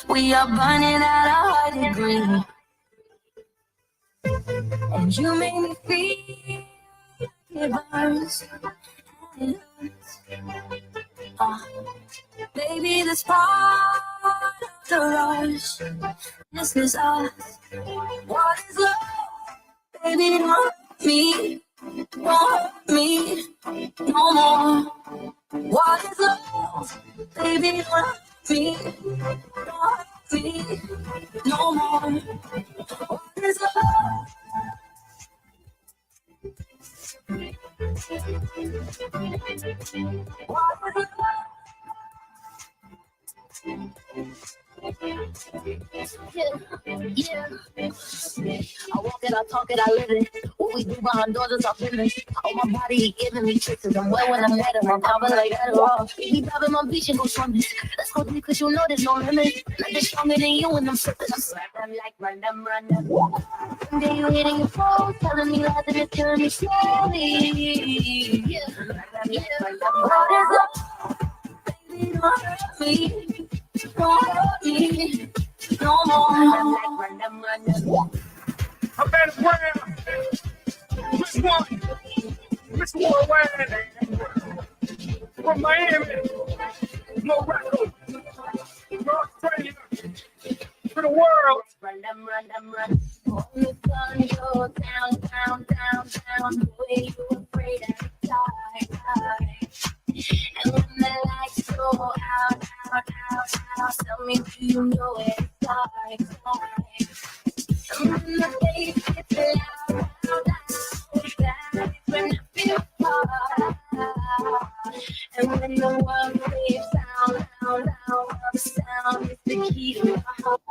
We are burning at a high degree. And you make me feel it burns. Baby, this part of the rush. This is us. What is love? Baby, don't hurt me. Don't hurt me no more. What is love? Baby, don't hurt me. Don't hurt me no more. What is love? What is love? Yeah. I walk it, I talk it, I live it. What we do behind doors is our business. Oh, my body, he giving me kisses. I'm wet when I'm at him. I'm popping like that. He driving my beach and go swimming. Let's go deep, cause you know there's no limit. Nothing stronger than you when I'm sipping. I'm slapping like run them. And then you hitting your phone, telling me lies and it's killing me slowly. Yeah. What is up? Baby, don't hurt me. Don't hurt me no more. I'm better brand. Which one? Which one? From Miami, Morocco, North Australia, for the world. Run. On the sun goes down. The way you afraid every time. And when the lights go out, tell me, do you know it starts? And when the bass gets loud, that's when I feel hard. And when the world waves sound, the sound is the key to my heart.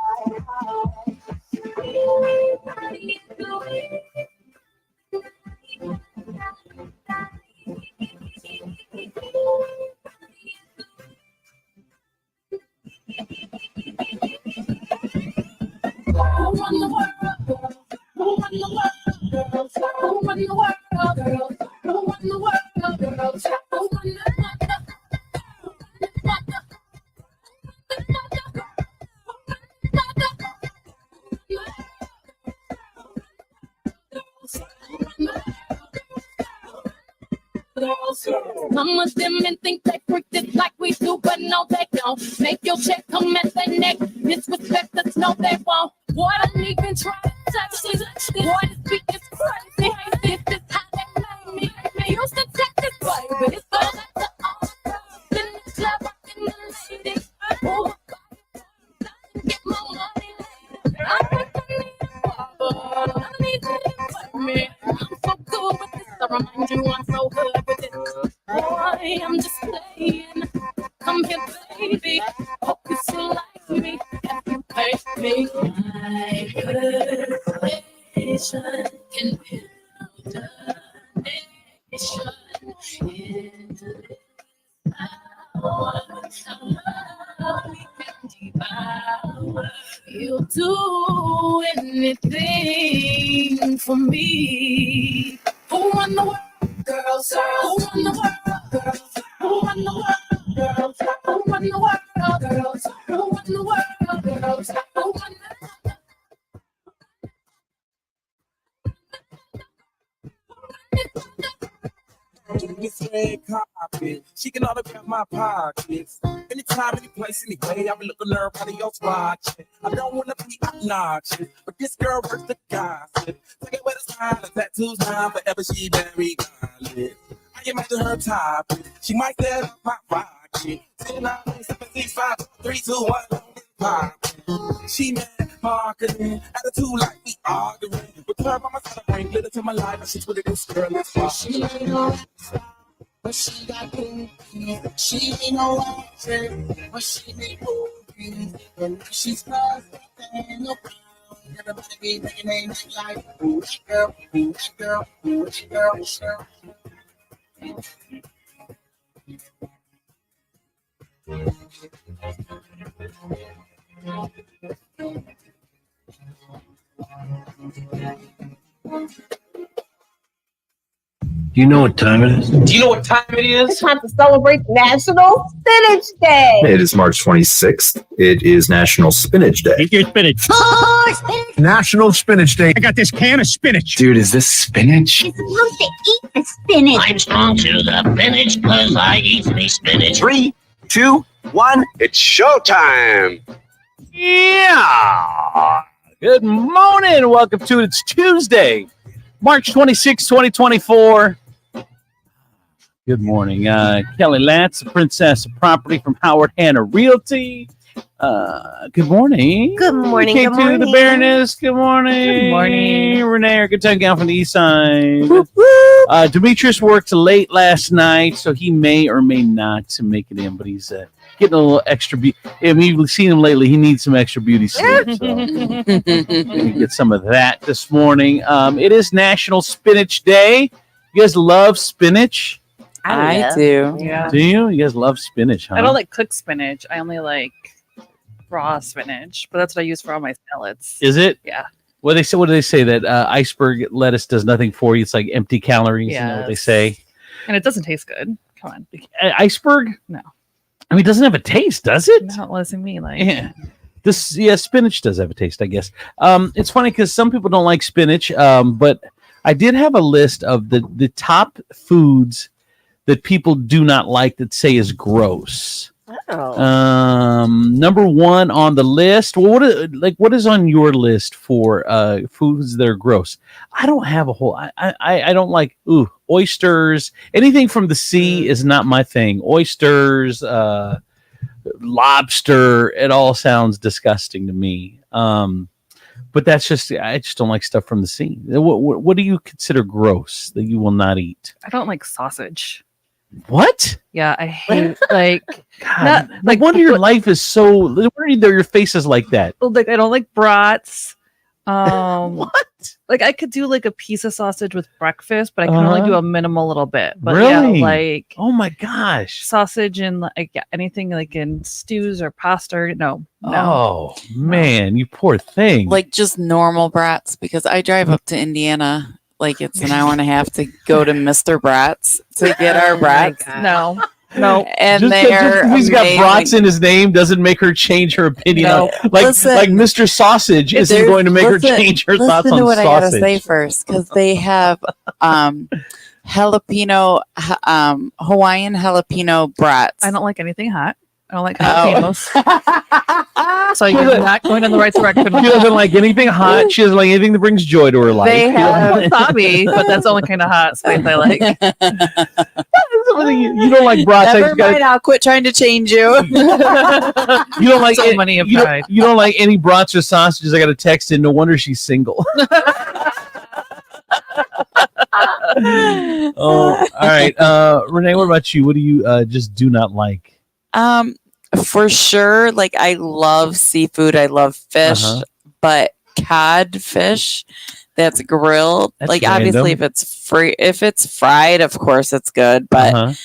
Some of them men think they freak this like we do, but no, they don't. Make your check come at their neck. Disrespect us, no, they won't. Boy, I don't even try to touch this. Boy, this beat is crazy. This is how they made me. They used to take this way, but it's all like the old girls in the club, rocking the ladies. Oh, get my money later. I think I need a barber. I need you to fuck me. I'm so good with this. I remind you I'm so good with this. Boy, I'm just playing. Come here, baby. Hope you still like me. If you pay me, my persuasion can build a nation into this power. Love we can devour. You'll do anything for me. Who won the world? Girls, who won the world? Girls, who won the world? Girls, who won the world? Girls, who won the world? Girls, who won the This red carpet, she can autograph my pockets. Anytime, any place, anyway, I be looking at everybody else watching. I don't wanna be obnoxious, but this girl works the gossip. Take it with a smile, the tattoos now, forever she very godless. I am after her topic. She might set up my rocket. 10, 9, 7, 6, 5, 3, 2, 1, pop. She mad marketing, attitude like we arguing. With her, mama said I bring glitter to my life, and she's really this girl. Let's rock. She ain't no style, but she got boobies. She ain't no actress, but she be movies. And she's perfect and no problem. Everybody be making a neck like, ooh, that girl, ooh, that girl, ooh, that girl, sure. Do you know what time it is? Do you know what time it It's is? time to celebrate National Spinach Day. It is March 26th. It is National Spinach Day. Eat your spinach. National Spinach Day. I got this can of spinach. Dude, is this spinach? You're supposed to eat the spinach. I'm strong to the finish because I eat the spinach. 3, 2, 1. It's showtime. Yeah. Good morning. Welcome to it. It's Tuesday, March 26, 2024. Good morning. Kelly Lantz, the Princess of Property from Howard Hanna Realty. Good morning. Good morning. Came Good to morning. the Baroness. Good morning. Good morning. Renee, our good time gal from the east side. Demetrius worked late last night, so he may or may not make it in, but he's getting a little extra beauty. I mean, you've seen him lately. He needs some extra beauty sleep. So maybe get some of that this morning. It is National Spinach Day. You guys love spinach? I do. Yeah. Do you? You guys love spinach, huh? I don't like cooked spinach. I only like raw spinach, but that's what I use for all my salads. Is it? Yeah. What do they say that iceberg lettuce does nothing for you? It's like empty calories. You know what they say? And it doesn't taste good. Come on. Iceberg? No. I mean, it doesn't have a taste, does it? No, listen to me. Like, Yeah. Spinach does have a taste, I guess. It's funny because some people don't like spinach, but I did have a list of the top foods that people do not like that say is gross. Oh. Number one on the list. Well, what is on your list for foods that are gross? I don't have a whole. I don't like oysters. Anything from the sea is not my thing. Oysters, lobster. It all sounds disgusting to me. But I just don't like stuff from the sea. What do you consider gross that you will not eat? I don't like sausage. What? Yeah, I hate like God, no wonder your life is so. No wonder your face is like that. like I don't like brats. What? Like I could do like a piece of sausage with breakfast, but I can only do a minimal little bit. But Really? yeah, like Oh my gosh. sausage and like anything like in stews or pasta. No. Oh man, you poor thing. Like just normal brats, because I drive up to Indiana. Like it's an hour and a half to go to Mr. Bratz to get our brats. No. And just they're he's got amazing. brats in his name doesn't make her change her opinion. No. On, like Listen, Mr. Sausage isn't There's- going to make listen- her change her listen thoughts to on what I gotta sausage. say first, because they have jalapeno, Hawaiian jalapeno brats. I don't like anything hot. I don't like Oh. jalapenos. So you're not going in the right direction. She doesn't like anything hot. She doesn't like anything that brings joy to her life. They have wasabi, but that's the only kind of hot spice I like. You don't like brats. Never mind, I'll quit trying to change you. You don't like So many have you tried. you don't like any brats or sausages. I got a text in. No wonder she's single. Oh, all right. Renee, what about you? What do you just do not like? For sure, like I love seafood. I love fish, but cod fish that's grilled. That's like random. obviously if it's fried, of course it's good. But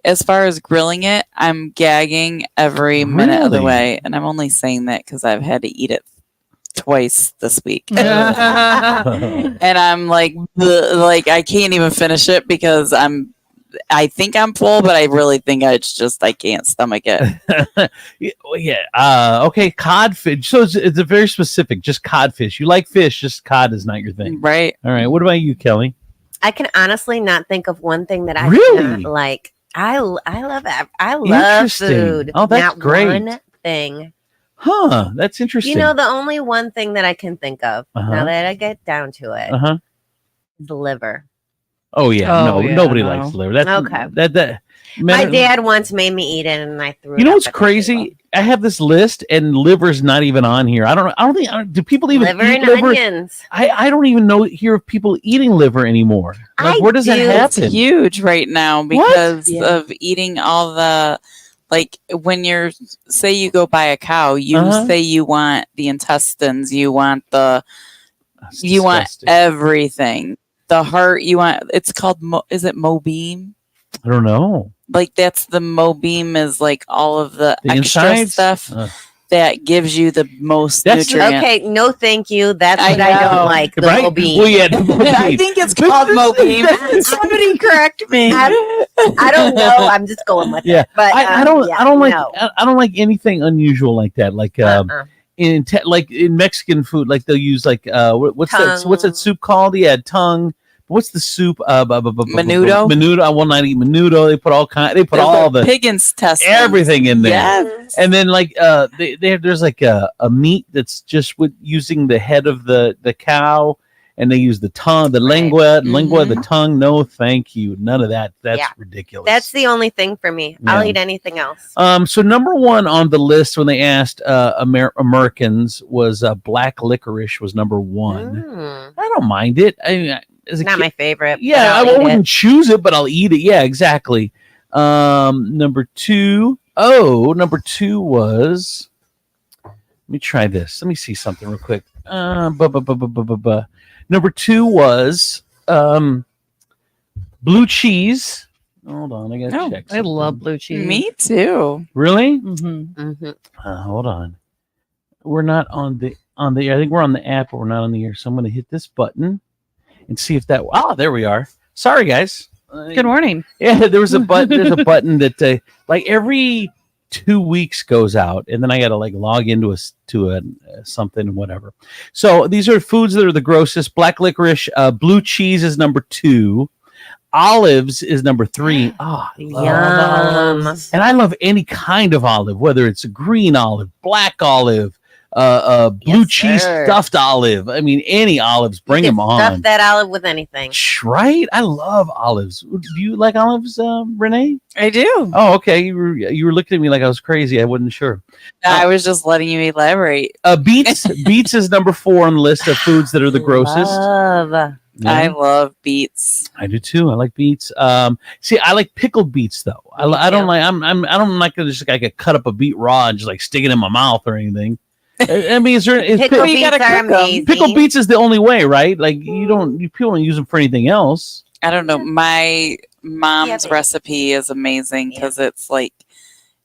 as far as grilling it, I'm gagging every minute of the Really? way. And I'm only saying that because I've had to eat it twice this week. And I'm like I can't even finish it because I think I'm full, but I really think I can't stomach it. Yeah. Okay. Codfish. So it's a very specific. Just codfish. You like fish. Just cod is not your thing. Right. All right. What about you, Kelly? I can honestly not think of one thing that I Really? do not like. I love Interesting. food. Oh, that's not great. One thing. Huh. That's interesting. You know, the only one thing that I can think of now that I get down to it, Uh-huh. the liver. Oh yeah. Oh, no. yeah, Nobody no. likes liver. That's Okay. That. My dad once made me eat it, and I threw it. You know up what's at the crazy? table. I have this list, and liver's not even on here. I don't think. Do people even Liver eat and liver? onions. I don't even hear of people eating liver anymore. Like, where does that It's happen? huge right now because of eating all the, like when say you go buy a cow, you say you want the intestines, you want want everything. The heart, you want, it's called, is it Mobeam? I don't know. Like that's the Mobeam is like all of the extra insides? stuff. that gives you the most That's- nutrients. Okay, no, thank you. That's I what I know. don't like. The Right? Mobine. Well, yeah, the Mobine. I think it's called Mobine. Somebody correct me. I don't know. I'm just going with Yeah. it. But I don't. yeah, I don't like. no. I don't like anything unusual like that. Like like in Mexican food, like they'll use like what's Tongue. that soup called? Yeah, tongue. What's the soup? Menudo? Menudo. I will not eat menudo. They put all kind. They put all the pig intestines. everything in there. Yes. And then like there's like a meat that's just with using the head of the cow, and they use the tongue, the lingua, the tongue. No, thank you. None of that. That's ridiculous. That's the only thing for me. Yeah. I'll eat anything else. So number one on the list when they asked Americans was black licorice was number one. I don't mind it. I mean, as a Not kid, my favorite. yeah, I but I'll eat wouldn't it. choose it, but I'll eat it. Yeah, exactly. Number two. Oh, number two was. Let me try this. Let me see something real quick. Number two was blue cheese. Hold on, I gotta check. I love blue cheese. Me too. Really? Mm-hmm. Hold on. We're not on the I think we're on the app, but we're not on the air. So I'm gonna hit this button and see if that. Oh, there we are. Sorry, guys. Good morning. Yeah, there was a button. There's a button that like every 2 weeks goes out, and then I got to like log into a something, whatever. So these are foods that are the grossest. Black licorice, blue cheese is number two. Olives is number three. Oh, I love olives. And I love any kind of olive, whether it's a green olive, black olive, blue cheese stuffed olive. I mean, any olives, bring them on. Stuff that olive with anything. Right? I love olives. Do you like olives, Renee? I do. Oh, okay. You were looking at me like I was crazy. I wasn't sure. I was just letting you elaborate. Beets. Beets is number 4 on the list of foods that are the grossest. Love. Yeah. I love beets. I do too. I like beets. See, I like pickled beets though. I don't like. I don't like to just like cut up a beet raw and just like stick it in my mouth or anything. I mean, Pickled beets are amazing. Pickled beets is the only way, right? Like people don't use them for anything else. I don't know. My mom's recipe is amazing because it's like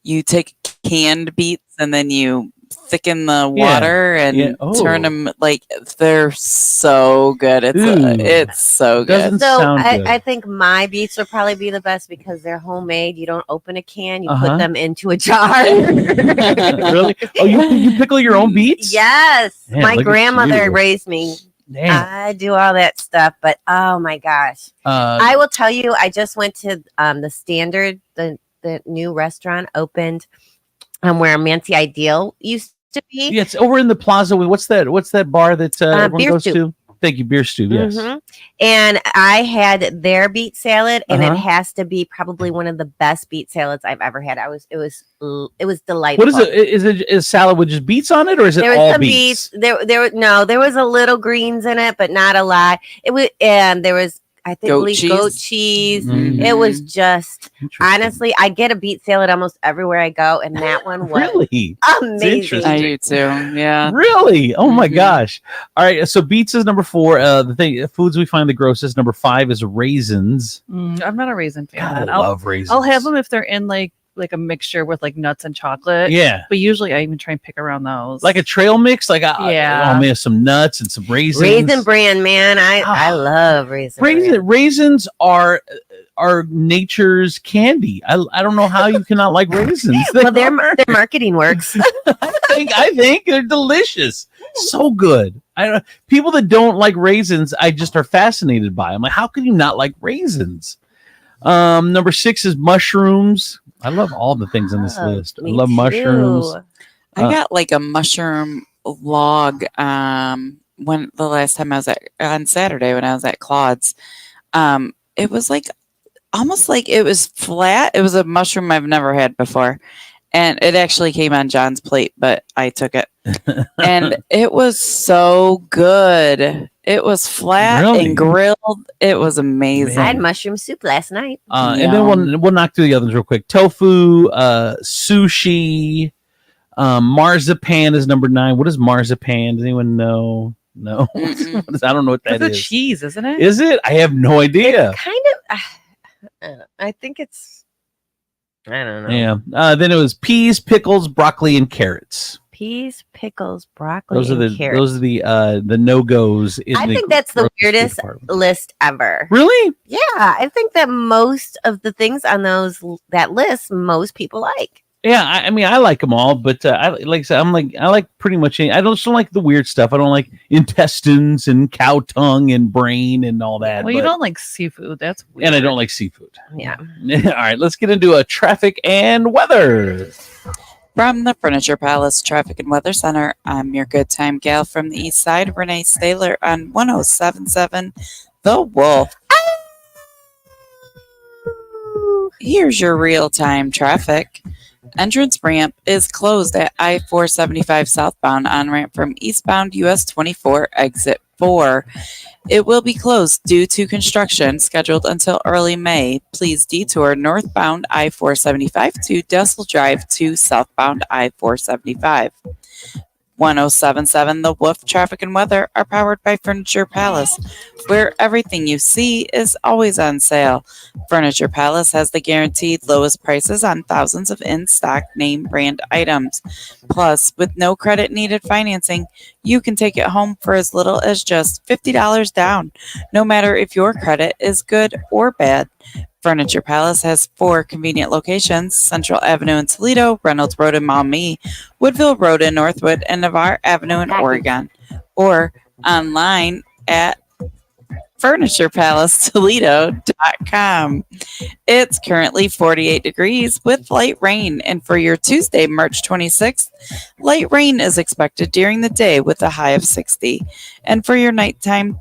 you take canned beets and then you thicken the water and turn them like they're so good. It's so good. So I think my beets would probably be the best because they're homemade. You don't open a can; you put them into a jar. Really? Oh, you pickle your own beets? Yes, Man, my look at grandmother you. raised me. Damn. I do all that stuff, but oh my gosh, I will tell you. I just went to the Standard, the new restaurant opened, where Mancy Ideal used to be. Yeah, it's over in the plaza. What's that bar that everyone Beer goes Stew. to? Thank you, Beer Stew. Yes. And I had their beet salad, and Uh-huh. it has to be probably one of the best beet salads I've ever had. It was delightful. What is it? Is it a salad with just beets on it, or is it There was all some beets? There was a little greens in it, but not a lot. It was, and there was goat cheese. Mm-hmm. It was just honestly, I get a beet salad almost everywhere I go, and that one was Really amazing. I do too. Yeah. Really? Oh my gosh! All right, so beets is number 4. The foods we find the grossest. Number 5 is raisins. I'm not a raisin fan. God, I love raisins. I'll have them if they're in like a mixture with like nuts and chocolate. Yeah. But usually I even try and pick around those. Like a trail mix, like oh man, some nuts and some raisins. Raisin bran, man. I love raisin. Raisins are nature's candy. I don't know how you cannot like raisins. Well, their marketing works. I think they're delicious. So good. People that don't like raisins, I just are fascinated by. I'm like, how can you not like raisins? Number 6 is mushrooms. I love all the things on this list. I love mushrooms. I got like a mushroom log when the last time I was on Saturday when I was at Claude's. It was like almost like it was flat. It was a mushroom I've never had before. And it actually came on John's plate, but I took it. And it was so good. It was flat and grilled. It was amazing. I had mushroom soup last night. And then we'll knock through the others real quick. Tofu, sushi, marzipan is number 9. What is marzipan? Does anyone know? No, I don't know what that It's is. a cheese, isn't it? Is it? I have no idea. Kind of. I think it's. I don't know. Yeah. Then it was peas, pickles, broccoli, and carrots. peas, pickles, broccoli, Those are and carrots. those are the no-goes. I think that's the weirdest list ever. Really? Yeah, I think that most of the things on that list, most people like. Yeah, I mean, I like them all, but I like I said, I like pretty much. I don't like the weird stuff. I don't like intestines and cow tongue and brain and all that. Well, you don't like seafood. That's weird. And I don't like seafood. Yeah. All right, let's get into a traffic and weather. From the Furniture Palace Traffic and Weather Center, I'm your good time gal from the east side, Renee Staylor on 107.7 The Wolf. Here's your real-time traffic. Entrance ramp is closed at I-475 southbound on-ramp from eastbound US 24 exit 4. It will be closed due to construction scheduled until early May. Please detour northbound I-475 to Dessel Drive to southbound I-475. 107.7 The Wolf Traffic and Weather are powered by Furniture Palace, where everything you see is always on sale. Furniture Palace has the guaranteed lowest prices on thousands of in-stock name brand items. Plus, with no credit needed financing, you can take it home for as little as just $50 down, no matter if your credit is good or bad. Furniture Palace has 4 convenient locations: Central Avenue in Toledo, Reynolds Road in Maumee, Woodville Road in Northwood, and Navarre Avenue in Oregon. Or online at FurniturePalaceToledo.com. It's currently 48 degrees with light rain, and for your Tuesday, March 26th, light rain is expected during the day with a high of 60. And for your nighttime,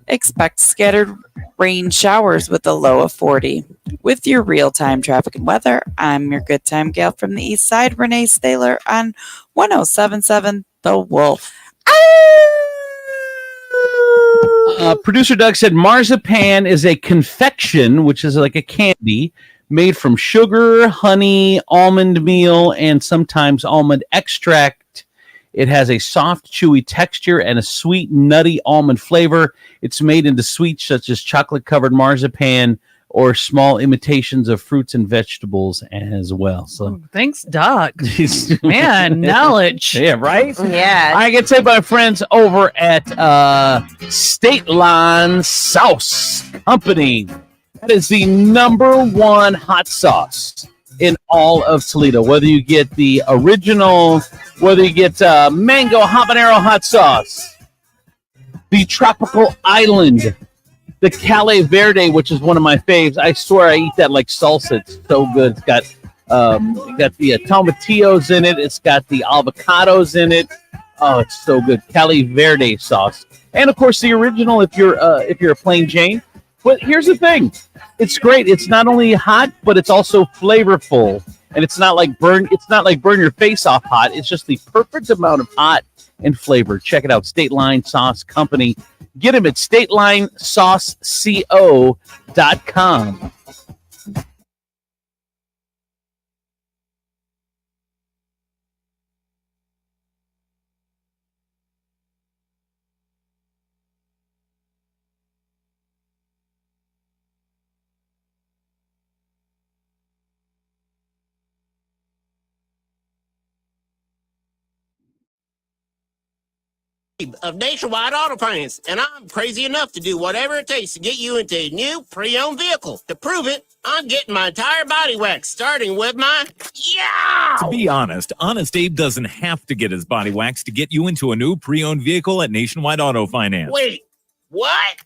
expect scattered rain showers with a low of 40. With your real-time traffic and weather, I'm your good time gal from the east side, Renee Staylor on 107.7 The Wolf. Producer Doug said marzipan is a confection, which is like a candy made from sugar, honey, almond meal, and sometimes almond extract. It has a soft, chewy texture and a sweet, nutty almond flavor. It's made into sweets such as chocolate-covered marzipan or small imitations of fruits and vegetables as well. So, thanks, Doc. Man, knowledge. Yeah, right? Yeah. I can say my friends over at State Line Sauce Company. That is the #1 hot sauce in all of Toledo. Whether you get the original, whether you get mango habanero hot sauce, the Tropical Island, the Cali Verde, which is one of my faves. I swear I eat that like salsa. It's so good. It's got the tomatillos in it. It's got the avocados in it. Oh, it's so good. Cali Verde sauce. And of course the original if you're a plain Jane. But here's the thing. It's great. It's not only hot, but it's also flavorful. And it's not like burn your face off hot. It's just the perfect amount of hot and flavor. Check it out. State Line Sauce Company. Get them at StatelineSauceCo.com. Of Nationwide Auto Finance, and I'm crazy enough to do whatever it takes to get you into a new pre-owned vehicle. To prove it, I'm getting my entire body waxed, starting with my To be honest, Honest Abe doesn't have to get his body waxed to get you into a new pre-owned vehicle at Nationwide Auto Finance. Wait, what?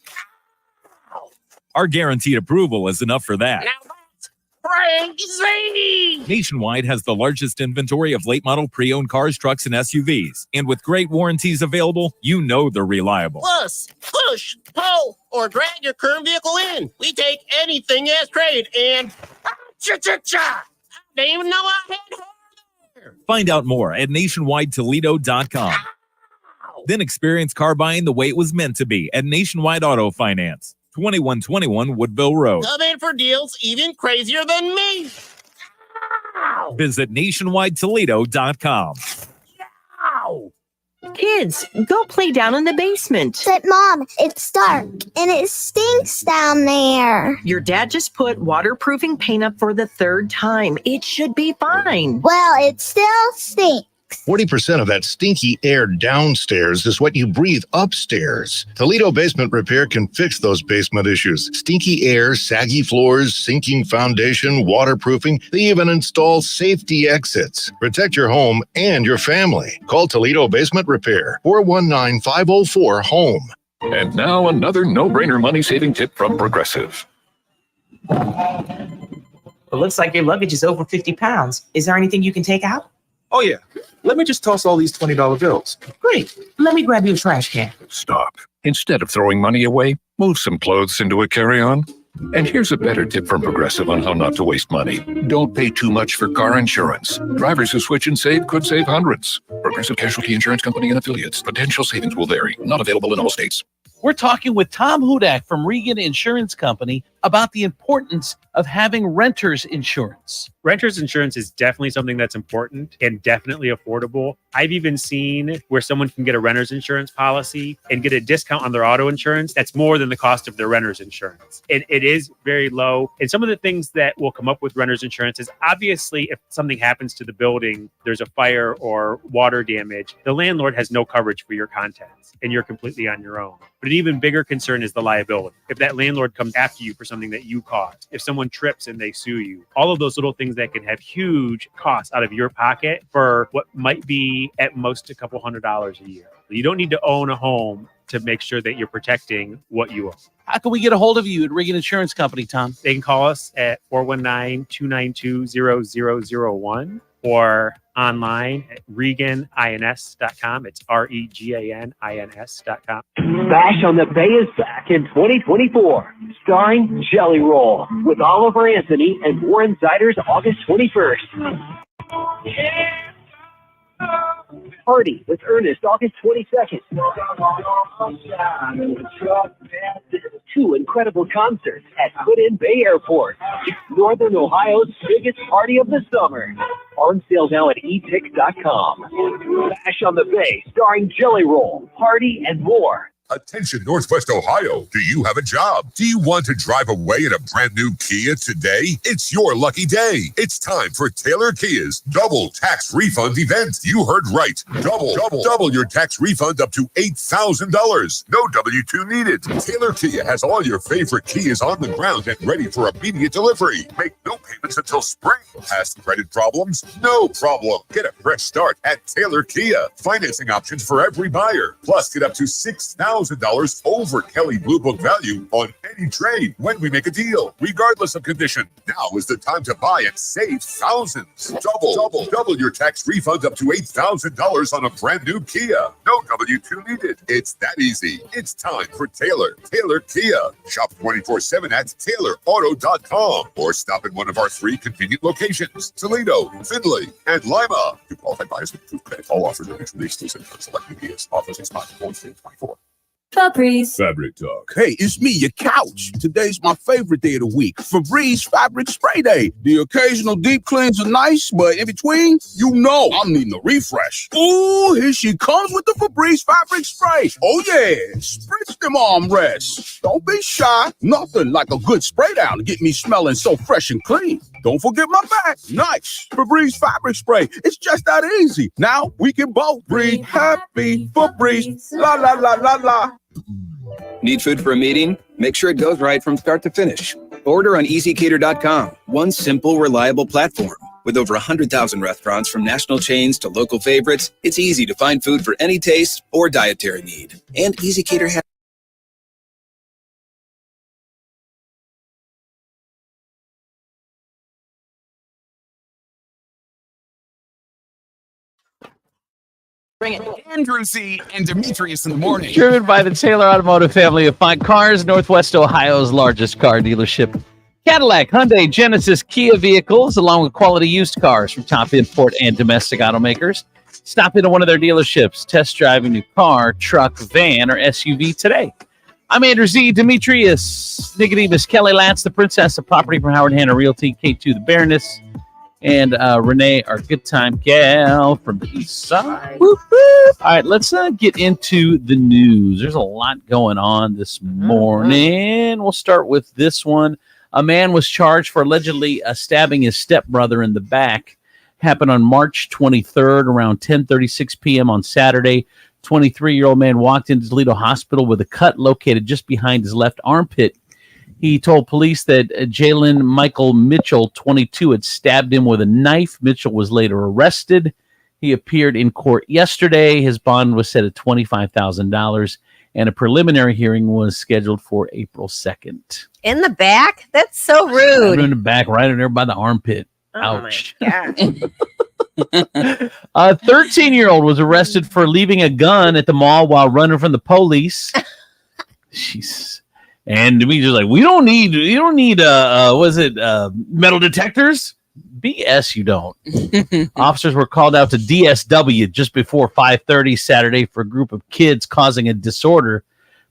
Our guaranteed approval is enough for that. Now that's crazy! Nationwide has the largest inventory of late model pre-owned cars, trucks, and SUVs. And with great warranties available, you know they're reliable. Plus, push, pull, or drag your current vehicle in. We take anything as trade, and cha-cha-cha! I didn't even know I had her there. Find out more at nationwidetoledo.com. Then experience car buying the way it was meant to be at Nationwide Auto Finance. 2121 Woodville Road. Come in for deals even crazier than me. Visit nationwidetoledo.com. Kids, go play down in the basement. But Mom, it's dark and it stinks down there. Your dad just put waterproofing paint up for the 3rd time. It should be fine. Well, it still stinks. stinks. 40% of that stinky air downstairs is what you breathe upstairs. Toledo Basement Repair can fix those basement issues. Stinky air, saggy floors, sinking foundation, waterproofing. They even install safety exits. Protect your home and your family. Call Toledo Basement Repair, 419-504-HOME. And now another no-brainer money-saving tip from Progressive. It looks like your luggage is over 50 pounds. Is there anything you can take out? Oh, yeah. Let me just toss all these $20 bills. Great. Let me grab you a trash can. Stop. Instead of throwing money away, move some clothes into a carry-on. And here's a better tip from Progressive on how not to waste money. Don't pay too much for car insurance. Drivers who switch and save could save hundreds. Progressive Casualty Insurance Company and affiliates. Potential savings will vary. Not available in all states. We're talking with Tom Hudak from Regan Insurance Company about the importance of having renter's insurance. Renter's insurance is definitely something that's important and definitely affordable. I've even seen where someone can get a renter's insurance policy and get a discount on their auto insurance that's more than the cost of their renter's insurance. And it is very low. And some of the things that will come up with renter's insurance is obviously if something happens to the building, there's a fire or water damage, the landlord has no coverage for your contents and you're completely on your own. But an even bigger concern is the liability. If that landlord comes after you for something that you caused, if someone trips and they sue you, all of those little things that can have huge costs out of your pocket for what might be at most a couple $100s a year. You don't need to own a home to make sure that you're protecting what you own. How can we get a hold of you at Regan Insurance Company, Tom? They can call us at 419-292-0001 or online at reganins.com. It's REGANINS.com. Bash on the Bay is back in 2024, starring Jelly Roll with Oliver Anthony and Warren Ziders August 21st. Party with Ernest August 22nd. 2 incredible concerts at Hood Bay Airport. Northern Ohio's biggest party of the summer. On sale now at epic.com. Bash on the Bay, starring Jelly Roll, Party, and more. Attention, Northwest Ohio. Do you have a job? Do you want to drive away in a brand new Kia today? It's your lucky day. It's time for Taylor Kia's double tax refund event. You heard right. Double your tax refund up to $8,000. No W-2 needed. Taylor Kia has all your favorite Kias on the ground and ready for immediate delivery. Make no payments until spring. Past credit problems? No problem. Get a fresh start at Taylor Kia. Financing options for every buyer. Plus, get up to $6,000 over Kelly Blue Book value on any trade when we make a deal, regardless of condition. Now is the time to buy and save thousands. Double your tax refund up to $8,000 on a brand new Kia. No W-2 needed. It's that easy. It's time for Taylor Kia. Shop 24/7 at taylorauto.com or stop at one of our 3 convenient locations: Toledo, Findlay, and Lima. To qualified buyers with approved credit, all offers are mutually exclusive for select Kias. Offers expire 4/24. Febreze. Fabric Talk. Hey, it's me, your couch. Today's my favorite day of the week. Febreze Fabric Spray Day. The occasional deep cleans are nice, but in between, I'm needing a refresh. Ooh, here she comes with the Febreze Fabric Spray. Oh yeah, spritz them armrests. Don't be shy. Nothing like a good spray down to get me smelling so fresh and clean. Don't forget my back. Nice. Febreze Fabric Spray. It's just that easy. Now we can both breathe happy. Febreze. La la la la la. Need food for a meeting? Make sure it goes right from start to finish. Order on easycater.com. One simple, reliable platform. With over 100,000 restaurants from national chains to local favorites, it's easy to find food for any taste or dietary need. And easycater has Bring it. Andrew C. and Demetrius in the morning. Driven by the Taylor Automotive family of fine cars, Northwest Ohio's largest car dealership. Cadillac, Hyundai, Genesis, Kia vehicles, along with quality used cars from top import and domestic automakers. Stop into one of their dealerships. Test drive a new car, truck, van, or SUV today. I'm Andrew Z. Demetrius, Nicodemus, Kelly Lance, the Princess of Property from Howard Hanna Realty, K2, the Baroness, and Renee, our good time gal from the east side. Whoop, whoop. All right, let's get into the news. There's a lot going on this morning. We'll start with this one. A man was charged for allegedly stabbing his stepbrother in the back. happened on March 23rd around 10:36 p.m. on Saturday. 23-year-old man walked into Toledo Hospital with a cut located just behind his left armpit. He told police that Jalen Michael Mitchell, 22, had stabbed him with a knife. Mitchell was later arrested. He appeared in court yesterday. His bond was set at $25,000, and a preliminary hearing was scheduled for April 2nd. In the back? That's so rude. In the back, right in there by the armpit. Ouch. A 13-year-old was arrested for leaving a gun at the mall while running from the police. Jeez. And we just like, you don't need metal detectors? BS, you don't. Officers were called out to DSW just before 5:30 Saturday for a group of kids causing a disorder.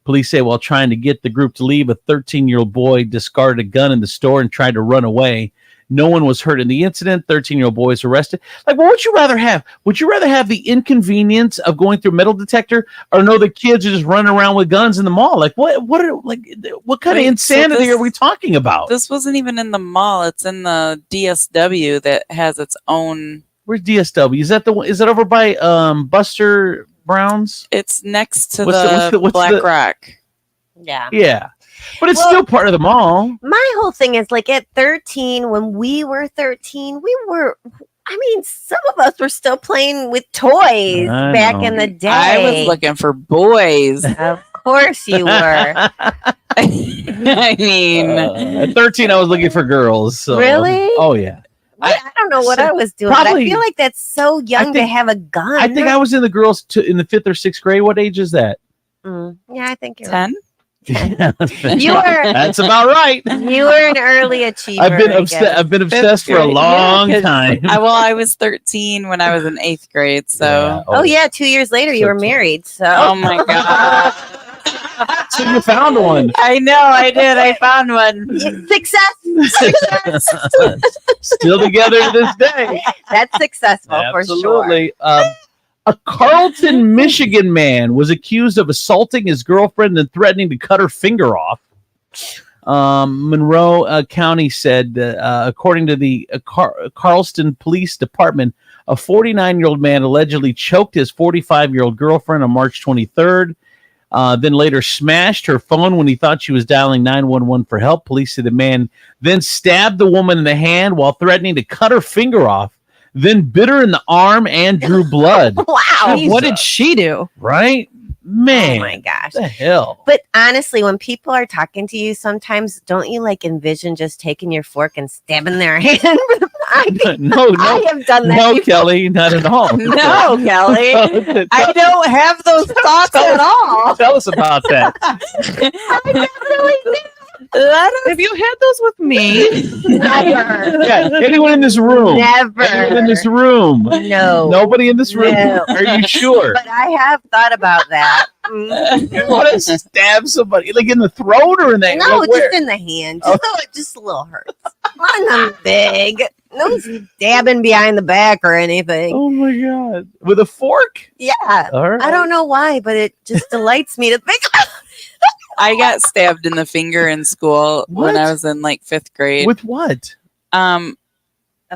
Police say while trying to get the group to leave, a 13-year-old boy discarded a gun in the store and tried to run away. No one was hurt in the incident. 13-year-old boy is arrested. Like, what would you rather have? Would you rather have the inconvenience of going through a metal detector, or know the kids are just running around with guns in the mall? Like, what kind of insanity are we talking about? This wasn't even in the mall. It's in the DSW that has its own. Where's DSW? Is that is that over by Buster Brown's? It's next to the Black Rock. Yeah. Yeah. But it's still part of the mall. My whole thing is like at 13, when we were 13, some of us were still playing with toys back in the day. I was looking for boys. Of course you were. I mean, at 13, I was looking for girls. So. Really? Oh, yeah. I don't know what I was doing. But I feel like that's so young to have a gun. I think I was in the girls in the 5th or 6th grade. What age is that? Yeah, I think you're 10. Yeah, You were. That's about right. You were an early achiever. I've been obsessed for a long time. I was 13 when I was in 8th grade. So. Yeah. 2 years later, you were married. So. Oh my god. So you found one. I know, I did. I found one. Success. Still together to this day. That's successful for sure. Absolutely. A Carlton, Michigan man was accused of assaulting his girlfriend and threatening to cut her finger off. Monroe County said, according to the Charleston Police Department, a 49-year-old man allegedly choked his 45-year-old girlfriend on March 23rd, then later smashed her phone when he thought she was dialing 911 for help. Police said the man then stabbed the woman in the hand while threatening to cut her finger off, then bit her in the arm and drew blood. Wow. What did she do? Right? Man. Oh my gosh. What the hell? But honestly, when people are talking to you, sometimes don't you envision just taking your fork and stabbing their hand? No, I have done that. No, before. Kelly, not at all. No, Kelly. I don't have those thoughts at all. Tell us about that. I really do. Have you had those with me? Never. Yeah, anyone in this room? Never. Anyone in this room? No. Nobody in this room? No. Are you sure? But I have thought about that. You want to stab somebody in the throat or in the No, like, where? just in the hand. Just a little hurts. Not big. No stabbing behind the back or anything. Oh my god! With a fork? Yeah. All right. I don't know why, but it just delights me to think about. I got stabbed in the finger in school when I was in 5th grade. With what? A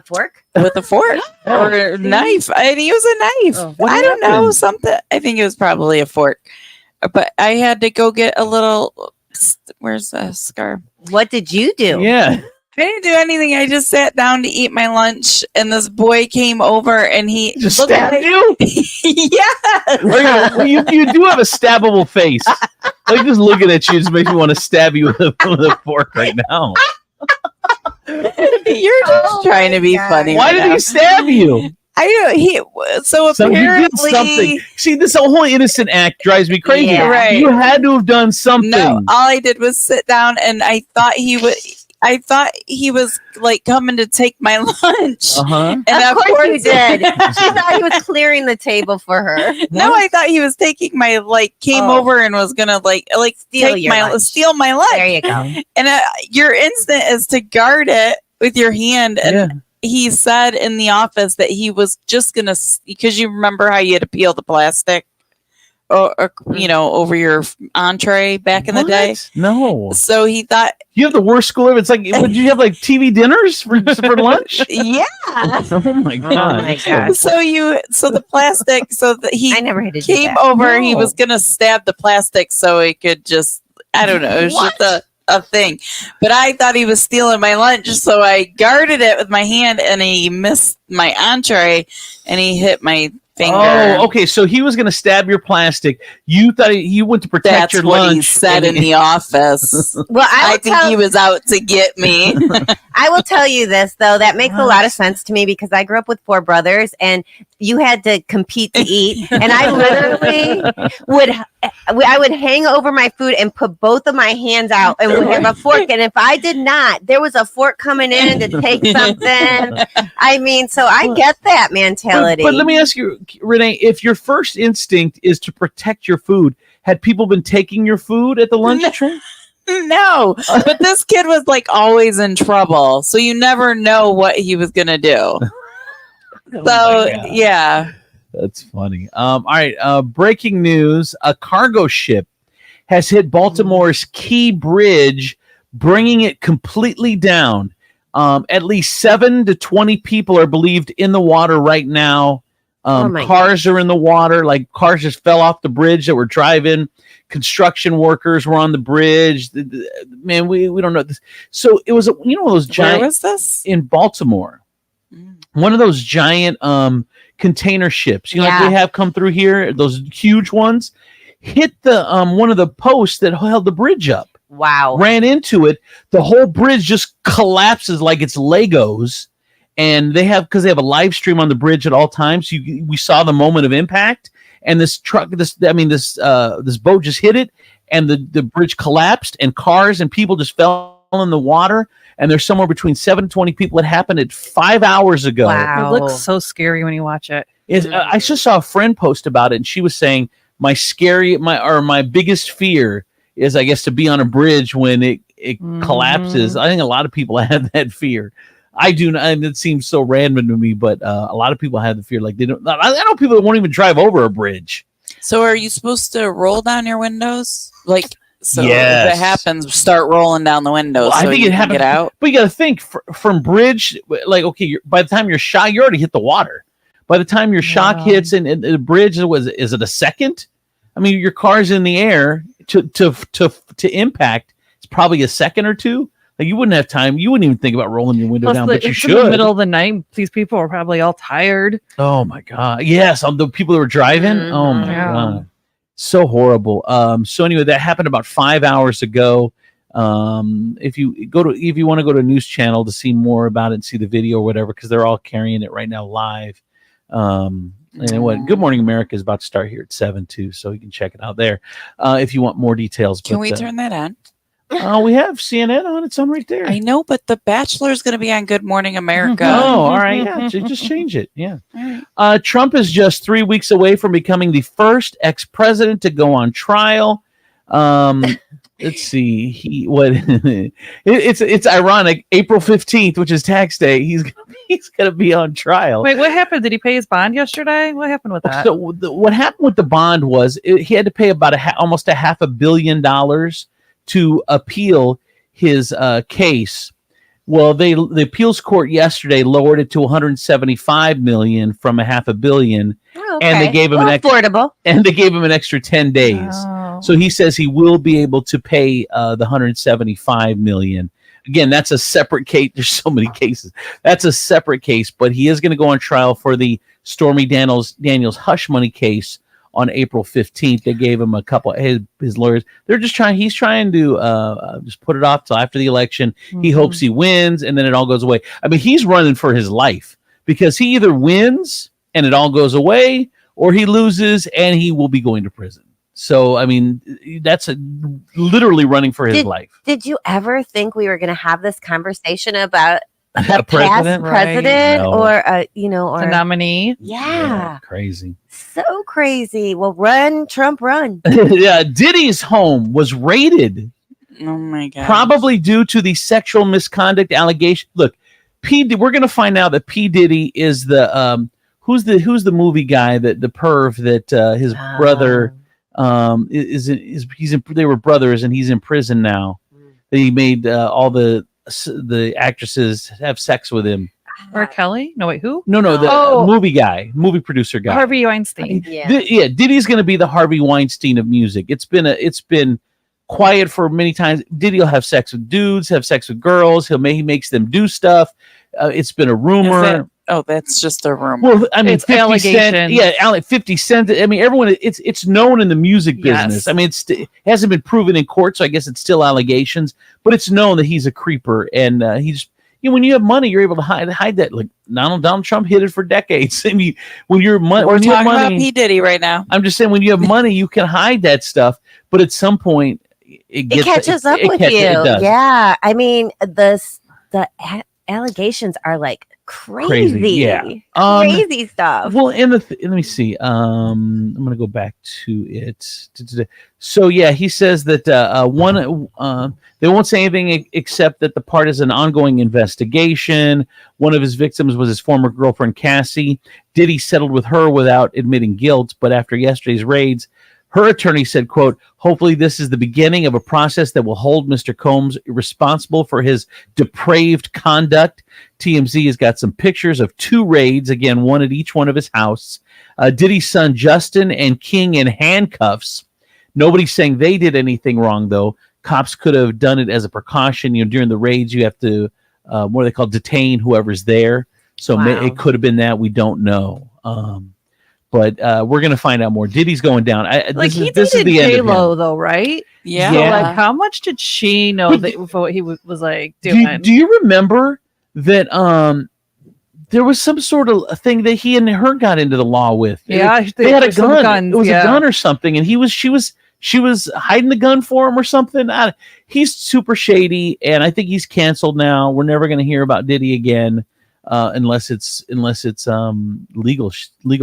fork? With a fork or a knife. I think it was a knife. What I don't know, happened? something. I think it was probably a fork. But I had to go get a little. Where's the scar? What did you do? Yeah. I didn't do anything. I just sat down to eat my lunch, and this boy came over, and he Just looked stabbed at you? Yes. Well, you do have a stabbable face. Just looking at you just makes me want to stab you with a fork right now. You're just trying to be funny. Why right did now. he stab you? I don't. So So you apparently, did something. See, this whole innocent act drives me crazy. Yeah. Right. You had to have done something. No, all I did was sit down, and I thought he was coming to take my lunch. Uh-huh. And Of course you did. She thought he was clearing the table for her. No, I thought he was taking my came over and was gonna steal my lunch. There you go. And your instinct is to guard it with your hand. And he said in the office that he was just gonna, because you remember how you had to peel the plastic over your entree back in the day. No. So he thought you have the worst school ever. It's like, would you have like TV dinners for lunch? Yeah. Oh my god. So the plastic. I never had to do came that. over. He No. was gonna stab the plastic so he could just. I don't know. It was just a thing. But I thought he was stealing my lunch, so I guarded it with my hand, and he missed my entree, and he hit my finger. Oh, okay. So he was going to stab your plastic. You thought he went to protect That's your what lunch. he said in the office. Well, I think he was out to get me. I will tell you this, though. That makes a lot of sense to me because I grew up with 4 brothers and you had to compete to eat. And I literally I would hang over my food and put both of my hands out and would have a fork. And if I did not, there was a fork coming in to take something. I mean, so I get that mentality. But let me ask you, Renee, if your first instinct is to protect your food, had people been taking your food at the lunch tray? No, but this kid was like always in trouble, so you never know what he was gonna do. Yeah, that's funny. All right, breaking news: a cargo ship has hit Baltimore's Key Bridge, bringing it completely down. At least 7 to 20 people are believed in the water right now. Cars are in the water, like cars just fell off the bridge that were driving. Construction workers were on the bridge. Man, we don't know this. So it was those giant. Where was this? In Baltimore. One of those giant container ships. Like they have come through here. Those huge ones hit the one of the posts that held the bridge up. Wow! Ran into it. The whole bridge just collapses like it's Legos. And because they have a live stream on the bridge at all times. We saw the moment of impact, and this boat just hit it, and the bridge collapsed, and cars and people just fell in the water. And there's somewhere between 7 and 20 people. It happened at 5 hours ago. Wow. It looks so scary when you watch it. I just saw a friend post about it, and she was saying my biggest fear is, I guess, to be on a bridge when it collapses. I think a lot of people have that fear. I do not, and it seems so random to me, but a lot of people have the fear. Like they don't. I know people that won't even drive over a bridge. So are you supposed to roll down your windows? If Yes. it happens, start rolling down the windows. Well, so I think you it can happens. get out. But you got to think from bridge. Like, okay, by the time you're shot, you already hit the water. By the time your shock hits and the bridge, is it a second? I mean, your car's in the air to impact. It's probably a second or two. Like you wouldn't have time. You wouldn't even think about rolling your window down, but you should. In the middle of the night, these people are probably all tired. Oh my god! Yes, the people that were driving. Oh my god, so horrible. So anyway, that happened about 5 hours ago. If you want to go to a news channel to see more about it and see the video or whatever, because they're all carrying it right now live. And Good Morning America is about to start here at 7 too, so you can check it out there if you want more details. Can we turn that on? We have CNN on. It's on right there. I know, but The Bachelor is going to be on Good Morning America. Oh, all right. Yeah, just change it. Yeah. Trump is just 3 weeks away from becoming the first ex-president to go on trial. Let's see. It's ironic. April 15th, which is tax day, he's gonna be on trial. Wait, what happened? Did he pay his bond yesterday? What happened with that? So what happened with the bond was he had to pay about almost $500 million to appeal his case. Well, the appeals court yesterday lowered it to $175 million from $500 million, and they gave him affordable. And they gave him an extra 10 days. Oh. So he says he will be able to pay the $175 million. Again, that's a separate case. There's so many cases. That's a separate case, but he is going to go on trial for the Stormy Daniels hush money case on April 15th. They gave him a couple his lawyers. He's trying to just put it off till after the election. Mm-hmm. He hopes he wins and then it all goes away. I mean, he's running for his life because he either wins and it all goes away or he loses and he will be going to prison. So, I mean, that's literally running for his life. Did you ever think we were going to have this conversation about a past president No. or a nominee? Yeah. Crazy. So crazy. Well, run, Trump, run. Yeah, Diddy's home was raided. Oh my god. Probably due to the sexual misconduct allegation. Look, we're going to find out that P. Diddy is the who's the movie guy, that the perv that his brother they were brothers, and he's in prison now. He made all the actresses have sex with him. R. Kelly? No, wait, who? No, the movie producer guy. Harvey Weinstein. Diddy's going to be the Harvey Weinstein of music. It's been quiet for many times. Diddy will have sex with dudes, have sex with girls. He makes them do stuff. It's been a rumor. That's just a rumor. Well, I mean, it's 50 allegations. Cent, 50 Cent. I mean, everyone. It's known in the music business. Yes. I mean, it hasn't been proven in court, so I guess it's still allegations. But it's known that he's a creeper, and he just. When you have money, you're able to hide that. Like Donald Trump hid it for decades. I mean, when you're We're talking about P. Diddy right now. I'm just saying, when you have money, you can hide that stuff. But at some point, it catches up with you. It does. Yeah, I mean the allegations are like crazy. Yeah, crazy stuff. Well, let me see. I'm gonna go back to it. So yeah, he says that they won't say anything except that the part is an ongoing investigation. One of his victims was his former girlfriend Cassie. Diddy settled with her without admitting guilt, but after yesterday's raids, her attorney said, quote, hopefully this is the beginning of a process that will hold Mr. Combs responsible for his depraved conduct. TMZ has got some pictures of 2 raids, again, one at each one of his house. Diddy's son, Justin, and King in handcuffs. Nobody's saying they did anything wrong, though. Cops could have done it as a precaution. During the raids, you have to, what do they call, detain whoever's there. So it could have been that. We don't know. But we're going to find out more. Diddy's going down. This is the end of him. Though, right? Yeah. So, like, how much did she know what he was like doing? Do you remember that there was some sort of a thing that he and her got into the law with? Yeah, they had a gun. Guns, it was a gun or something, and she was hiding the gun for him or something. He's super shady, and I think he's canceled now. We're never going to hear about Diddy again. Unless it's legal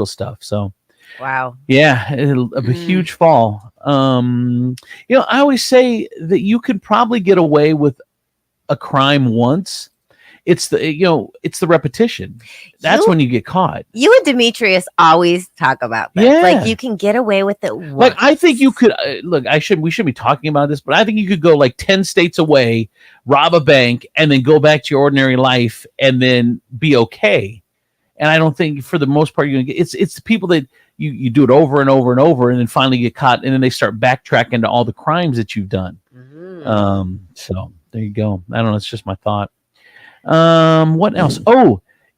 stuff. So, wow, yeah, a huge fall. I always say that you could probably get away with a crime once. It's the repetition. That's when you get caught. You and Demetrius always talk about that. Yeah. Like you can get away with it once. Like I think you could look. We shouldn't be talking about this, but I think you could go like 10 states away, rob a bank, and then go back to your ordinary life, and then be okay. And I don't think for the most part you're gonna get. It's the people that you do it over and over and over, and then finally get caught, and then they start backtracking to all the crimes that you've done. So there you go. I don't know. It's just my thought. What else?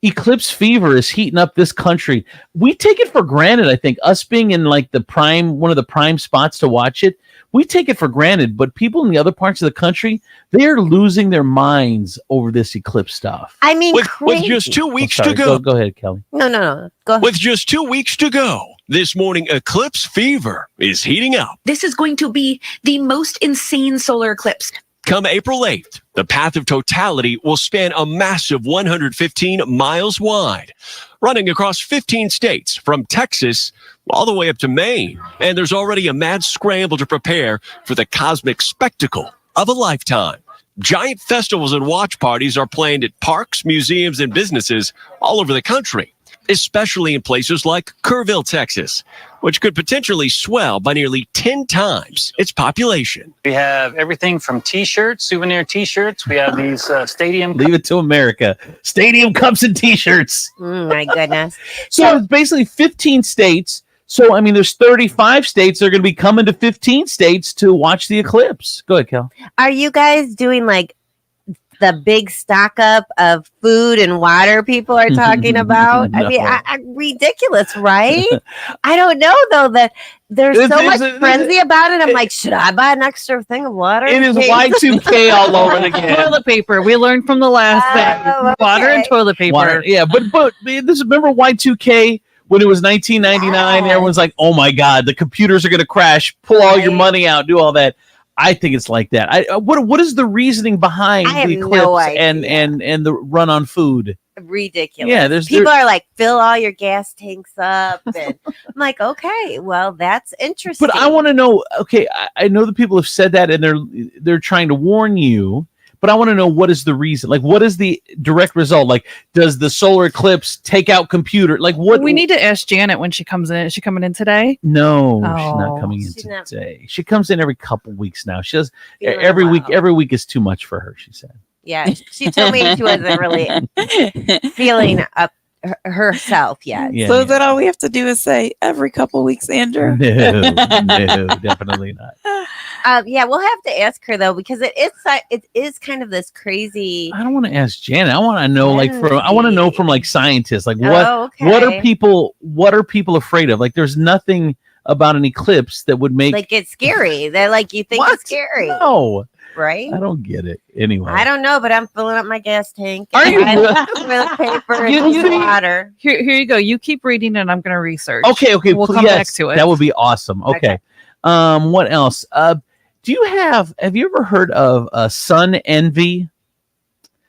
Eclipse fever is heating up this country. We take it for granted. I think us being in like one of the prime spots to watch it, we take it for granted. But people in the other parts of the country, they are losing their minds over this eclipse stuff. I mean, with just 2 weeks to go. Go ahead, Kelly. No. Go ahead. With just 2 weeks to go, this morning eclipse fever is heating up. This is going to be the most insane solar eclipse. Come April 8th, the path of totality will span a massive 115 miles wide, running across 15 states from Texas all the way up to Maine. And there's already a mad scramble to prepare for the cosmic spectacle of a lifetime. Giant festivals and watch parties are planned at parks, museums, and businesses all over the country, especially in places like Kerrville, Texas, which could potentially swell by nearly 10 times its population. We have everything from T-shirts, souvenir T-shirts. We have these stadium. Leave it to America. Stadium cups and T-shirts. My goodness. So it's basically 15 states. So, I mean, there's 35 states that are going to be coming to 15 states to watch the eclipse. Go ahead, Kel. Are you guys doing like the big stock up of food and water people are talking about? No. I mean, ridiculous, right? I don't know though that there's so much frenzy about it. I'm like, should I buy an extra thing of water? It is Y2K all over again. Toilet paper. We learned from the last thing. Water and toilet paper. Water, yeah, but remember Y2K when it was 1999? Everyone's like, oh my God, the computers are going to crash. Pull all your money out. Do all that. I think it's like that. What is the reasoning behind the eclipse and the run on food? Ridiculous. Yeah, people are like, fill all your gas tanks up, and I'm like, okay, well, that's interesting. But I want to know. Okay, I know that people have said that, and they're trying to warn you. but I want to know what is the reason. Like, what is the direct result? Like, does the solar eclipse take out computer? Like, what? We need to ask Janet when she comes in. Is she coming in today? No, she's not coming in today. She comes in every couple weeks now. She does every week. Every week is too much for her, she said. Yeah, she told me she wasn't really feeling up herself yet. So is that all we have to do is say every couple weeks, Andrew? No, definitely not. Yeah, we'll have to ask her though, because it is kind of this crazy. I don't want to ask Janet. I want to know I want to know from like scientists, like what okay. what are people afraid of? Like, there's nothing about an eclipse that would make like it's scary. They're like, you think it's scary? No. Right? I don't get it. Anyway. I don't know, but I'm filling up my gas tank. Are you? Toilet paper and water. Here you go. You keep reading and I'm going to research. Okay. We'll come back to it. That would be awesome. Okay. What else? Do you have you ever heard of sun envy?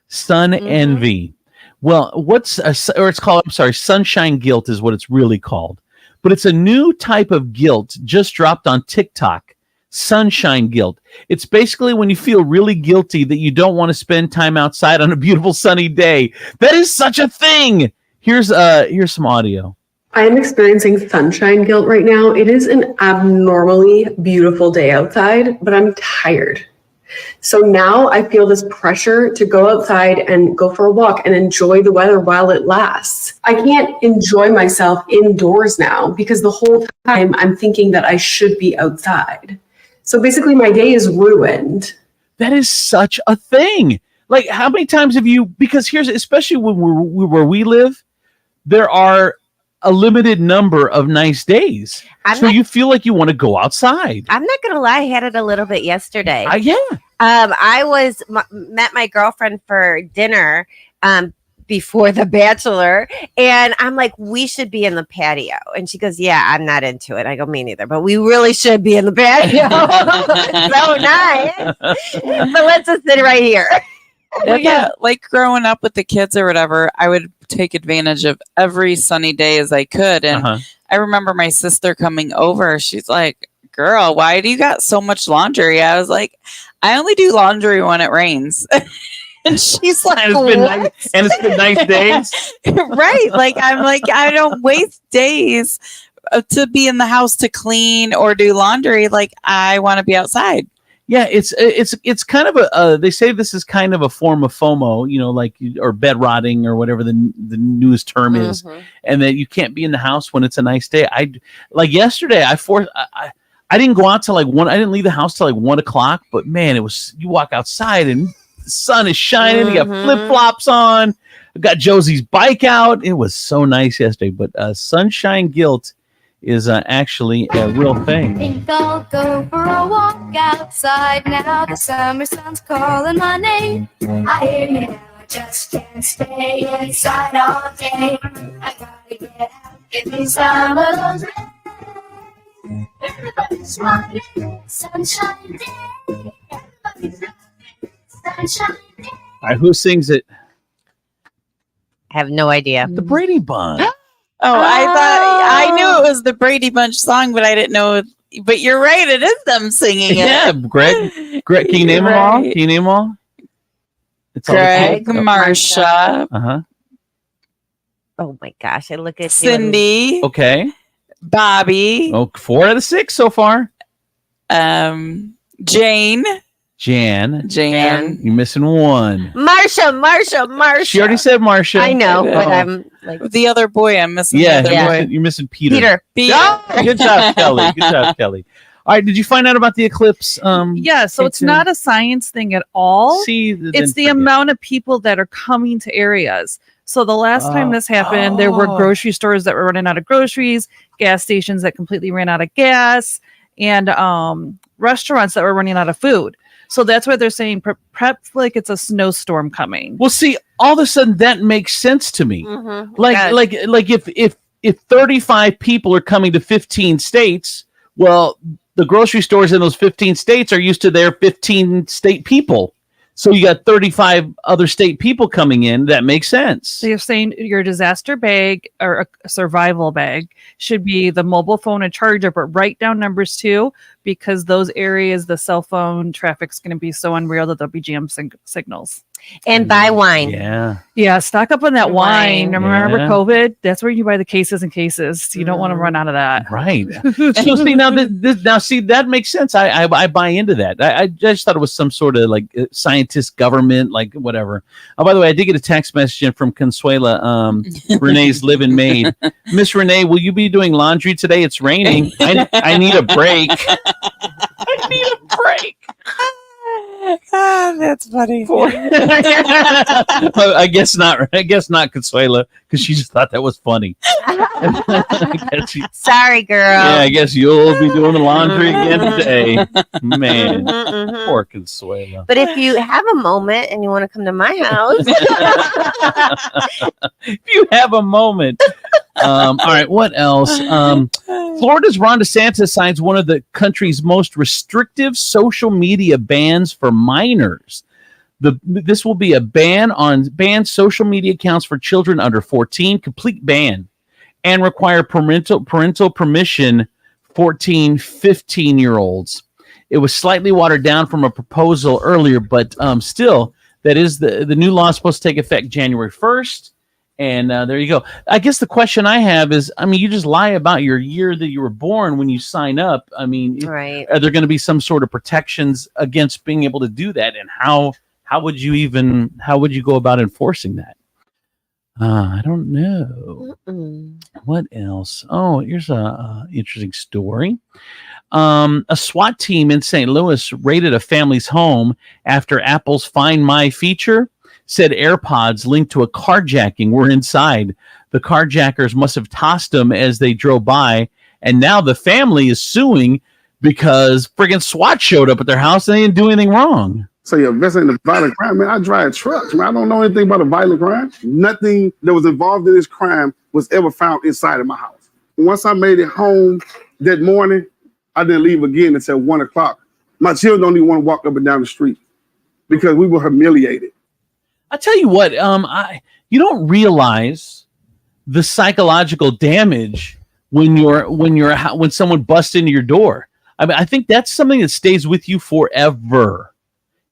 Sun envy. Well, it's called, I'm sorry, sunshine guilt is what it's really called. But it's a new type of guilt just dropped on TikTok. Sunshine guilt. It's basically when you feel really guilty that you don't want to spend time outside on a beautiful sunny day. That is such a thing. Here's some audio. I am experiencing sunshine guilt right now. It is an abnormally beautiful day outside, but I'm tired. So now I feel this pressure to go outside and go for a walk and enjoy the weather while it lasts. I can't enjoy myself indoors now because the whole time I'm thinking that I should be outside. So basically my day is ruined. That is such a thing. Like, how many times have you, because here's, especially where we live, there are a limited number of nice days. You feel like you want to go outside. I'm not going to lie. I had it a little bit yesterday. Yeah. I met my girlfriend for dinner before The Bachelor, and I'm like, we should be in the patio. And she goes, yeah, I'm not into it. I go, me neither, but we really should be in the patio. So nice. But let's just sit right here. Yeah, like growing up with the kids or whatever, I would take advantage of every sunny day as I could. And I remember my sister coming over. She's like, girl, why do you got so much laundry? I was like, I only do laundry when it rains. And she's like, it's been nice days. Right. Like, I'm like, I don't waste days to be in the house to clean or do laundry. Like, I want to be outside. Yeah, it's kind of they say this is kind of a form of FOMO, you know, like, or bed rotting or whatever the newest term is, and that you can't be in the house when it's a nice day. Like yesterday, I didn't go out till like 1. I didn't leave the house till like 1 o'clock. But man, you walk outside and the sun is shining. You got flip flops on. I got Josie's bike out. It was so nice yesterday. But sunshine guilt is actually a real thing. Think I'll go for a walk outside now. The summer sun's calling my name. I hear you now, I just can't stay inside all day. I gotta get out, give me some of those rain. Everybody's smiling, sunshine day. Everybody's laughing, sunshine day. All right, who sings it? I have no idea. The Brady Bunch. I knew it was the Brady Bunch song, but I didn't know. But you're right, it is them singing it. Yeah, Greg, can you name them all? Can you name them all? It's Greg, Marsha. Oh my gosh, I look at Cindy. Okay. Bobby. Oh, 4 out of 6 so far. Jane. Jan. Jan. You're missing one. Marsha. She already said Marsha. I know, but I'm like the other boy. I'm missing. Yeah, you're missing Peter. Oh, good job, Kelly. Good job, Kelly. All right, did you find out about the eclipse? Yeah, so it's not a science thing at all. It's the amount of people that are coming to areas. So the last time this happened, there were grocery stores that were running out of groceries, gas stations that completely ran out of gas, and restaurants that were running out of food. So that's why they're saying prep like it's a snowstorm coming. Well, see, all of a sudden that makes sense to me. Like if 35 people are coming to 15 states, well, the grocery stores in those 15 states are used to their 15 state people. So you got 35 other state people coming in. That makes sense. So you're saying your disaster bag or a survival bag should be the mobile phone and charger, but write down numbers too, because those areas, the cell phone traffic's going to be so unreal that there'll be jam signals. And buy wine. Yeah, stock up on that wine. Remember Yeah. COVID? That's where you buy the cases and cases. You don't want to run out of that. Right. So see now see that makes sense. I buy into that. I just thought it was some sort of like scientist government, like whatever. Oh, by the way, I did get a text message in from Consuela, Renee's live-in maid. Miss Renee, will you be doing laundry today? It's raining. I need a break. I need a break. That's funny. I guess not. I guess not, Consuela, because she just thought that was funny. Sorry, girl. Yeah, I guess you'll be doing the laundry again today. Man, poor Consuela. But if you have a moment and you want to come to my house, If you have a moment. All right, what else? Florida's Ron DeSantis signs one of the country's most restrictive social media bans for minors. This will be a ban on banned social media accounts for children under 14, complete ban, and require parental permission 14, 15-year-olds. It was slightly watered down from a proposal earlier, but still, that is the new law is supposed to take effect January 1st. And there you go. I guess the question I have is, I mean, you just lie about your year that you were born when you sign up. I mean, right. Are there going to be some sort of protections against being able to do that? And how would you go about enforcing that? I don't know. What else? Oh, here's a interesting story. A SWAT team in St. Louis raided a family's home after Apple's Find My feature said AirPods linked to a carjacking were inside. The carjackers must have tossed them as they drove by, and now the family is suing because friggin' SWAT showed up at their house and they didn't do anything wrong. So you're investigating the violent crime, man. I drive trucks, man. I don't know anything about a violent crime. Nothing that was involved in this crime was ever found inside of my house. Once I made it home that morning, I didn't leave again until 1 o'clock. My children don't even want to walk up and down the street because we were humiliated. I tell you what, you don't realize the psychological damage when someone busts into your door. I mean, I think that's something that stays with you forever.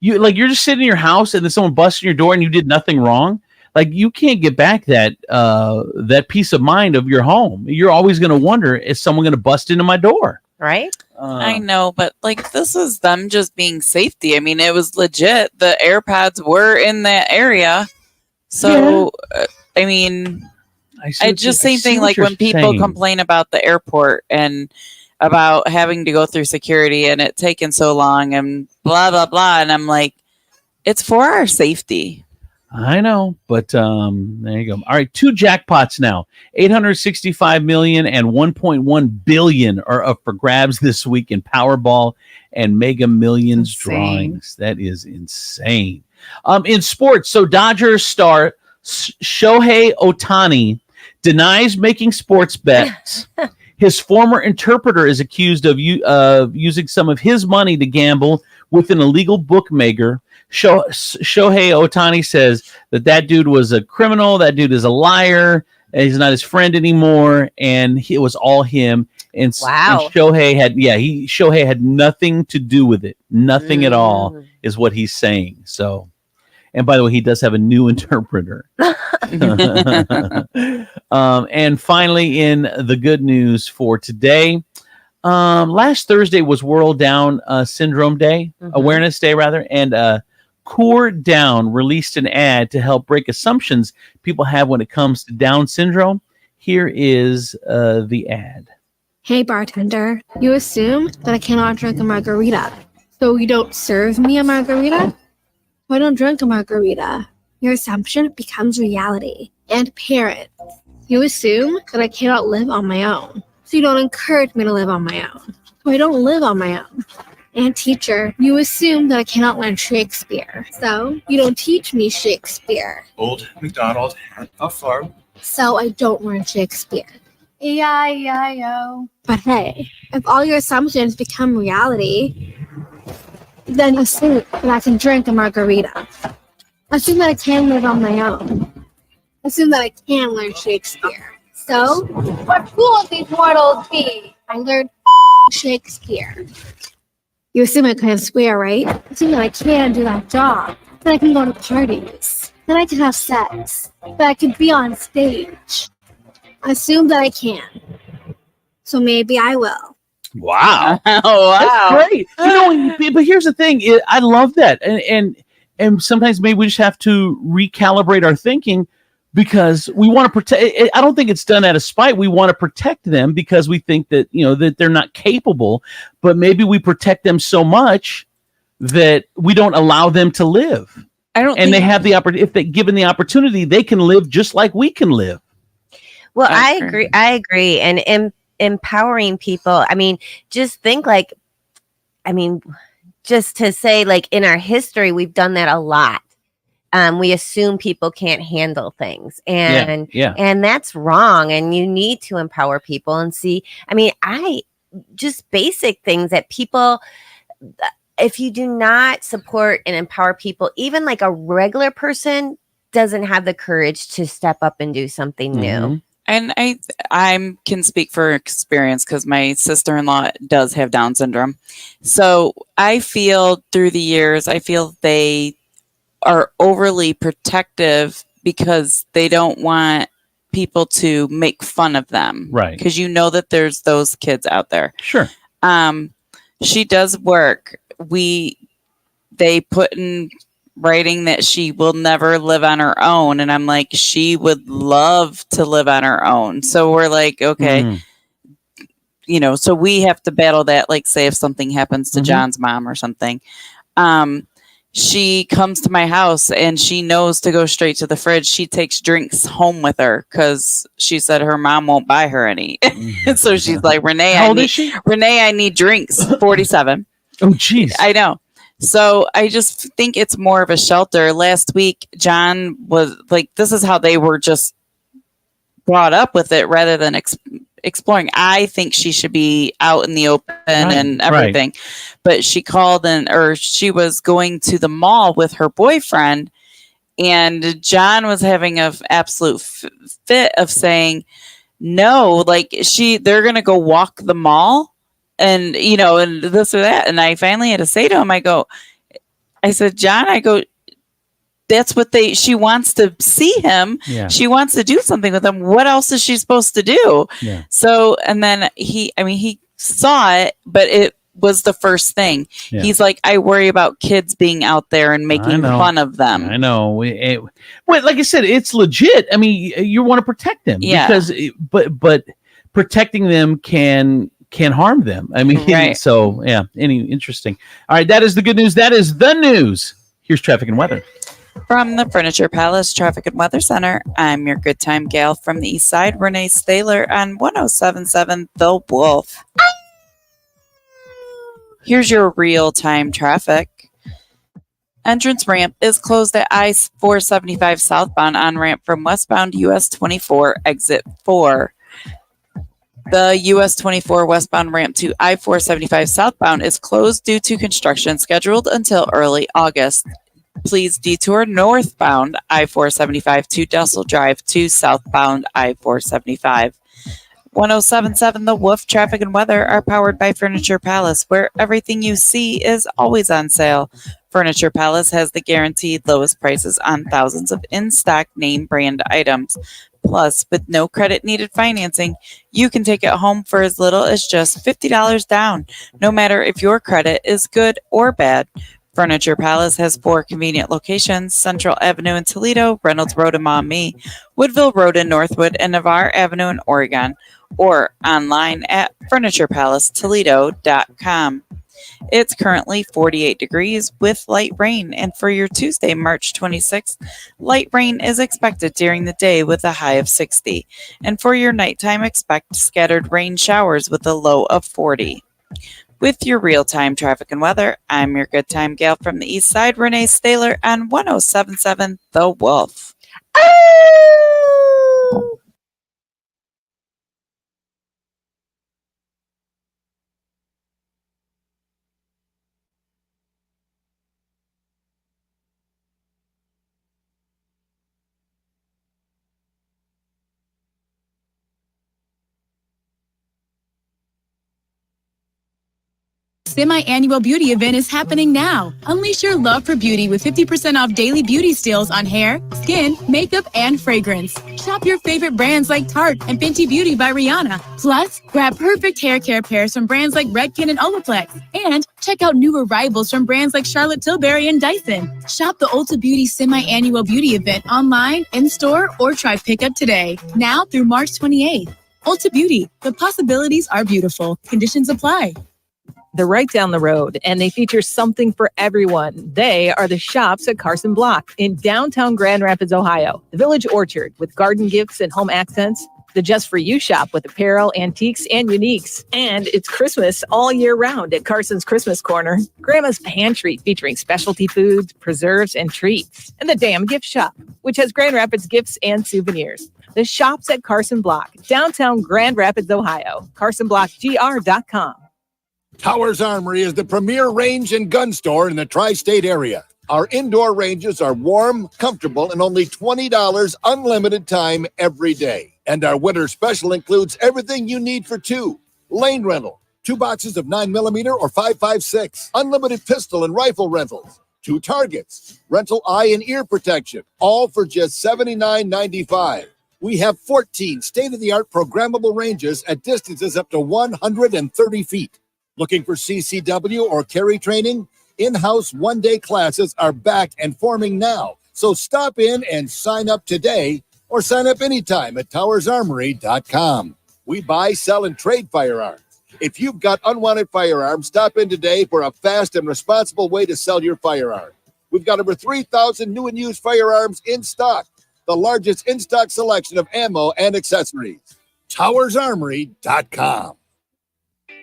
You're just sitting in your house and then someone busts in your door and you did nothing wrong. Like, you can't get back that peace of mind of your home. You're always going to wonder, is someone going to bust into my door? Right? I know, but like, this is them just being safety. I mean, it was legit. The AirPods were in that area. So, I mean, it's just same thing like when people complain about the airport and about having to go through security and it taking so long and blah, blah, blah. And I'm like, it's for our safety. I know, but there you go. All right, 2 jackpots now. 865 million and 1.1 billion are up for grabs this week in Powerball and Mega Millions drawings. That is insane. In sports, so Dodgers star Shohei Ohtani denies making sports bets. His former interpreter is accused of using some of his money to gamble with an illegal bookmaker. Shohei Ohtani says that dude was a criminal, that dude is a liar, and he's not his friend anymore, and it was all him. And, wow. And Shohei had nothing to do with it. Nothing at all is what he's saying. So, and by the way, he does have a new interpreter. And finally, in the good news for today, last Thursday was World Down Syndrome Day, Awareness Day rather, and Coor Down released an ad to help break assumptions people have when it comes to Down syndrome. Here is the ad. Hey bartender, you assume that I cannot drink a margarita, so you don't serve me a margarita? I don't drink a margarita. Your assumption becomes reality. And parents, you assume that I cannot live on my own, so you don't encourage me to live on my own. So I don't live on my own. And teacher, you assume that I cannot learn Shakespeare, so you don't teach me Shakespeare. Old MacDonald had a farm. So I don't learn Shakespeare. E-I-E-I-O. But hey, if all your assumptions become reality, then assume that I can drink a margarita. Assume that I can live on my own. Assume that I can learn Shakespeare. So, what fools these mortals be? I learned Shakespeare. You assume I can swear, right? Assume that I can do that job. That I can go to parties. That I can have sex. That I can be on stage. Assume that I can. So maybe I will. Wow. Wow. That's great. But here's the thing. I love that. And sometimes maybe we just have to recalibrate our thinking because we want to protect. I don't think it's done out of spite. We want to protect them because we think that, that they're not capable, but maybe we protect them so much that we don't allow them to live. They have the opportunity. If they given the opportunity, they can live just like we can live. Well, I agree. And empowering people. I mean, just think just to say, like, in our history, we've done that a lot. We assume people can't handle things, and that's wrong. And you need to empower people and see. I mean, just basic things that people. If you do not support and empower people, even like a regular person doesn't have the courage to step up and do something new. And I can speak for experience because my sister-in-law does have Down syndrome. So I feel through the years, they are overly protective because they don't want people to make fun of them. Right. Because that there's those kids out there. Sure. She does work. They put in writing that she will never live on her own, and I'm like, she would love to live on her own. So we're like, okay, so we have to battle that. Like, say if something happens to John's mom or something, she comes to my house and she knows to go straight to the fridge. She takes drinks home with her because she said her mom won't buy her any. So she's like, Renee, How old is she? Renee, I need drinks. 47. Oh, geez. I know. So I just think it's more of a shelter. Last week, John was like, this is how they were just brought up with it rather than exploring. I think she should be out in the open and everything. Right. But she called she was going to the mall with her boyfriend, and John was having an absolute fit of saying, no, like they're going to go walk the mall. And, and this or that. And I finally had to say to him, I said, John, that's what she wants to see him. Yeah. She wants to do something with him. What else is she supposed to do? Yeah. So, and then he saw it, but it was the first thing. Yeah. He's like, I worry about kids being out there and making fun of them. I know. Well, like I said, it's legit. I mean, you want to protect them because, but protecting them can harm them. I mean, so yeah, interesting. All right, that is the good news. That is the news. Here's traffic and weather. From the Furniture Palace Traffic and Weather Center, I'm your good time gal from the east side, Renee Staylor on 107.7 The Wolf. Here's your real-time traffic. Entrance ramp is closed at I-475 southbound on ramp from westbound US 24 exit 4. The US 24 westbound ramp to I-475 southbound is closed due to construction scheduled until early August. Please detour northbound I-475 to Dussel Drive to southbound I-475. 107.7 The Wolf Traffic and Weather are powered by Furniture Palace, where everything you see is always on sale. Furniture Palace has the guaranteed lowest prices on thousands of in-stock name brand items. Plus, with no credit needed financing, you can take it home for as little as just $50 down, no matter if your credit is good or bad. Furniture Palace has 4 convenient locations: Central Avenue in Toledo, Reynolds Road in Maumee, Woodville Road in Northwood, and Navarre Avenue in Oregon, or online at FurniturePalaceToledo.com. It's currently 48 degrees with light rain, and for your Tuesday, March 26th, light rain is expected during the day with a high of 60, and for your nighttime, expect scattered rain showers with a low of 40. With your real-time traffic and weather, I'm your good time gal from the east side, Renee Staylor on 107.7 The Wolf. Semi-annual beauty event is happening now. Unleash your love for beauty with 50% off daily beauty steals on hair, skin, makeup, and fragrance. Shop your favorite brands like Tarte and Fenty Beauty by Rihanna. Plus, grab perfect hair care pairs from brands like Redken and Olaplex. And check out new arrivals from brands like Charlotte Tilbury and Dyson. Shop the Ulta Beauty Semi-Annual Beauty Event online, in-store, or try pickup today. Now through March 28th. Ulta Beauty. The possibilities are beautiful. Conditions apply. They're right down the road, and they feature something for everyone. They are the shops at Carson Block in downtown Grand Rapids, Ohio. The Village Orchard with garden gifts and home accents. The Just For You shop with apparel, antiques, and uniques. And it's Christmas all year round at Carson's Christmas Corner. Grandma's Pantry featuring specialty foods, preserves, and treats. And the Damn Gift Shop, which has Grand Rapids gifts and souvenirs. The shops at Carson Block, downtown Grand Rapids, Ohio. CarsonBlockGR.com. Towers Armory is the premier range and gun store in the tri-state area. Our indoor ranges are warm, comfortable, and only $20 unlimited time every day. And our winter special includes everything you need for two. Lane rental, 2 boxes of 9mm or 5.56, unlimited pistol and rifle rentals, 2 targets, rental eye and ear protection, all for just $79.95. We have 14 state-of-the-art programmable ranges at distances up to 130 feet. Looking for CCW or carry training? In-house one-day classes are back and forming now. So stop in and sign up today or sign up anytime at towersarmory.com. We buy, sell, and trade firearms. If you've got unwanted firearms, stop in today for a fast and responsible way to sell your firearm. We've got over 3,000 new and used firearms in stock. The largest in-stock selection of ammo and accessories. towersarmory.com.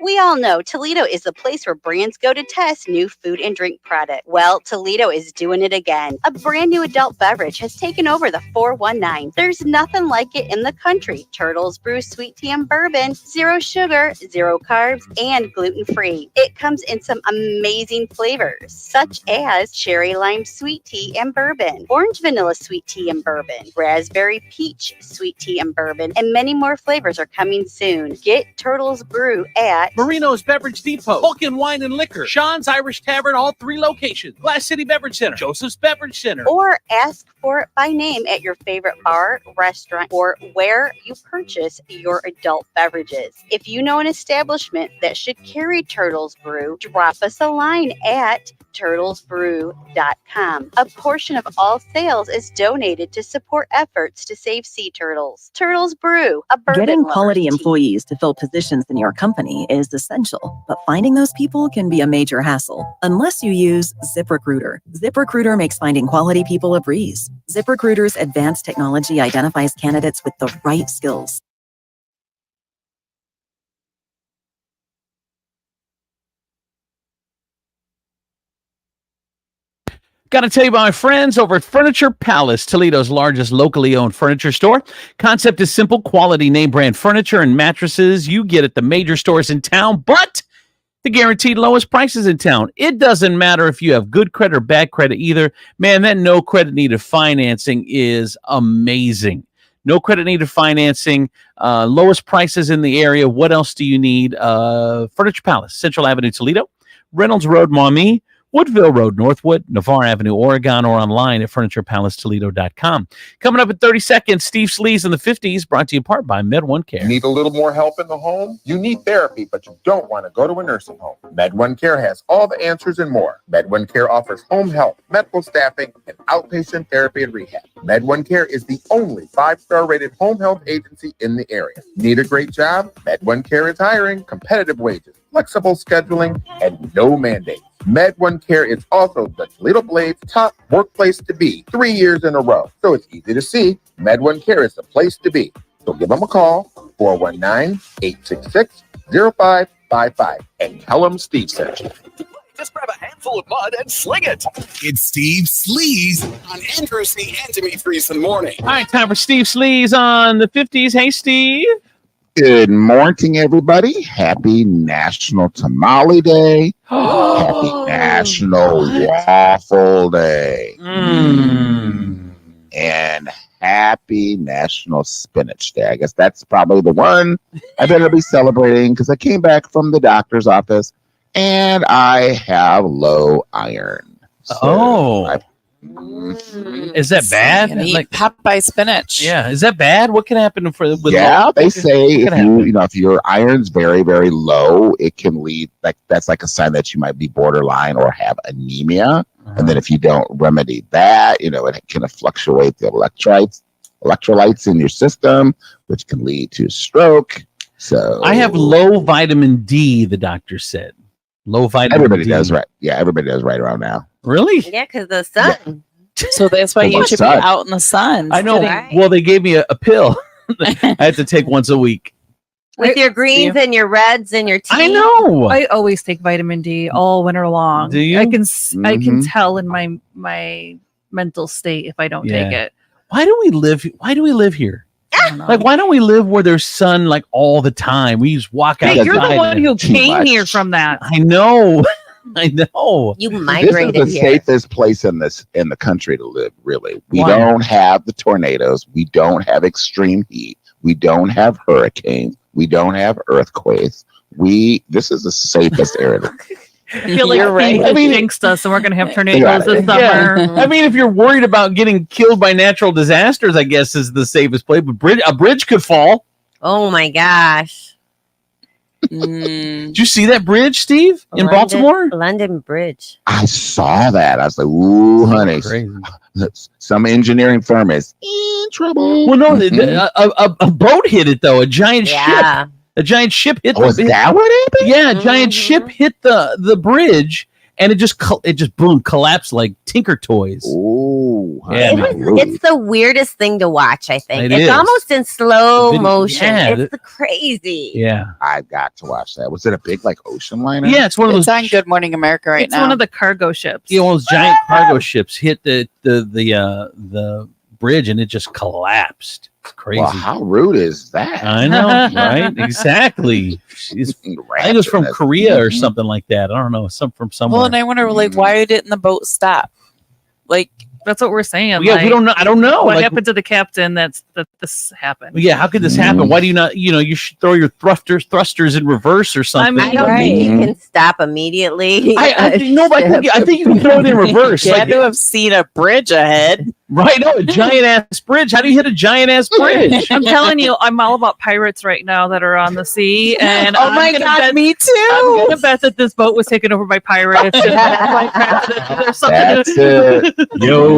We all know Toledo is the place where brands go to test new food and drink products. Well, Toledo is doing it again. A brand new adult beverage has taken over the 419. There's nothing like it in the country. Turtles Brew Sweet Tea and Bourbon, 0 sugar, 0 carbs, and gluten-free. It comes in some amazing flavors, such as cherry lime sweet tea and bourbon, orange vanilla sweet tea and bourbon, raspberry peach sweet tea and bourbon, and many more flavors are coming soon. Get Turtles Brew at Marino's Beverage Depot, Vulcan Wine and Liquor, Sean's Irish Tavern, all 3 locations, Glass City Beverage Center, Joseph's Beverage Center. Or ask for it by name at your favorite bar, restaurant, or where you purchase your adult beverages. If you know an establishment that should carry Turtles Brew, drop us a line at turtlesbrew.com. A portion of all sales is donated to support efforts to save sea turtles. Turtles Brew, a bourbon Getting lover's quality tea. employees to fill positions in your company is essential, but finding those people can be a major hassle unless you use ZipRecruiter. ZipRecruiter makes finding quality people a breeze. ZipRecruiter's advanced technology identifies candidates with the right skills. Got to tell you about my friends over at Furniture Palace, Toledo's largest locally owned furniture store. Concept is simple: quality name brand furniture and mattresses you get at the major stores in town, but the guaranteed lowest prices in town. It doesn't matter if you have good credit or bad credit either. Man, that no credit needed financing is amazing. No credit needed financing, lowest prices in the area. What else do you need? Furniture Palace, Central Avenue, Toledo, Reynolds Road, Maumee, Woodville Road, Northwood, Navarre Avenue, Oregon, or online at FurniturePalaceToledo.com. Coming up in 30 seconds, Steve Sleaze in the 50s, brought to you in part by Med1 Care. Need a little more help in the home? You need therapy, but you don't want to go to a nursing home. Med1 Care has all the answers and more. Med1 Care offers home health, medical staffing, and outpatient therapy and rehab. Med1 Care is the only 5-star rated home health agency in the area. Need a great job? Med1 Care is hiring, competitive wages, flexible scheduling, and no mandates. Med1 Care is also the Toledo Blade's top workplace to be 3 years in a row. So it's easy to see. Med1 Care is the place to be. So give them a call, 419-866-0555, and tell them Steve sent you. Just grab a handful of mud and sling it. It's Steve Sleaze on Andrew C. and Demetrius in the morning. All right, time for Steve Sleaze on the 50s. Hey, Steve. Good morning, everybody. Happy National Tamale Day. Happy National Waffle Day. And happy National Spinach Day. I guess that's probably the one I better be celebrating because I came back from the doctor's office and I have low iron. Is that bad? And eat Popeye spinach. Yeah, is that bad? What can happen with They say if your iron's very, very low, it can lead that's like a sign that you might be borderline or have anemia. And then if you don't remedy that, it can fluctuate the electrolytes in your system, which can lead to stroke. So I have low vitamin D, the doctor said. Low vitamin everybody D. does right. Yeah, everybody does right around now. Really? Yeah, because the sun. So that's why you should be out in the sun. I know. Right. Well, they gave me a pill. I have to take once a week. With your greens and your reds and your tea. I know. I always take vitamin D all winter long. Do you? I can tell in my mental state if I don't take it. Why do we live here? Like, why don't we live where there's sun like all the time? We just walk out. Hey, you're the one who came here from that. I know. I know. You migrated This is the here. safest place in the country to live. Really, we don't have the tornadoes. We don't have extreme heat. We don't have hurricanes. We don't have earthquakes. This is the safest area. I feel like You're right. I mean, jinxed us, and we're going to have tornadoes this summer. Yeah. I mean, if you're worried about getting killed by natural disasters, I guess is the safest place. But a bridge could fall. Oh my gosh. Did you see that bridge, Steve, in Baltimore? London Bridge. I saw that. I was like, "Ooh, honey, some engineering firm is in trouble." Well, no, a boat hit it though. A giant Yeah. ship. A giant ship hit. Was that what happened? Yeah, a giant ship hit the bridge, and it just boom collapsed like Tinker Toys. Oh, yeah, It's the weirdest thing to watch, I think. It It's is. almost in slow Video- motion. yeah, It's crazy. Yeah, I got to watch that. Was it a big ocean liner? yeah. It's one of those. It's on Good Morning America right It's now. one of the cargo ships. You know, one of those giant cargo ships hit the bridge, and it just collapsed. It's crazy. Well, how rude is that? I know, right? Exactly. I think it was from Korea or something like that. I don't know, from somewhere. Well, and I wonder, why didn't the boat stop? Like, That's what we're saying. Yeah, we don't know. I don't know. What Like- happened to the captain that this happened? Yeah, how could this happen? Why do you not? You should throw your thrusters in reverse or something. I don't think you can stop immediately. I think you can throw it in reverse. You had to have seen a bridge ahead. Right, no, a giant ass bridge. How do you hit a giant ass bridge? I'm telling you, I'm all about pirates right now that are on the sea. And Oh my God, me too. I'm gonna bet that this boat was taken over by pirates. And there's something. That's it. Yo,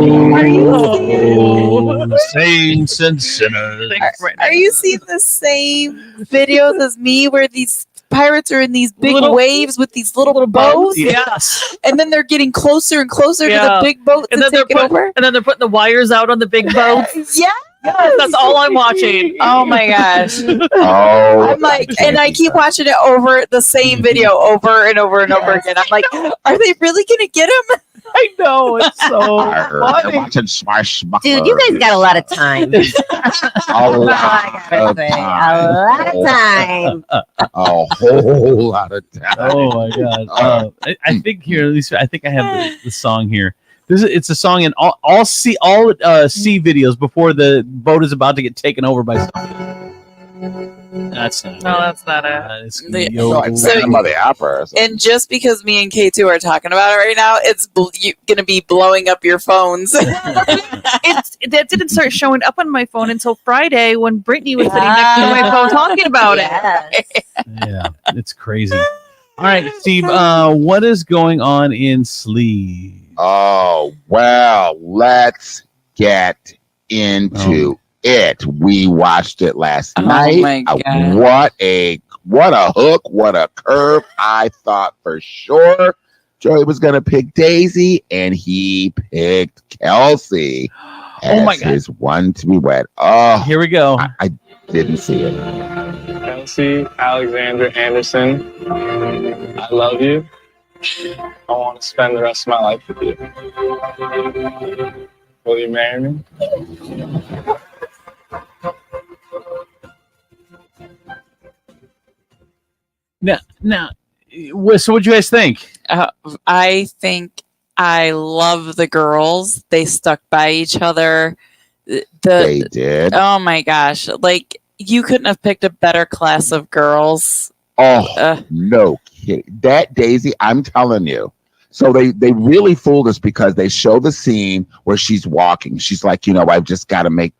saints and sinners. Are you seeing the same videos as me where these pirates are in these big waves with these little boats? Yes. And then they're getting closer and closer to the big boat to take it over? And then they're putting the wires out on the big boats. Yeah. Yes, that's all I'm watching. Oh my gosh. Oh, I'm like, and I keep watching it over the same video over and over and over again. I'm like, are they really gonna get him? I know, it's so I'm watching Smash Smuckler. Dude, you guys got a lot of time. A lot of time. A whole lot of time. Oh my god! I think here, at least I think I have the song here. It's a song in all sea videos before the boat is about to get taken over by something. That's not. No, that's not it. It's Like Phantom of the Opera or something. And just because me and K2 are talking about it right now, it's going to be blowing up your phones. That didn't start showing up on my phone until Friday when Brittany was sitting next to my phone talking about it. Yeah, it's crazy. All right, Steve. What is going on in Sleeve? Oh, well, let's get into it. We watched it last night. My God. What a hook, what a curve. I thought for sure Joey was going to pick Daisy, and he picked Kelsey as my God. his one to be wed. Oh, Here we go. I didn't see it. Kelsey Alexander Anderson, I love you. I want to spend the rest of my life with you. Will you marry me? Now, so what do you guys think? I think I love the girls. They stuck by each other. They did. Oh my gosh. Like, you couldn't have picked a better class of girls. Oh, no kidding. That Daisy, I'm telling you. So they really fooled us because they show the scene where she's walking. She's like, I've just got to make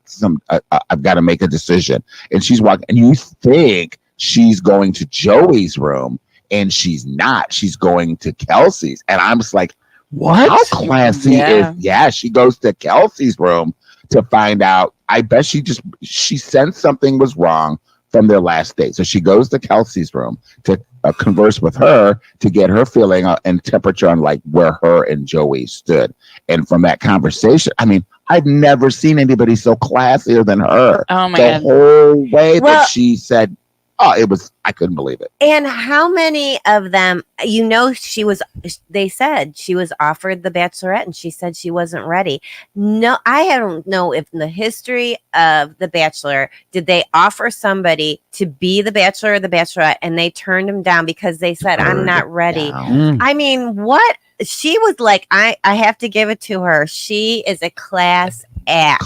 I've got to make a decision. And she's walking, and you think she's going to Joey's room, and she's not. She's going to Kelsey's. And I'm just like, what? How classy is? Yeah, she goes to Kelsey's room to find out. I bet she sensed something was wrong from their last date. So she goes to Kelsey's room to converse with her to get her feeling and temperature on like where her and Joey stood. And from that conversation, I mean, I've never seen anybody so classier than her. Oh my the God. whole way that she said, I couldn't believe it. And how many of them, they said she was offered the Bachelorette and she said she wasn't ready. No, I don't know if in the history of The Bachelor, did they offer somebody to be the Bachelor or the Bachelorette and they turned him down because they said, I'm not ready. I mean, what? She was like, I have to give it to her. She is a class act.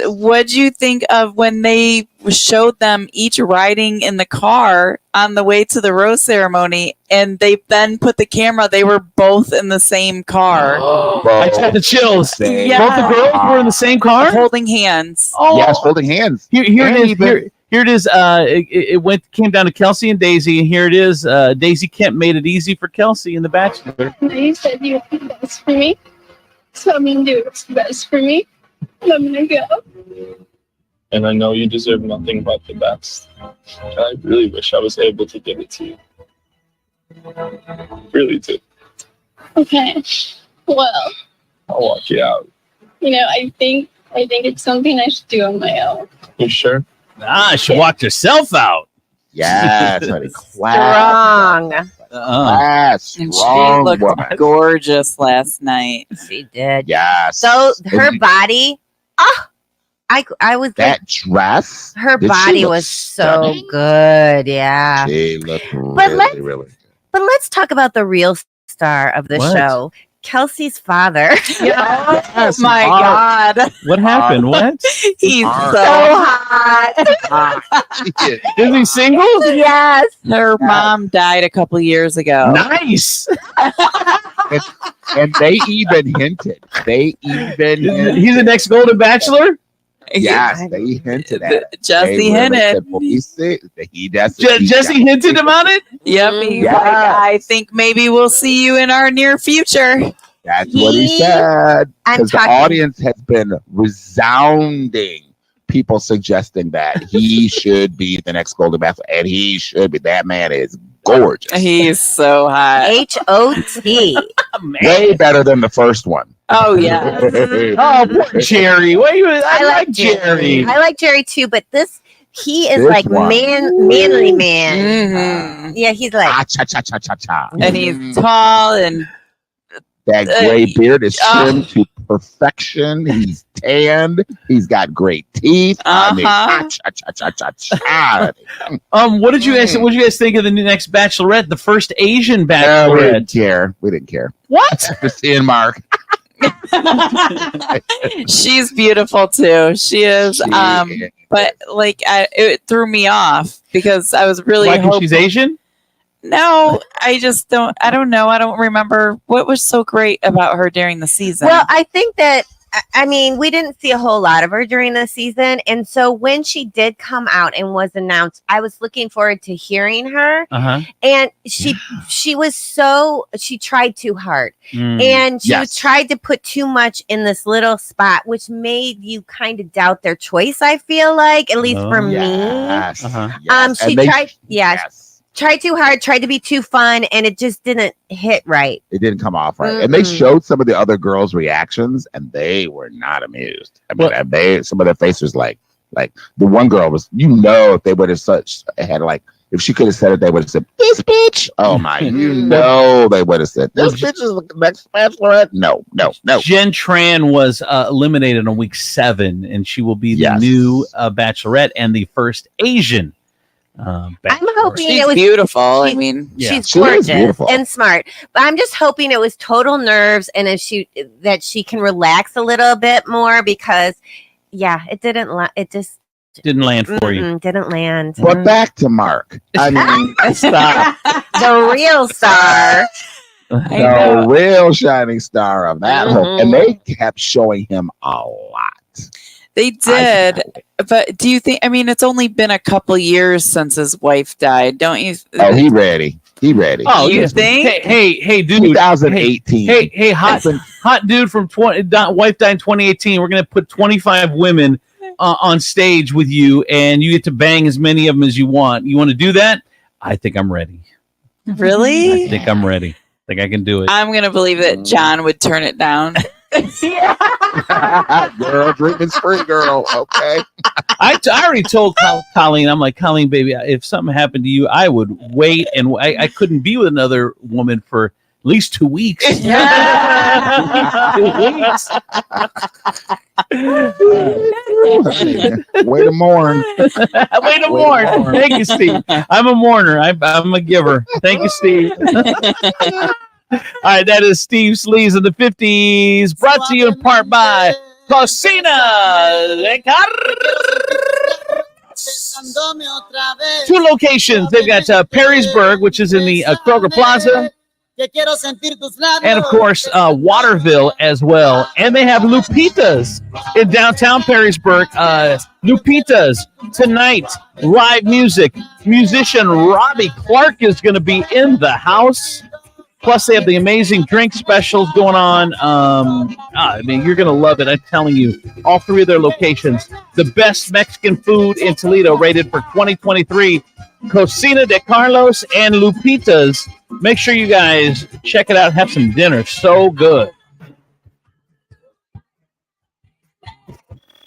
What'd you think of when they showed them each riding in the car on the way to the rose ceremony, and they then put the camera? They were both in the same car. I just got the chills. Yeah. Both the girls were in the same car, holding hands. Yes, holding hands. Here it is. It came down to Kelsey and Daisy, and here it is. Daisy Kemp made it easy for Kelsey in The Bachelor. You said you would be best for me. So I'm going to do what's best for me. And I'm going to go. And I know you deserve nothing but the best. And I really wish I was able to give it to you. Really do. Okay. Well, I'll walk you out. I think it's something I should do on my own. You sure? She walked herself out. Yes, honey. Strong. And she looked gorgeous last night. She did. Yes. So her body, I was that dress. Her body was so good. Yeah. She looked really, really good. But let's talk about the real star of the show. Kelsey's father. Oh my God. What happened? What? He's so hot. Is he single? Yes. Her mom died a couple years ago. Nice. and they even hinted. He's the next Golden Bachelor? Yes, they hinted at it. Jesse hinted. Jesse hinted about it? Yep. He's like, I think maybe we'll see you in our near future. That's what he said. Because the audience has been resounding people suggesting that he should be the next Golden Bachelor, and he should be. That man is gorgeous. He's so hot. H-O-T. Way better than the first one. Oh, yeah. Oh, poor Jerry. I like Jerry. I like Jerry too, but he is This like one. manly man. Mhm. Yeah, he's like Cha. And he's tall and That gray beard is trimmed to perfection. He's tanned. He's got great teeth. I mean, What did you guys think of the next Bachelorette, the first Asian we Bachelorette? didn't care. We didn't care. What? Just seeing Mark. she's beautiful too. She is. But like, it threw me off because I was really Like hoping she's Asian? No, I just don't. I don't know. I don't remember what was so great about her during the season. Well, I think that, I mean, we didn't see a whole lot of her during the season. And so when she did come out and was announced, I was looking forward to hearing her. Uh-huh. And she tried too hard. And she tried to put too much in this little spot, which made you kind of doubt their choice, I feel like, at least for me. Uh-huh. She tried too hard, tried to be too fun, and it just didn't hit right. It didn't come off right. And they showed some of the other girls' reactions, and they were not amused. I mean, some of their faces, like the one girl was, if they would have had like, if she could have said it, they would have said, "This bitch." Oh my, they would have said, "This bitch is the next Bachelorette." No. Jen Tran was eliminated on week 7, and she will be the new Bachelorette and the first Asian. I'm hoping she's it was beautiful. I mean, she's gorgeous and smart, but I'm just hoping it was total nerves and that she can relax a little bit more because, it didn't. It just Didn't land for you. Didn't land. But back to Mark. I mean, stop. The real star. The real shining star of that whole, and they kept showing him a lot. They did, but do you think? I mean, it's only been a couple years since his wife died, don't you? Oh, he ready. He ready. Oh, you think? Hey, dude. 2018. Hey, hot dude from wife died in 2018. We're gonna put 25 women on stage with you, and you get to bang as many of them as you want. You want to do that? I think I'm ready. Really? I think I'm ready. I think I can do it. I'm gonna believe that John would turn it down. Girl, drinking spree, girl. Okay. I already told Colleen, I'm like, Colleen, baby, if something happened to you, I would wait, and I couldn't be with another woman for at least 2 weeks. 2 weeks. Way to mourn. Way to mourn. Thank you, Steve. I'm a mourner. I'm a giver. Thank you, Steve. All right, that is Steve Sleaze in the 50s, brought to you in part by Cocina. 2 locations. They've got Perrysburg, which is in the Kroger Plaza, and of course Waterville as well. And they have Lupita's in downtown Perrysburg. Lupita's tonight, live music. Musician Robbie Clark is going to be in the house. Plus, they have the amazing drink specials going on. I mean, you're going to love it. I'm telling you. All 3 of their locations. The best Mexican food in Toledo, rated for 2023. Cocina de Carlos and Lupita's. Make sure you guys check it out. Have some dinner. So good.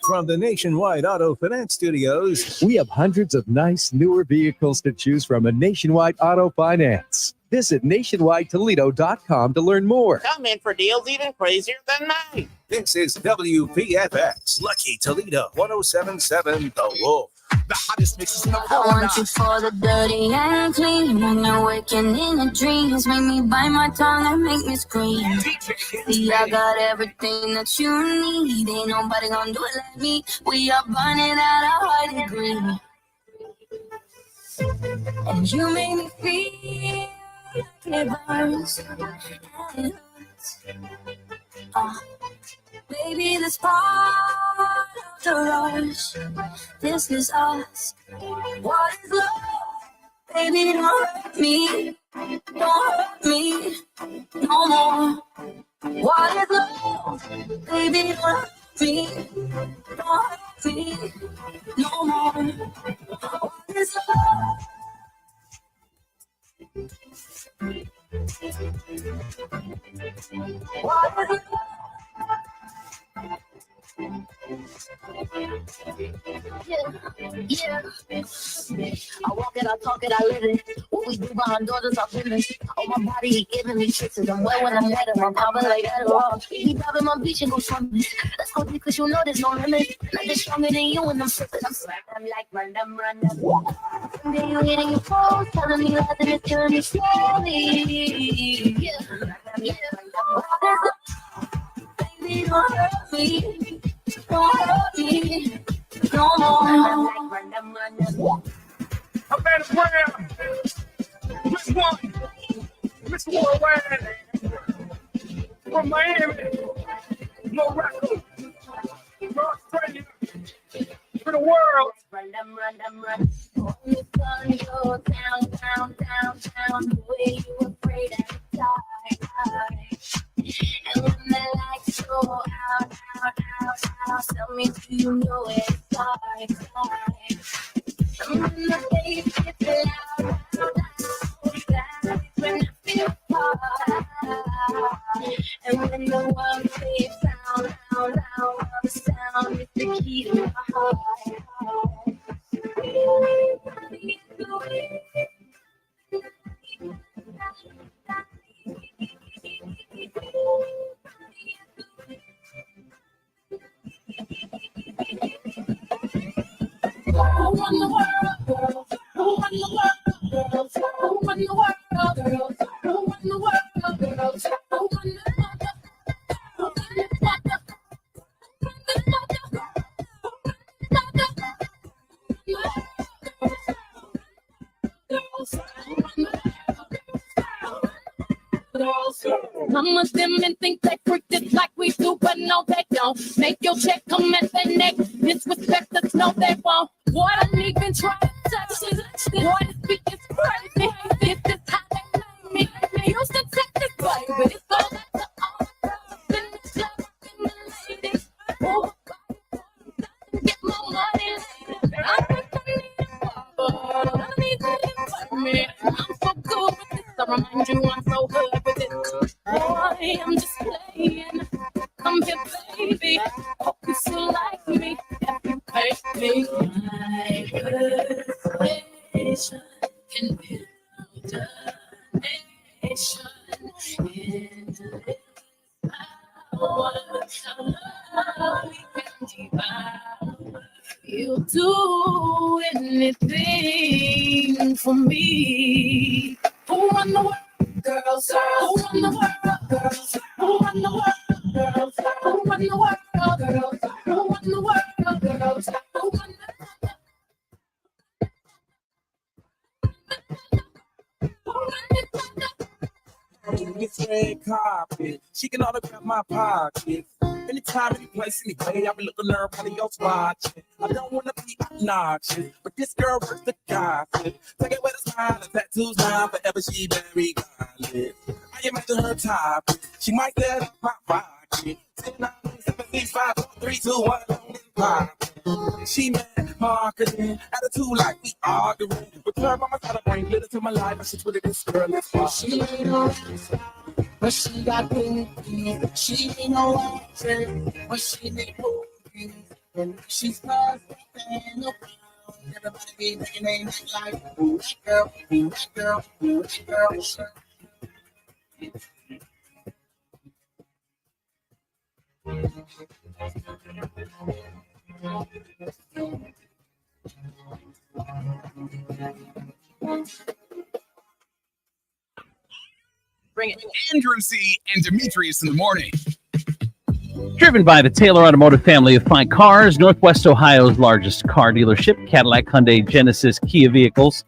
From the Nationwide Auto Finance Studios, we have hundreds of nice, newer vehicles to choose from at Nationwide Auto Finance. Visit nationwidetoledo.com to learn more. Come in for deals even crazier than mine. This is WPFX, Lucky Toledo, 107.7 The Wolf. The hottest mixes in the world. I want you for the dirty and clean. When you're waking in your dreams, make me bite my tongue and make me scream. See, I got everything that you need. Ain't nobody gonna do it like me. We are burning at a high degree. And you make me feel like it burns and it hurts. Baby, this part of the rush. This is us. What is love? Baby, don't hurt me. Don't hurt me no more. What is love? Baby, don't hurt me. Don't hurt me no more. What is love? What is love? Yeah. I walk it, I talk it, I live it. What we do behind doors is our business. Oh, my body, he giving me kisses. I'm wet when I'm wet, and I'm popping like Adderall. He driving my beach and go swimming. Let's go because you know there's no limit. Nothing stronger than you when I'm flipping. I'm slapping like run them. Then you hitting your pose, telling me lies and it's killing me slowly. Yeah. Baby, don't hurt me. Don't hurt me no more. I better grab Miss Worldwide from Miami, Morocco, Australia, for the world. Run them. When the sun goes down, the way you afraid I die. And when the lights go out, tell me, do you know it's dark? And when the bass gets loud, that's when I feel hard. And when the world fades down, the sound is the key to my heart. Some of them men think they freak this like we do, but no, they don't. Make your check come at the neck. Disrespect us, no, they won't. What I even try to touch this. Boy, this beat is crazy. This is how they make me. They used to take this way, but it's all back to all the girls in the club and the ladies. Oh, get more money later. I think I need a bubble. I need to for me. I'm so good with this. I remind you I'm so good with it. Boy, I'm just playing. Come here, baby. Hope you still like me. If you pay me, my persuasion can build a nation. Into this power, love we can devour. You'll do anything for me. Who run the world? Girls, who run the world? Girls, who run the world? Girls, who run the world? Girls, who run the world? Girls, who run This red carpet, she can autograph my pocket. Anytime, any place, any way, I be looking at everybody else watching. I don't want to be obnoxious, but this girl works the gossip. Take it with a smile, and tattoos now, forever she very godless. I imagine her top, she might let up my pocket. 10, 9, 7, 6, 5, 4, 3, 2, 1, on pop. She mad marketing, attitude like we arguing. With her, mama gotta bring glitter to my life. I should put it this girl is She ain't no rockstar, but she got pinky. She ain't no actor, but she need movies. And she's perfect and no problem. Everybody be making their neck like, ooh, that girl, ooh, that girl, ooh, that girl. Bring it. Andrew Z and Demetrius in the morning. Driven by the Taylor Automotive family of fine cars, Northwest Ohio's largest car dealership, Cadillac, Hyundai, Genesis, Kia vehicles,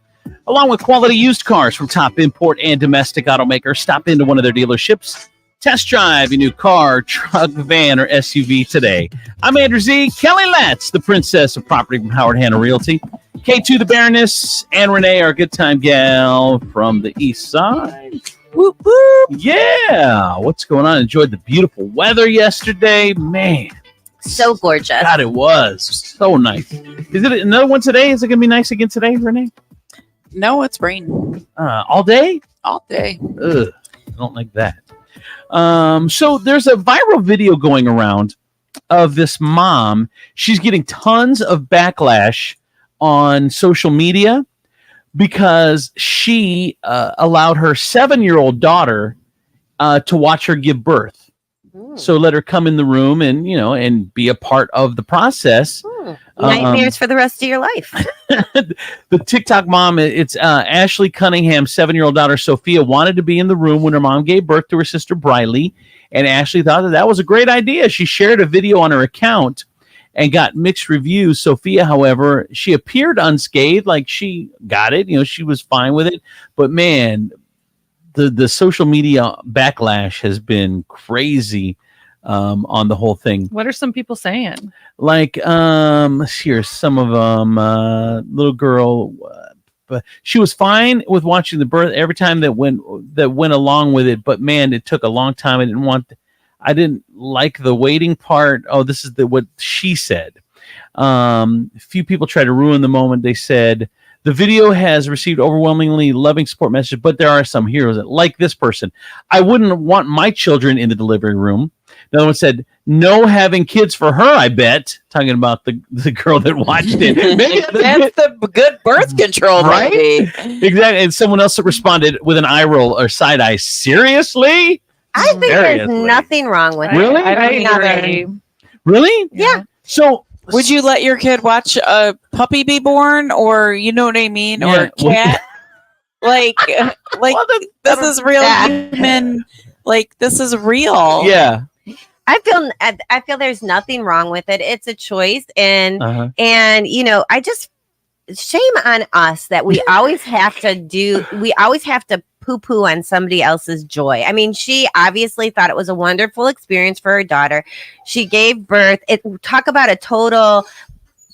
along with quality used cars from top import and domestic automakers. Stop into one of their dealerships. Test drive your new car, truck, van, or SUV today. I'm Andrew Z. Kelly Latz, the princess of property from Howard Hanna Realty. K2, the Baroness, and Renee, our good time gal from the east side. Whoop, whoop. Yeah. What's going on? Enjoyed the beautiful weather yesterday. Man. So gorgeous. God, it was. So nice. Is it another one today? Is it going to be nice again today, Renee? No, it's rain. All day? All day. Ugh. I don't like that. So there's a viral video going around of this mom. She's getting tons of backlash on social media because she allowed her 7-year-old daughter to watch her give birth. So let her come in the room and, you know, and be a part of the process. Nightmares for the rest of your life. The TikTok mom, it's Ashley Cunningham's 7-year-old daughter, Sophia, wanted to be in the room when her mom gave birth to her sister, Briley. And Ashley thought that was a great idea. She shared a video on her account and got mixed reviews. Sophia, however, she appeared unscathed, like she got it. You know, she was fine with it. But man, the social media backlash has been crazy on the whole thing. What are some people saying? Like, here's some of them. Little girl, but she was fine with watching the birth every time that went along with it. But man, it took a long time. I didn't like the waiting part. Oh, this is what she said. A few people tried to ruin the moment. They said, the video has received overwhelmingly loving support messages, but there are some heroes like this person. I wouldn't want my children in the delivery room. Another one said, no having kids for her, I bet. Talking about the girl that watched it. Maybe that's the good birth control, right? Maybe. Exactly. And someone else responded with an eye roll or side eye. Seriously? I think there's nothing wrong with Really? it. I agree. Really? Yeah. So would you let your kid watch a puppy be born, or you know what I mean, or a cat? like this is real human. Like this is real. Yeah. I feel there's nothing wrong with it. It's a choice, and you know, I just shame on us that we always have to poo-poo on somebody else's joy. I mean, she obviously thought it was a wonderful experience for her daughter. She gave birth. Talk about a total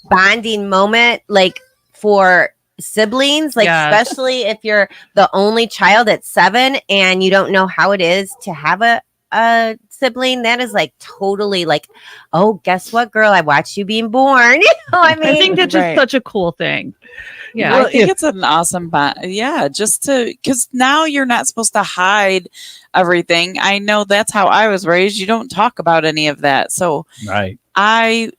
bonding moment, like for siblings, like especially if you're the only child at 7 and you don't know how it is to have a sibling. That is like totally like, oh, guess what, girl? I watched you being born. I mean, I think that's just such a cool thing. Yeah, I think it's an awesome bond. Yeah, just because now you're not supposed to hide everything. I know that's how I was raised. You don't talk about any of that. So right. Demetrius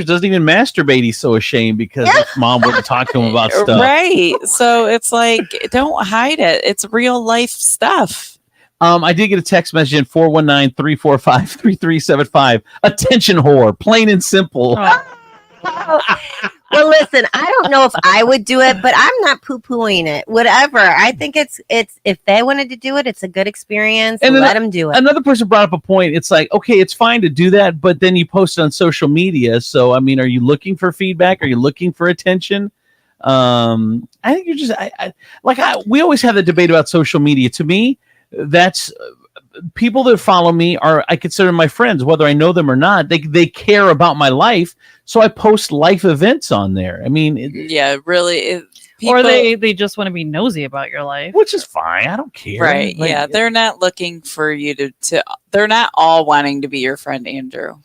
doesn't even masturbate. He's so ashamed because his mom wouldn't talk to him about stuff. Right. So it's like, don't hide it. It's real life stuff. I did get a text message in 419-345-3375. Attention whore, plain and simple. Well, listen, I don't know if I would do it, but I'm not poo-pooing it. Whatever. I think it's if they wanted to do it, it's a good experience. And let them do it. Another person brought up a point. It's like, okay, it's fine to do that, but then you post it on social media. So, I mean, are you looking for feedback? Are you looking for attention? I think you're just we always have the debate about social media. To me, that's people that follow me I consider my friends, whether I know them or not. They care about my life, so I post life events on there. I mean, really. Or they just want to be nosy about your life, which is fine. I don't care. Right? Yeah, they're not looking for you to. They're not all wanting to be your friend, Andrew.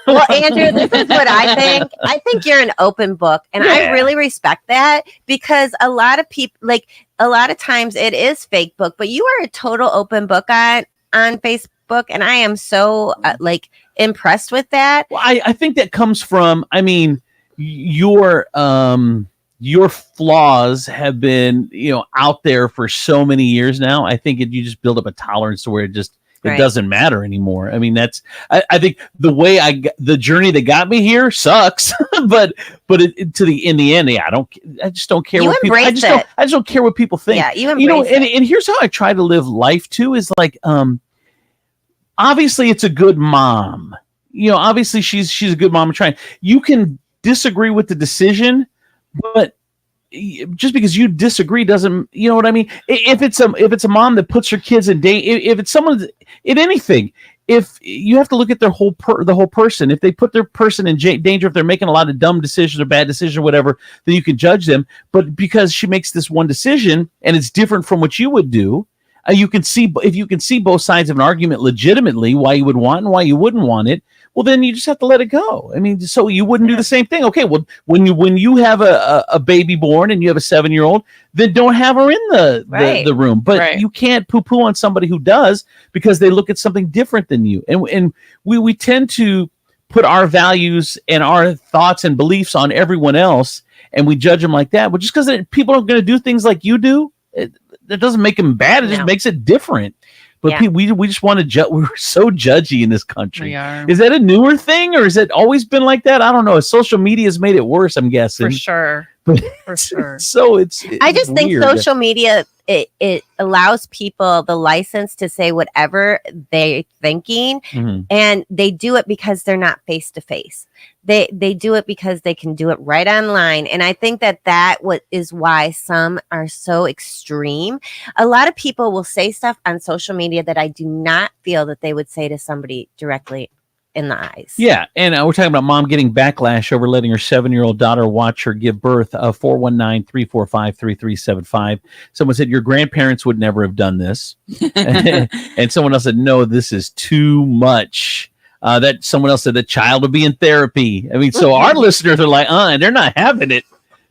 Well, Andrew, this is what I think. I think you're an open book, and I really respect that because a lot of people, like a lot of times, it is fake book, but you are a total open book on Facebook, and I am so impressed with that. Well, I think that comes from, I mean, your flaws have been out there for so many years now. I think you just build up a tolerance to where it doesn't matter anymore. I mean, I think the journey that got me here sucks, but in the end, I just don't care what people. I just don't care what people think. Yeah, you embrace it. And here's how I try to live life too. Is like, obviously, it's a good mom. Obviously, she's a good mom. You can disagree with the decision, but just because you disagree doesn't, you know what I mean? If it's a mom that puts her kids in danger, if it's someone in anything, if you have to look at the whole person, if they put their person in danger, if they're making a lot of dumb decisions or bad decisions or whatever, then you can judge them. But because she makes this one decision and it's different from what you would do, if you can see both sides of an argument legitimately, why you would want and why you wouldn't want it, well, then you just have to let it go. I mean, so you wouldn't do the same thing. Okay, well, when you have a baby born and you have a 7-year-old, then don't have her in the room. But you can't poo-poo on somebody who does because they look at something different than you. And we tend to put our values and our thoughts and beliefs on everyone else, and we judge them like that. But just because people are going to do things like you do, that doesn't make them bad. It just makes it different. But we just want to judge. We're so judgy in this country. We are. Is that a newer thing, or has it always been like that? I don't know. Social media has made it worse, I'm guessing. For sure. For sure. So I just think social media, it allows people the license to say whatever they're thinking, and they do it because they're not face to face. They do it because they can do it right online. And I think that is why some are so extreme. A lot of people will say stuff on social media that I do not feel that they would say to somebody directly in the eyes. Yeah, and we're talking about mom getting backlash over letting her 7-year-old daughter watch her give birth. 419-345-3375. Someone said your grandparents would never have done this. And someone else said, no, this is too much. That someone else said the child would be in therapy. I mean, so our listeners are like, and they're not having it.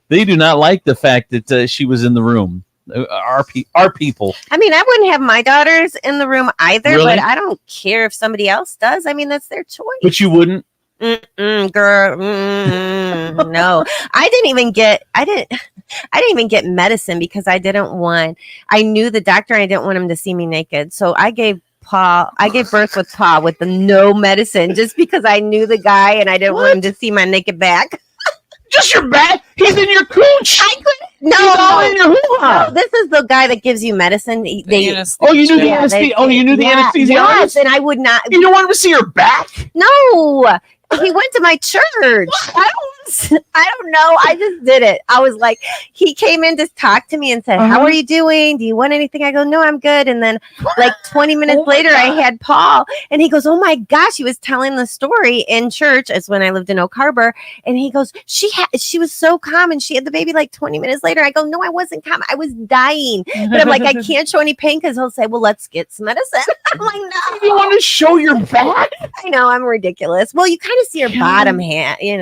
They do not like the fact that she was in the room. Our people. I mean, I wouldn't have my daughters in the room either, Really? but I don't care if somebody else does. I mean, that's their choice. But you wouldn't? Girl, no. I didn't even get medicine because I knew the doctor and I didn't want him to see me naked. So I gave birth with Pa with the no medicine just because I knew the guy and I didn't want him to see my naked back. Just your back? He's in your cooch. No, He's all in your hoo-ha. no, this is the guy that gives you medicine. You knew the anesthesia. Oh, you knew the anesthesiologist? Yes, and I would not. You don't want him to see your back? No, He went to my church. I don't know. I just did it. I was like, he came in to talk to me and said, "How are you doing? Do you want anything?" I go, "No, I'm good." And then like 20 minutes later, I had Paul, and he goes, "Oh my gosh," he was telling the story in church. It's when I lived in Oak Harbor, and he goes, she was so calm, and she had the baby like 20 minutes later. I go, "No, I wasn't calm. I was dying." But I'm like, I can't show any pain because he'll say, "Well, let's get some medicine." I'm like, "No." You want to show your back? I know I'm ridiculous. Well, you kind of see your bottom hand, you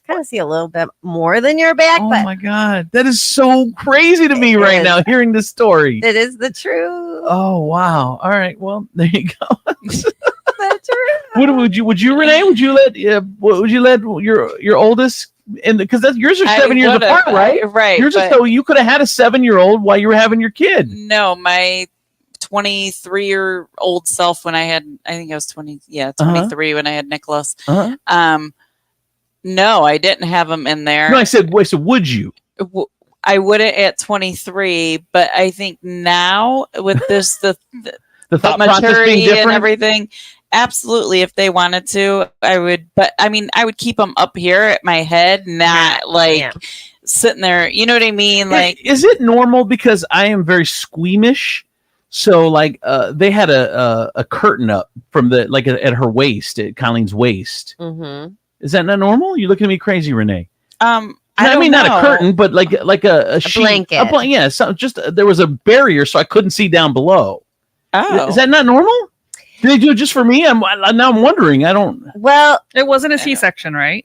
kind of see a little bit more than your back. Oh but my God. That is so crazy to me right now, hearing this story. it is the truth. Oh, wow. All right. Well, there you go. The truth. Would you, Renee? Would you let your oldest, and because yours are 7 years apart, right? Right. Yours is, so you could have had a 7-year-old while you were having your kid. No, my 23-year-old self when I think I was 23 when I had Nicholas. No, I didn't have him in there. No, I said, wait, so would you? I wouldn't at 23, but I think now with this, the thought process being maturity different and everything, absolutely. If they wanted to, I would. But I mean, I would keep them up here at my head, not sitting there. You know what I mean? Like, is it normal? Because I am very squeamish. So like, they had a curtain up from at her waist, at Colleen's waist. Mm-hmm. Is that not normal? You're looking at me crazy, Renee. I mean, know. not a curtain, but like a sheet, blanket. Yeah, so just there was a barrier, so I couldn't see down below. Oh, is that not normal? Do they do it just for me? Now I'm wondering. I don't. Well, it wasn't a C-section, right?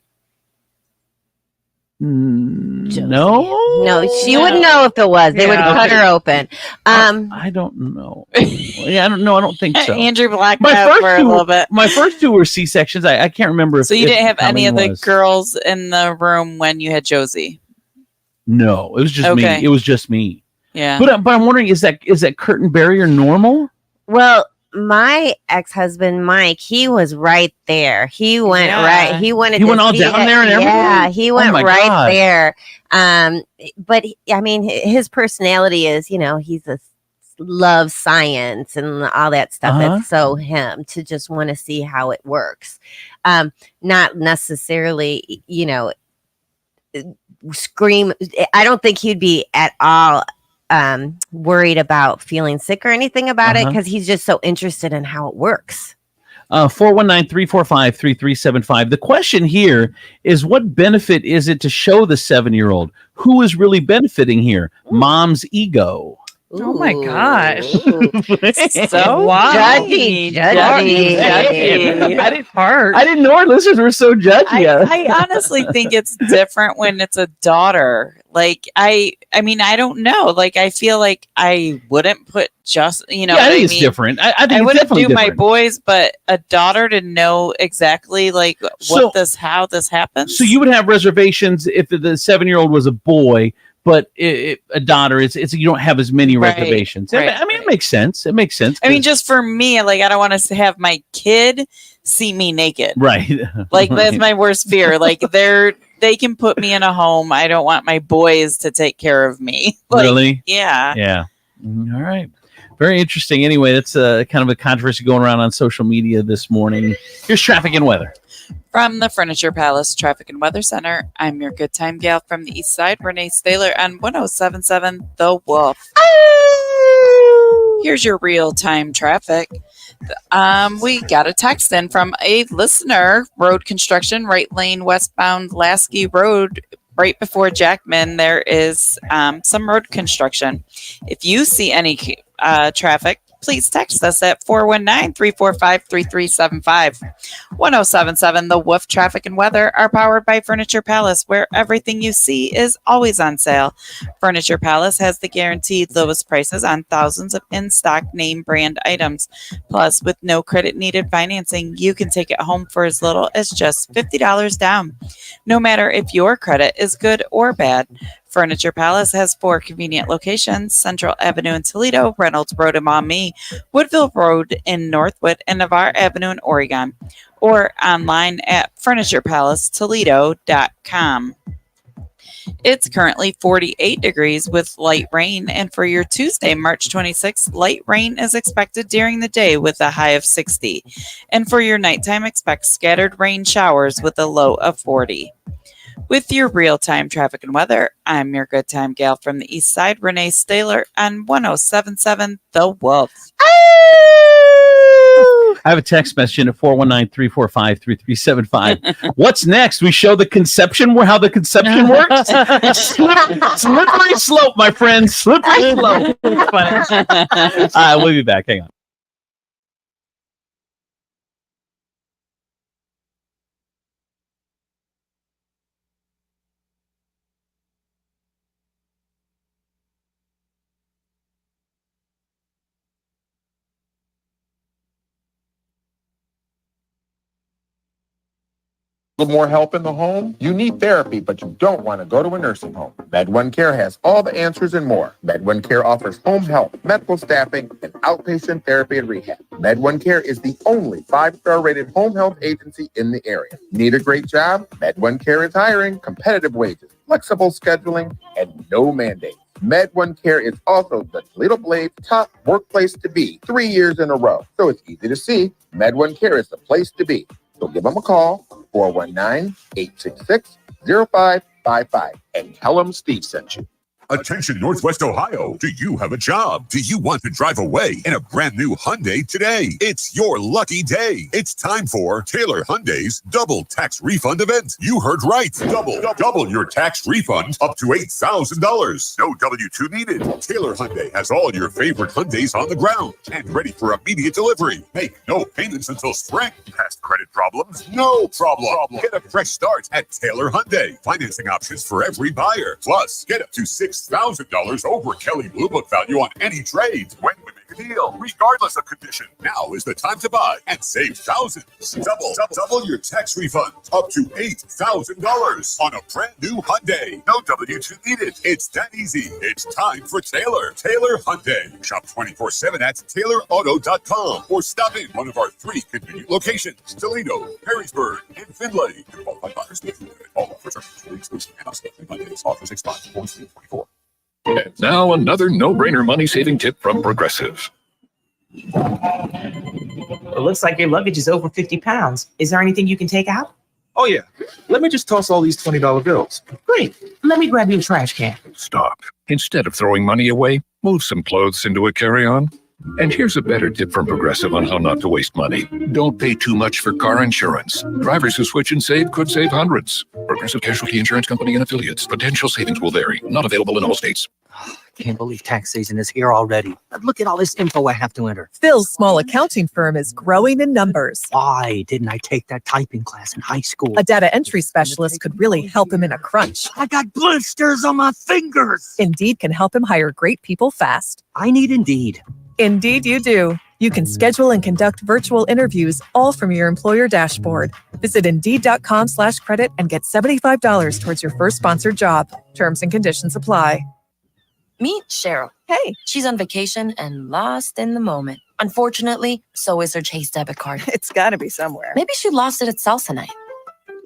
No, she wouldn't know if it was. They would have cut her open. I don't know. Yeah, I don't know. I don't think so. Andrew blacked out for a little bit. My first two were C-sections. I can't remember. So you didn't have any of the girls in the room when you had Josie? No, it was just me. It was just me. Yeah. But I'm wondering, is that curtain barrier normal? Well, my ex-husband Mike, he was right there. He went right. He went all down there and everything. Yeah, he went right God. there. But I mean, his personality is, he's loves science and all that stuff. That's so him to just want to see how it works. Not necessarily, scream. I don't think he'd be at all worried about feeling sick or anything about it, because he's just so interested in how it works. 419-345-3375. The question here is, what benefit is it to show the 7-year-old? Who is really benefiting here? Mom's ego. Oh my gosh. So judgy. I didn't know our listeners were so judgy. I honestly think it's different when it's a daughter. Like, I mean, I don't know. Like, I feel like I wouldn't put just, I think it's different. I think I wouldn't do different. my boys, but a daughter to know exactly like how this happens. So you would have reservations if the 7-year-old was a boy, but a daughter, it's you don't have as many reservations. Right. I mean, it makes sense. It makes sense. I mean, just for me, like, I don't want to have my kid see me naked. Right. Like, that's my worst fear. Like, they can put me in a home. I don't want my boys to take care of me. Like, really? Yeah. Yeah. All right. Very interesting. Anyway, that's kind of a controversy going around on social media this morning. Here's traffic and weather. From the Furniture Palace Traffic and Weather Center, I'm your good time gal from the East Side, Renee Staylor on 107.7 The Wolf. Here's your real-time traffic. We got a text in from a listener. Road construction, right lane westbound Lasky Road, right before Jackman. There is some road construction. If you see any traffic, please text us at 419-345-3375. 107.7 The Wolf Traffic and Weather are powered by Furniture Palace, where everything you see is always on sale. Furniture Palace has the guaranteed lowest prices on thousands of in-stock name brand items. Plus, with no credit needed financing, you can take it home for as little as just $50 down. No matter if your credit is good or bad. Furniture Palace has 4 convenient locations: Central Avenue in Toledo, Reynolds Road in Maumee, Woodville Road in Northwood, and Navarre Avenue in Oregon, or online at FurniturePalaceToledo.com. It's currently 48 degrees with light rain, and for your Tuesday, March 26th, light rain is expected during the day with a high of 60. And for your nighttime, expect scattered rain showers with a low of 40. With your real-time traffic and weather, I'm your good time gal from the east side, Renee Staylor, on 1077 The Wolf. I have a text message in at 419-345-3375. What's next? We show the conception, how the conception works? Slippery slope, my friends. Slippery slope. We'll be back. Hang on. little more help in the home? You need therapy, but you don't want to go to a nursing home. Med1 Care has all the answers and more. Med1 Care offers home health, medical staffing, and outpatient therapy and rehab. Med1 Care is the only 5-star rated home health agency in the area. Need a great job? Med1 Care is hiring, competitive wages, flexible scheduling, and no mandates. Med1 Care is also the Toledo Blade's top workplace to be 3 years in a row. So it's easy to see. Med1 Care is the place to be. So give them a call, 419-866-0555, and tell them Steve sent you. Attention Northwest Ohio. Do you have a job? Do you want to drive away in a brand new Hyundai today? It's your lucky day. It's time for Taylor Hyundai's double tax refund event. You heard right. Double your tax refund up to $8,000. No W-2 needed. Taylor Hyundai has all your favorite Hyundais on the ground and ready for immediate delivery. Make no payments until spring. Past credit problems? No problem. Get a fresh start at Taylor Hyundai. Financing options for every buyer. Plus, get up to $6,000 over Kelly Blue Book value on any trade when we make a deal, regardless of condition. Now is the time to buy and save thousands. Double your tax refund up to $8,000 on a brand new Hyundai. No W-2 needed. It's that easy. It's time for Taylor. Taylor Hyundai. Shop 24/7 at TaylorAuto.com or stop in one of our 3 convenient locations: Toledo, Perrysburg, and Findlay. Qualified buyers may be limited. All offers are mutually exclusive and exclusive. Hyundai's offers expire 4/24. And now another no-brainer money-saving tip from Progressive. It looks like your luggage is over 50 pounds. Is there anything you can take out? Oh, yeah. Let me just toss all these $20 bills. Great. Let me grab you a trash can. Stop. Instead of throwing money away, move some clothes into a carry-on. And here's a better tip from Progressive on how not to waste money. Don't pay too much for car insurance. Drivers who switch and save could save hundreds. Progressive Casualty Insurance Company and affiliates. Potential savings will vary. Not available in all states. Can't believe tax season is here already. Look at all this info I have to enter. Phil's small accounting firm is growing in numbers. Why didn't I take that typing class in high school? A data entry specialist could really help him in a crunch. I got blisters on my fingers. Indeed can help him hire great people fast. I need Indeed. Indeed you do. You can schedule and conduct virtual interviews all from your employer dashboard. Visit Indeed.com/credit and get $75 towards your first sponsored job. Terms and conditions apply. Meet Cheryl. Hey. She's on vacation and lost in the moment. Unfortunately, so is her Chase debit card. It's gotta be somewhere. Maybe she lost it at salsa night.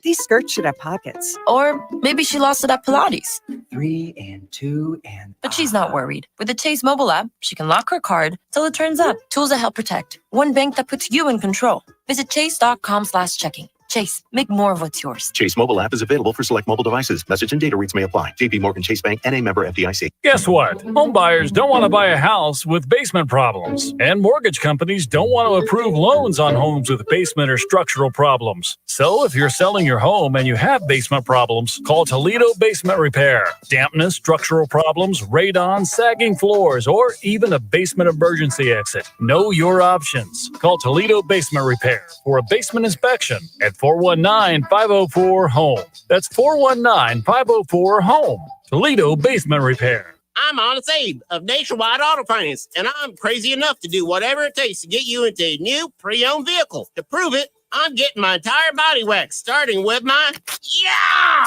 These skirts should have pockets. Or maybe she lost it at Pilates. 3 and 2 and... But she's not worried. With the Chase mobile app, she can lock her card till it turns up. Tools that help protect. One bank that puts you in control. Visit chase.com/checking. Chase, make more of what's yours. Chase mobile app is available for select mobile devices. Message and data rates may apply. JP Morgan Chase Bank, N.A. member FDIC. Guess what? Home buyers don't want to buy a house with basement problems. And mortgage companies don't want to approve loans on homes with basement or structural problems. So if you're selling your home and you have basement problems, call Toledo Basement Repair. Dampness, structural problems, radon, sagging floors, or even a basement emergency exit. Know your options. Call Toledo Basement Repair for a basement inspection at 419-504-HOME. That's 419-504-HOME. Toledo Basement Repair. I'm Honest Abe of Nationwide Auto Finance, and I'm crazy enough to do whatever it takes to get you into a new pre-owned vehicle. To prove it, I'm getting my entire body waxed, starting with my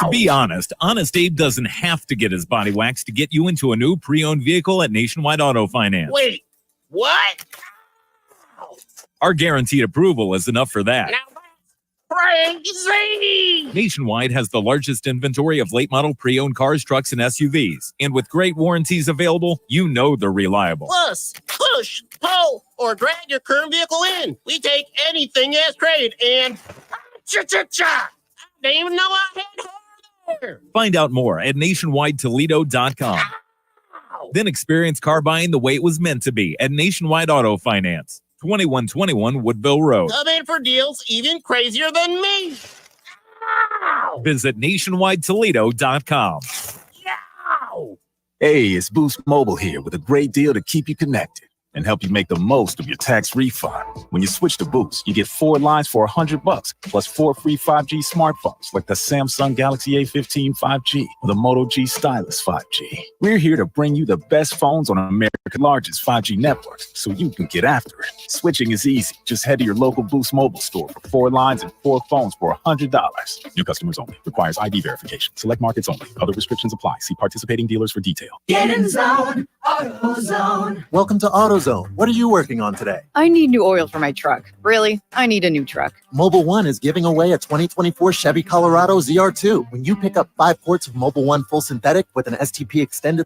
To be honest, Honest Abe doesn't have to get his body waxed to get you into a new pre-owned vehicle at Nationwide Auto Finance. Wait, what? Our guaranteed approval is enough for that. Now that's crazy. Nationwide has the largest inventory of late model pre-owned cars, trucks, and SUVs. And with great warranties available, you know they're reliable. Plus, push, pull, or drag your current vehicle in. We take anything as trade and cha-cha-cha. I didn't even know I had hair there. Find out more at nationwidetoledo.com. Then experience car buying the way it was meant to be at Nationwide Auto Finance, 2121 Woodville Road. Come in for deals even crazier than me. Visit nationwidetoledo.com. Hey, it's Boost Mobile here with a great deal to keep you connected and help you make the most of your tax refund. When you switch to Boost, you get 4 lines for $100 plus 4 free 5G smartphones like the Samsung Galaxy A15 5G or the Moto G Stylus 5G. We're here to bring you the best phones on America's largest 5G network so you can get after it. Switching is easy. Just head to your local Boost Mobile store for 4 lines and 4 phones for $100. New customers only. Requires ID verification. Select markets only. Other restrictions apply. See participating dealers for detail. Get in zone, AutoZone. Welcome to AutoZone. What are you working on today? I need new oil for my truck. Really? I need a new truck. Mobile One is giving away a 2024 Chevy Colorado ZR2 when you pick up 5 quarts of Mobile One full synthetic with an STP extended.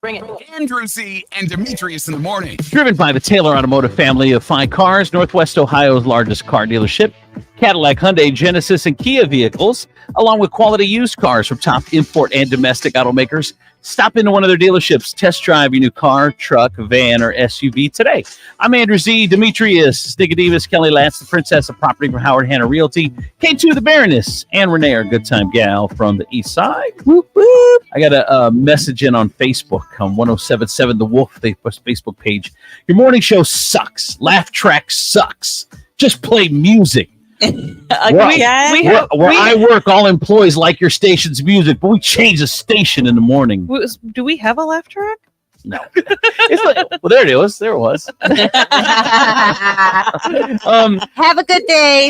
Bring it. Andrew C. and Demetrius in the morning. Driven by the Taylor Automotive family of 5 cars, Northwest Ohio's largest car dealership, Cadillac, Hyundai, Genesis, and Kia vehicles, along with quality used cars from top import and domestic automakers. Stop into one of their dealerships. Test drive your new car, truck, van, or SUV today. I'm Andrew Z. Demetrius, Nicodemus, Kelly Lance, the Princess of Property from Howard Hanna Realty, K2, the Baroness, and Renee, our good time gal from the East Side. Whoop, whoop. I got a message in on Facebook on 1077 The Wolf Facebook page. Your morning show sucks. Laugh track sucks. Just play music. Where I work, all employees like your station's music, but we change the station in the morning. Do we have a laugh track? No. It's like, well, there it was. There it was. Have a good day.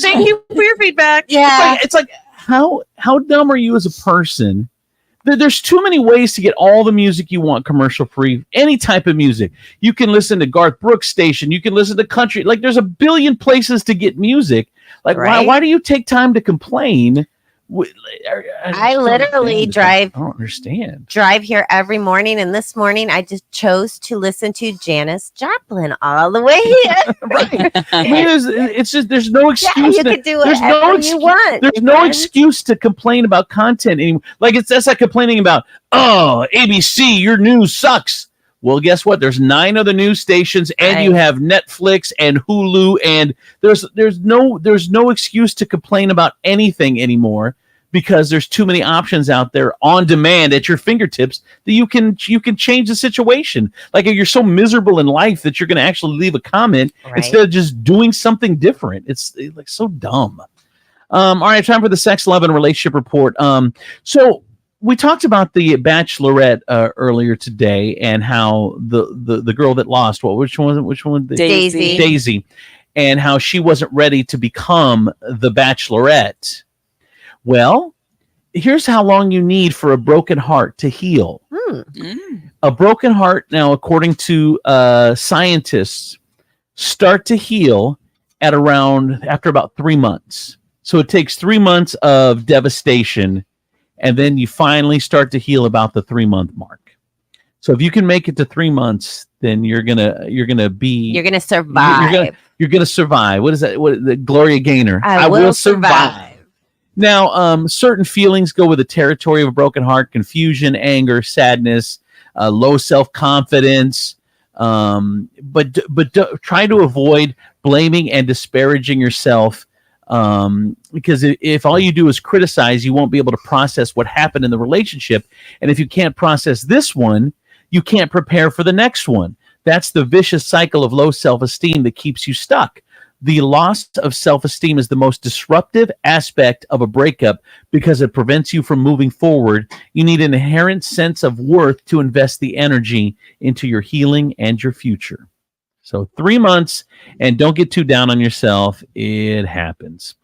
Thank you for your feedback. Yeah. It's like how dumb are you as a person? There's too many ways to get all the music you want commercial free. Any type of music. You can listen to Garth Brooks station. You can listen to country. Like there's a billion places to get music. Like why do you take time to complain? I literally drive. I don't understand. Drive here every morning, and this morning I just chose to listen to Janis Joplin all the way here. Right. I mean, it's just there's no excuse. Yeah, you can do whatever you want. There's no excuse to complain about content anymore. Like that's like complaining about ABC, your news sucks. Well, guess what? There's 9 other news stations, and you have Netflix and Hulu, and there's no excuse to complain about anything anymore because there's too many options out there on demand at your fingertips that you can change the situation. Like if you're so miserable in life that you're going to actually leave a comment instead of just doing something different. It's like so dumb. All right, time for the Sex, Love, and Relationship Report. So we talked about the Bachelorette earlier today and how the girl that lost, which one? Daisy, and how she wasn't ready to become the Bachelorette. Well, here's how long you need for a broken heart to heal. A broken heart, now, according to scientists, start to heal after about 3 months. So it takes 3 months of devastation, and then you finally start to heal about the 3-month mark. So if you can make it to 3 months, then you're gonna survive. You're gonna survive. What is that? What the Gloria Gaynor? I will survive. Now, certain feelings go with the territory of a broken heart: confusion, anger, sadness, low self-confidence. But try to avoid blaming and disparaging yourself. Because if all you do is criticize, you won't be able to process what happened in the relationship. And if you can't process this one, you can't prepare for the next one. That's the vicious cycle of low self-esteem that keeps you stuck. The loss of self-esteem is the most disruptive aspect of a breakup because it prevents you from moving forward. You need an inherent sense of worth to invest the energy into your healing and your future. So 3 months, and don't get too down on yourself. It happens.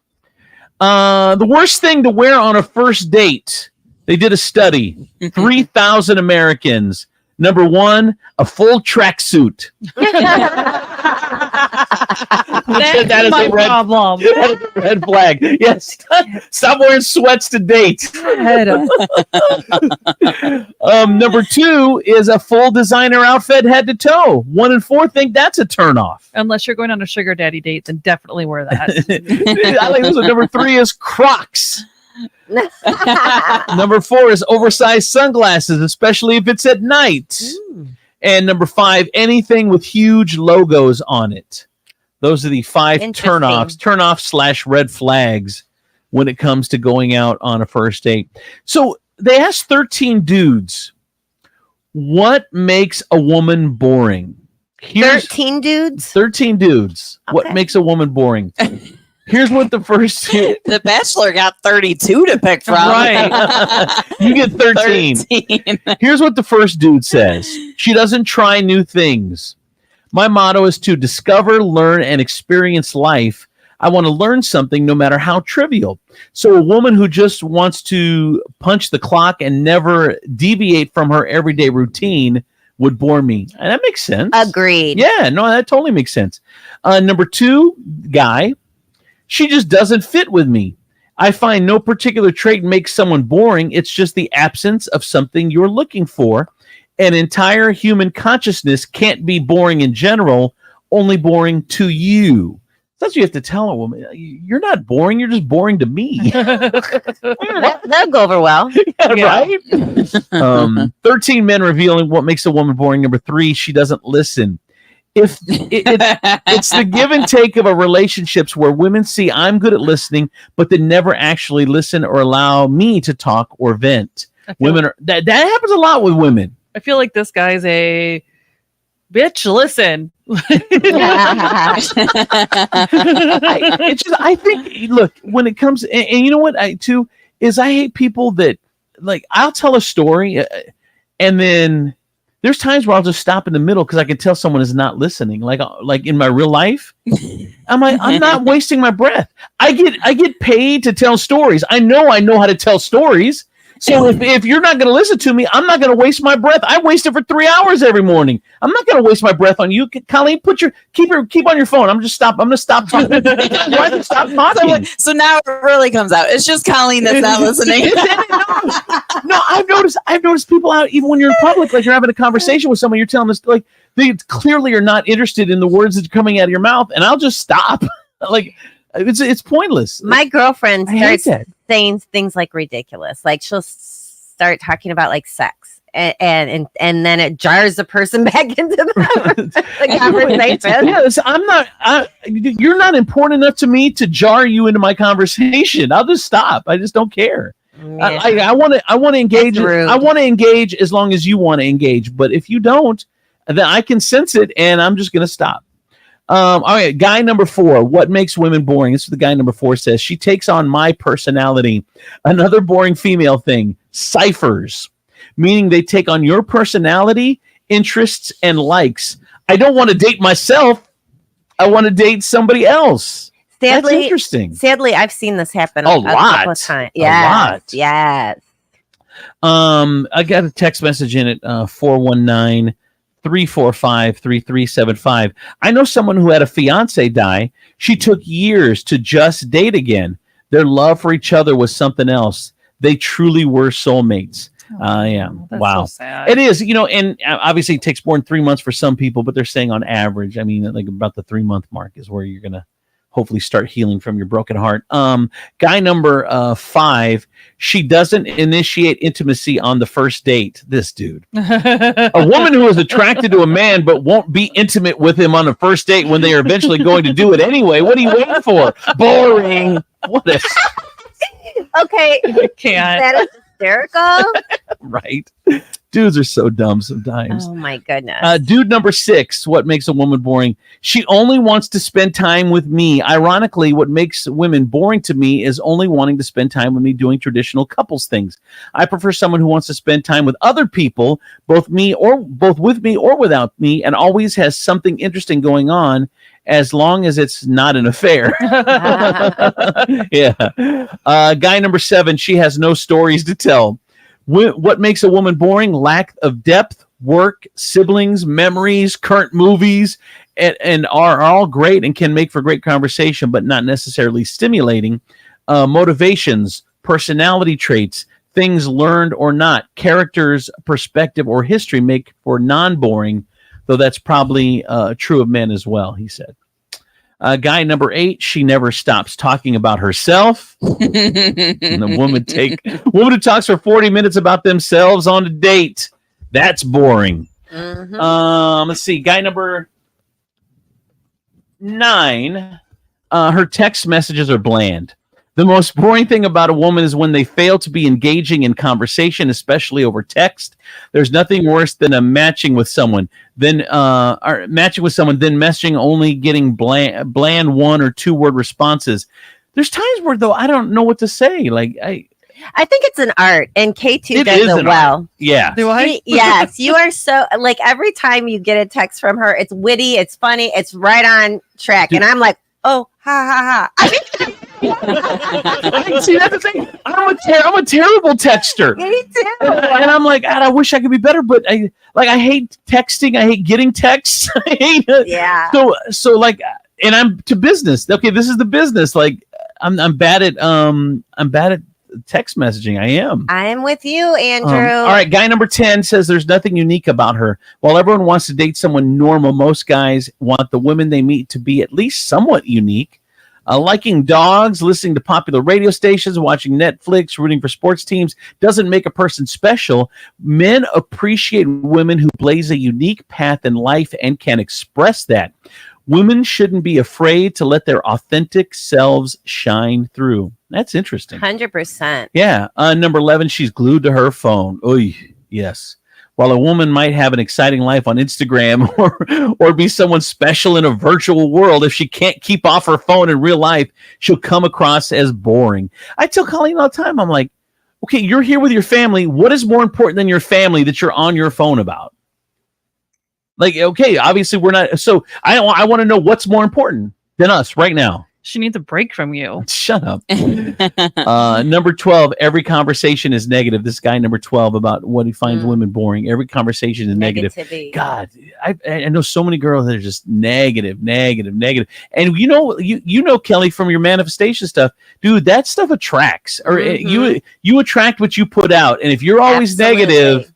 The worst thing to wear on a first date. They did a study. 3,000 Americans. Number one, a full tracksuit. That's my problem. That is a red flag. Yes. Stop wearing sweats to date. Number two is a full designer outfit head to toe. 1 in 4 think that's a turnoff. Unless you're going on a sugar daddy date, then definitely wear that. I like this one. Number 3 is Crocs. Number 4 is oversized sunglasses, especially if it's at night. And number 5, anything with huge logos on it. Those are the 5 turnoffs / red flags when it comes to going out on a first date. So they asked 13 dudes, what makes a woman boring? 13 dudes? 13 dudes. Okay. What makes a woman boring? Here's what the first... The Bachelor got 32 to pick from. Right. You get 13. Here's what the first dude says. She doesn't try new things. My motto is to discover, learn, and experience life. I want to learn something no matter how trivial. So a woman who just wants to punch the clock and never deviate from her everyday routine would bore me. And that makes sense. Agreed. Yeah, no, that totally makes sense. Number 2, guy. She just doesn't fit with me. I find no particular trait makes someone boring. It's just the absence of something you're looking for. An entire human consciousness can't be boring in general, only boring to you. That's what you have to tell a woman. You're not boring. You're just boring to me. That'll go over well. Yeah, right? 13 men revealing what makes a woman boring. Number 3, she doesn't listen. It's the give and take of a relationships where women see I'm good at listening, but they never actually listen or allow me to talk or vent. That happens a lot with women. I feel like this guy's a bitch. Listen. I think, look, when it comes, and you know what, I hate people that, like, I'll tell a story and then there's times where I'll just stop in the middle because I can tell someone is not listening. Like in my real life, I'm not wasting my breath. I get paid to tell stories. I know how to tell stories. So if you're not going to listen to me, I'm not going to waste my breath. I waste it for 3 hours every morning. I'm not going to waste my breath on you. Colleen, keep on your phone. I'm going to stop talking. Why did stop talking? So now it really comes out. It's just Colleen that's not listening. No, I've noticed people out, even when you're in public, like you're having a conversation with someone, you're telling us, like, they clearly are not interested in the words that are coming out of your mouth, and I'll just stop. Like, it's pointless. My girlfriend starts saying things like ridiculous. Like, she'll start talking about like sex, and then it jars the person back into the conversation. Yes, you're not important enough to me to jar you into my conversation. I'll just stop. I just don't care. Yeah. I want to engage. I want to engage as long as you want to engage. But if you don't, then I can sense it, and I'm just going to stop. All right, guy number 4. What makes women boring? This is the guy number 4 says. She takes on my personality. Another boring female thing. Ciphers, meaning they take on your personality, interests, and likes. I don't want to date myself. I want to date somebody else. That's interesting. Sadly, I've seen this happen a lot. Couple of times. Yes, yes. I got a text message in it, 419-345-3375. I know someone who had a fiance die. She took years to just date again. Their love for each other was something else. They truly were soulmates. Yeah. Wow. So sad. It is, and obviously it takes more than 3 months for some people, but they're saying on average, I mean, like about the 3-month mark is where you're going to hopefully start healing from your broken heart. Guy number 5, she doesn't initiate intimacy on the first date. This dude. A woman who is attracted to a man but won't be intimate with him on the first date when they are eventually going to do it anyway. What are you waiting for? Boring. What is... Okay. I can't. That is hysterical. Right. Dudes are so dumb sometimes. Oh my goodness. Dude number 6, what makes a woman boring? She only wants to spend time with me. Ironically, what makes women boring to me is only wanting to spend time with me doing traditional couples things. I prefer someone who wants to spend time with other people, both with me or without me, and always has something interesting going on, as long as it's not an affair. Yeah. Guy number 7, she has no stories to tell. What makes a woman boring? Lack of depth, work, siblings, memories, current movies, and are all great and can make for great conversation, but not necessarily stimulating. Motivations, personality traits, things learned or not, characters, perspective, or history make for non-boring, though that's probably true of men as well, he said. Guy number 8, she never stops talking about herself. And a woman who talks for 40 minutes about themselves on a date. That's boring. Let's see. Guy number 9, her text messages are bland. The most boring thing about a woman is when they fail to be engaging in conversation, especially over text. There's nothing worse than matching with someone, then messaging only getting bland 1 or 2 word responses. There's times where though I don't know what to say. Like I think it's an art, and K2 does it well. Art. Yeah. Do I? Yes, you are so like every time you get a text from her, it's witty, it's funny, it's right on track, and I'm like, oh, ha ha ha. See, that's the thing. I'm a terrible texter. Me too. And I'm like, I wish I could be better, but I hate texting. I hate getting texts. I hate it. Yeah. So like, and I'm to business. Okay, this is the business. Like, I'm bad at text messaging. I am. I'm with you, Andrew. All right, guy number 10 says there's nothing unique about her. While everyone wants to date someone normal, most guys want the women they meet to be at least somewhat unique. Liking dogs, listening to popular radio stations, watching Netflix, rooting for sports teams doesn't make a person special. Men appreciate women who blaze a unique path in life and can express that. Women shouldn't be afraid to let their authentic selves shine through. That's interesting. 100%. Yeah. Number 11, she's glued to her phone. Oy, yes. While a woman might have an exciting life on Instagram or be someone special in a virtual world, if she can't keep off her phone in real life, she'll come across as boring. I tell Colleen all the time, I'm like, okay, you're here with your family. What is more important than your family that you're on your phone about? Like, okay, obviously we're not. So I want to know what's more important than us right now. She needs a break from you. Shut up. Number 12, every conversation is negative. This guy, number 12, about what he finds women boring. Every conversation is negative. God, I know so many girls that are just negative. And you know, Kelly, from your manifestation stuff, dude, that stuff attracts. Or you attract what you put out. And if you're always negative,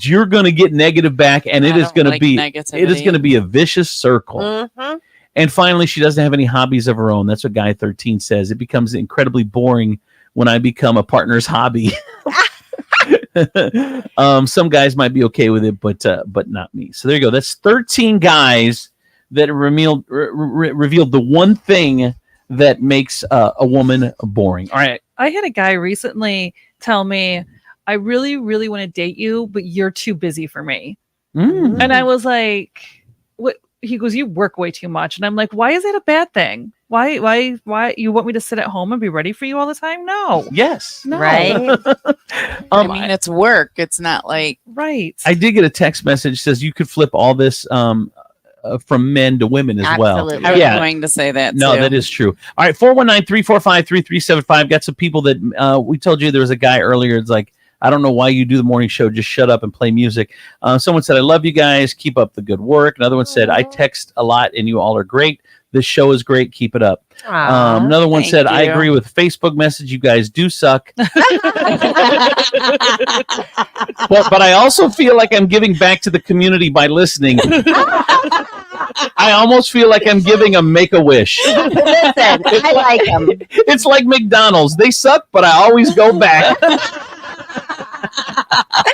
you're going to get negative back, and it is going to be a vicious circle. Mm-hmm. And finally, she doesn't have any hobbies of her own. That's what guy 13 says. It becomes incredibly boring when I become a partner's hobby. Some guys might be okay with it, but not me. So there you go. That's 13 guys that revealed the one thing that makes a woman boring. All right. I had a guy recently tell me, I really, really want to date you, but you're too busy for me. And I was like, what? He goes, you work way too much. And I'm like, why is that a bad thing? Why you want me to sit at home and be ready for you all the time? No. Yes. No. Right. I mean, it's work. It's not like right. I did get a text message says you could flip all this from men to women as well. I was going to say that. No, too. that is true. All right, 419-345-3375. Got some people that we told you there was a guy earlier. It's like, I don't know why you do the morning show. Just shut up and play music. Someone said, I love you guys. Keep up the good work. Another one said, I text a lot and you all are great. This show is great. Keep it up. Another one said, I agree with Facebook message. You guys do suck. but I also feel like I'm giving back to the community by listening. I almost feel like I'm giving a Make-A-Wish. Listen, I like them. It's like McDonald's. They suck, but I always go back.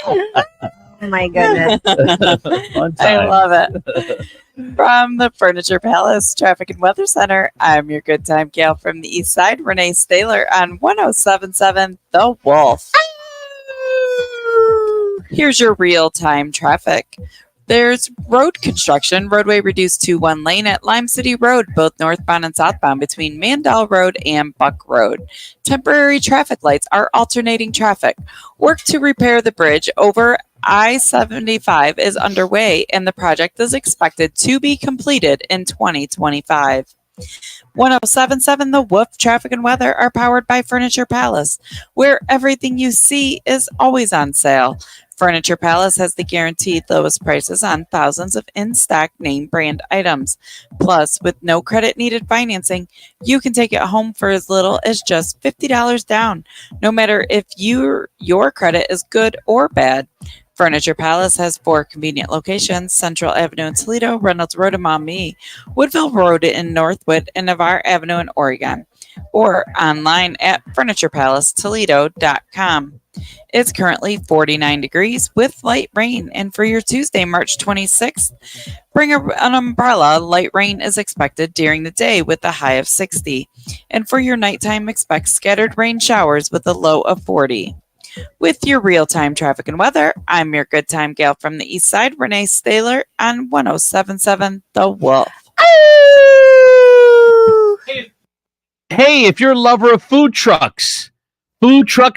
Oh my goodness. I love it. From the Furniture Palace Traffic and Weather Center, I'm your good time gal from the East Side, Renee Staylor on 107.7 The Wolf. Here's your real-time traffic. There's road construction, roadway reduced to one lane at Lime City Road, both northbound and southbound between Mandel Road and Buck Road. Temporary traffic lights are alternating traffic. Work to repair the bridge over I-75 is underway, and the project is expected to be completed in 2025. 1077 The Wolf Traffic and Weather are powered by Furniture Palace, where everything you see is always on sale. Furniture Palace has the guaranteed lowest prices on thousands of in-stock name brand items. Plus, with no credit needed financing, you can take it home for as little as just $50 down, no matter if your credit is good or bad. Furniture Palace has 4 convenient locations: Central Avenue in Toledo, Reynolds Road in Maumee, Woodville Road in Northwood, and Navarre Avenue in Oregon, or online at FurniturePalaceToledo.com. It's currently 49 degrees with light rain, and for your Tuesday, March 26th, bring an umbrella. Light rain is expected during the day with a high of 60, and for your nighttime, expect scattered rain showers with a low of 40. With your real-time traffic and weather, I'm your good time gal from the east side, Renee Staylor, on 1077 The Wolf. Hey, if you're a lover of food trucks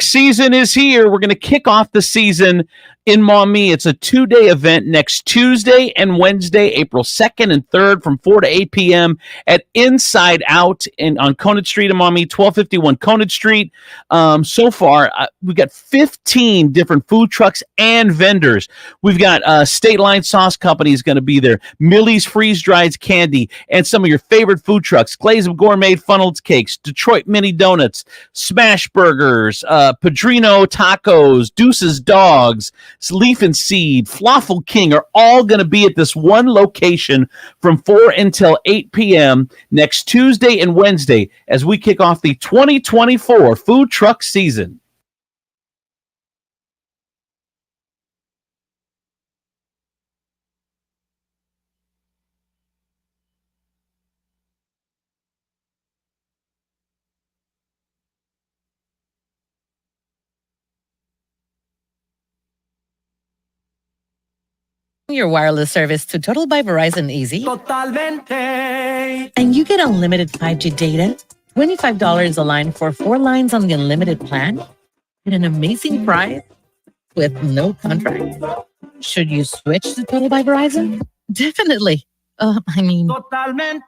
season is here. We're going to kick off the season in Maumee. It's a 2-day event next Tuesday and Wednesday, April 2nd and 3rd from 4 to 8 p.m. at Inside Out on Conant Street in Maumee, 1251 Conant Street. So far, we've got 15 different food trucks and vendors. We've got State Line Sauce Company is going to be there, Millie's Freeze-Dried Candy, and some of your favorite food trucks, Glaze of Gourmet Funneled Cakes, Detroit Mini Donuts, Smash Burgers, Padrino Tacos, Deuce's Dogs, Leaf and Seed, Flaffle King are all going to be at this one location from 4 until 8 p.m. next Tuesday and Wednesday as we kick off the 2024 food truck season. Your wireless service to Total by Verizon Easy. Totalmente. And you get unlimited 5G data, $25 a line for 4 lines on the unlimited plan, at an amazing price with no contract. Should you switch to Total by Verizon? Definitely. Totalmente.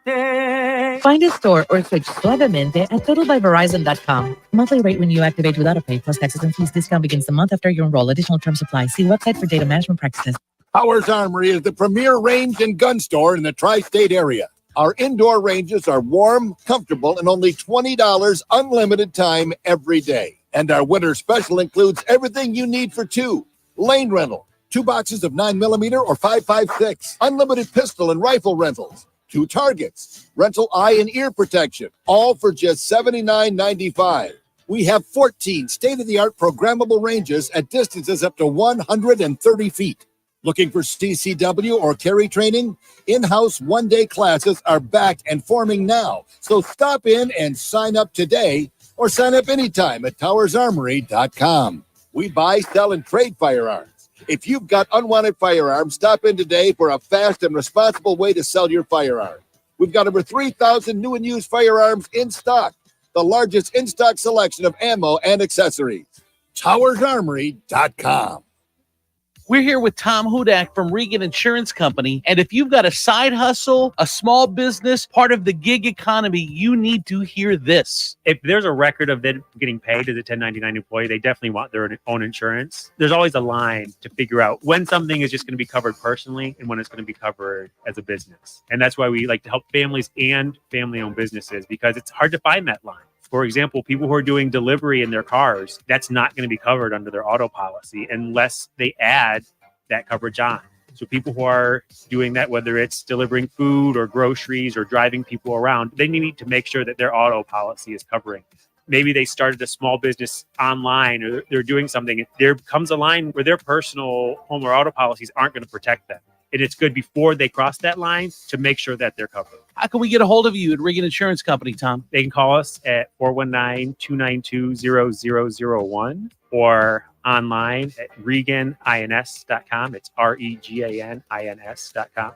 Find a store or switch suavemente at totalbyverizon.com. Monthly rate when you activate without a pay plus taxes and fees. Discount begins the month after you enroll. Additional terms apply. See website for data management practices. Powers Armory is the premier range and gun store in the tri-state area. Our indoor ranges are warm, comfortable, and only $20 unlimited time every day. And our winter special includes everything you need for 2. Lane rental, 2 boxes of 9mm or 5.56. Unlimited pistol and rifle rentals, 2 targets, rental eye and ear protection, all for just $79.95. We have 14 state-of-the-art programmable ranges at distances up to 130 feet. Looking for CCW or carry training? In-house one-day classes are back and forming now. So stop in and sign up today or sign up anytime at towersarmory.com. We buy, sell, and trade firearms. If you've got unwanted firearms, stop in today for a fast and responsible way to sell your firearm. We've got over 3,000 new and used firearms in stock. The largest in-stock selection of ammo and accessories. towersarmory.com. We're here with Tom Hudak from Regan Insurance Company. And if you've got a side hustle, a small business, part of the gig economy, you need to hear this. If there's a record of them getting paid as a 1099 employee, they definitely want their own insurance. There's always a line to figure out when something is just going to be covered personally and when it's going to be covered as a business. And that's why we like to help families and family-owned businesses, because it's hard to find that line. For example, people who are doing delivery in their cars, that's not going to be covered under their auto policy unless they add that coverage on. So people who are doing that, whether it's delivering food or groceries or driving people around, they need to make sure that their auto policy is covering. Maybe they started a small business online or they're doing something. There comes a line where their personal home or auto policies aren't going to protect them. And it's good before they cross that line to make sure that they're covered. How can we get a hold of you at Regan Insurance Company, Tom? They can call us at 419-292-0001 or online at reganins.com. It's REGANINS.com.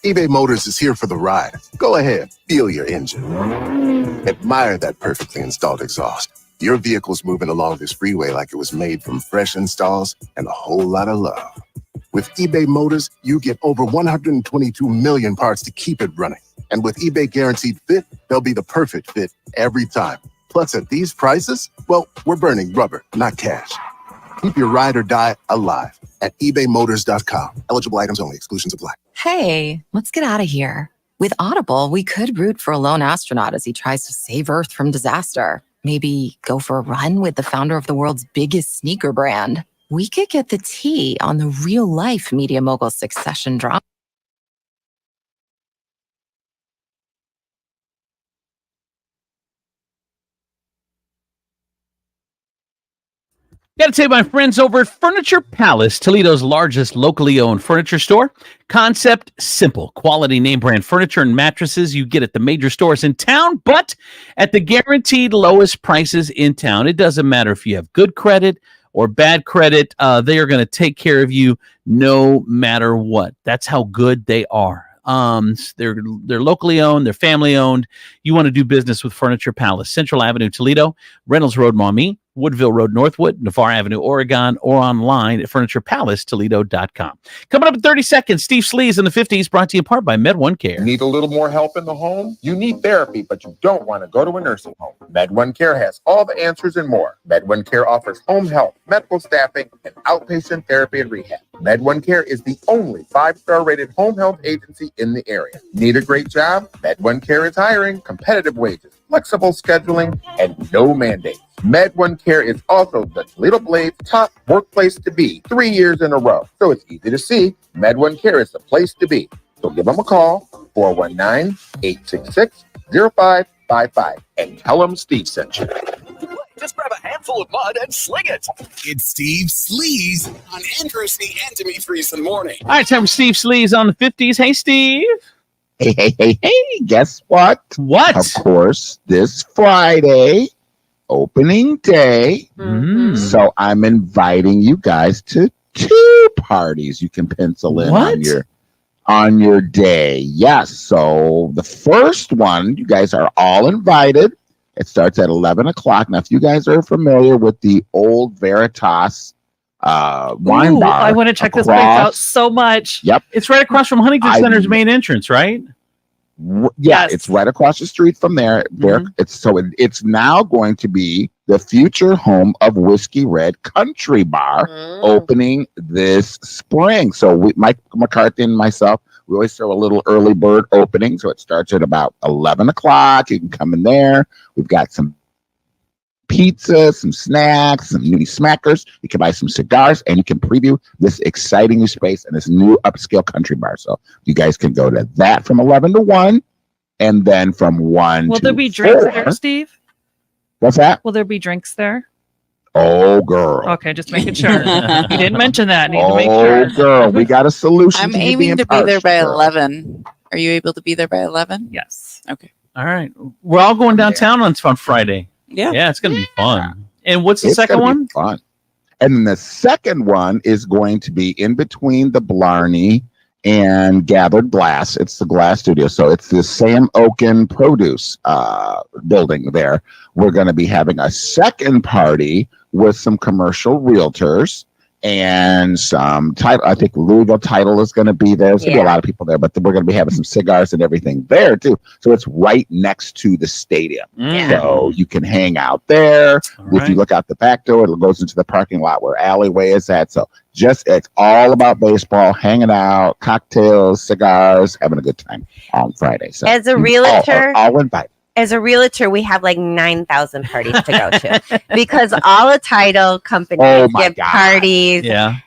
eBay Motors is here for the ride. Go ahead, feel your engine. Admire that perfectly installed exhaust. Your vehicle's moving along this freeway like it was made from fresh installs and a whole lot of love. With eBay Motors, you get over 122 million parts to keep it running. And with eBay Guaranteed Fit, they'll be the perfect fit every time. Plus, at these prices, well, we're burning rubber, not cash. Keep your ride or die alive at ebaymotors.com. Eligible items only. Exclusions apply. Hey, let's get out of here. With Audible, we could root for a lone astronaut as he tries to save Earth from disaster. Maybe go for a run with the founder of the world's biggest sneaker brand. We could get the tea on the real-life media mogul succession drama. Got to tell you, my friends over at Furniture Palace, Toledo's largest locally owned furniture store. Concept simple. Quality name brand furniture and mattresses you get at the major stores in town, but at the guaranteed lowest prices in town. It doesn't matter if you have good credit or bad credit. They are going to take care of you no matter what. That's how good they are. They're locally owned, they're family owned. You want to do business with Furniture Palace, Central Avenue, Toledo, Reynolds Road, Maumee, Woodville Road, Northwood, Navarre Avenue, Oregon, or online at FurniturePalaceToledo.com. Coming up in 30 seconds, Steve Sleaze in the 50s, brought to you in part by Med1 Care. Need a little more help in the home? You need therapy, but you don't want to go to a nursing home. Med1 Care has all the answers and more. Med1 Care offers home health, medical staffing, and outpatient therapy and rehab. Med1 Care is the only 5-star rated home health agency in the area. Need a great job? Med1 Care is hiring, competitive wages, flexible scheduling, and no mandates. Med1 Care is also the Toledo Blade's top workplace to be 3 years in a row. So it's easy to see. Med1 Care is the place to be. So give them a call, 419-866-0555, and tell them Steve sent you. Just grab a handful of mud and sling it. It's Steve Sleaze on Andrews and Demetrius in the morning. All right, time for Steve Sleaze on the 50s. Hey, Steve. Hey, guess what? What? Of course, this Friday, opening day. So I'm inviting you guys to 2 parties you can pencil in on your day. Yes. So the first one, you guys are all invited. It starts at 11 o'clock. Now, if you guys are familiar with the old Veritas wine bar. I want to check this place out so much. Yep. It's right across from Huntington Center's main entrance, right? Yeah, it's right across the street from there. It's now going to be the future home of Whiskey Red Country Bar, opening this spring. So Mike McCarthy and myself, we always throw a little early bird opening. So it starts at about 11 o'clock. You can come in there. We've got some pizza, some snacks, some new smackers. You can buy some cigars, and you can preview this exciting new space and this new upscale country bar. So you guys can go to that from 11 to 1, and then from 1 Will to there be drinks 4. there, Steve? What's that? Will there be drinks there? Oh, girl. Okay, just making sure. You didn't mention that. Need to make sure. Girl, we got a solution. I'm aiming to be there by 11. Are you able to be there by 11? Yes. Okay. All right. We're all going downtown on Friday. Yeah. Yeah, it's going to be fun. And what's the It's second gonna be one? Fun. And then the second one is going to be in between the Blarney and Gathered Glass. It's the Glass Studio. So it's the Sam Oaken Produce building there. We're going to be having a second party with some commercial realtors and some title. I think Louisville Title is going to be there. There's going to be a lot of people there, but we're going to be having some cigars and everything there too. So it's right next to the stadium. So you can hang out there. If you look out the back door, it goes into the parking lot where alleyway is at. So it's all about baseball, hanging out, cocktails, cigars, having a good time on Friday. So As a realtor, all invited. As a realtor, we have like 9,000 parties to go to because all the title companies give parties. Yeah.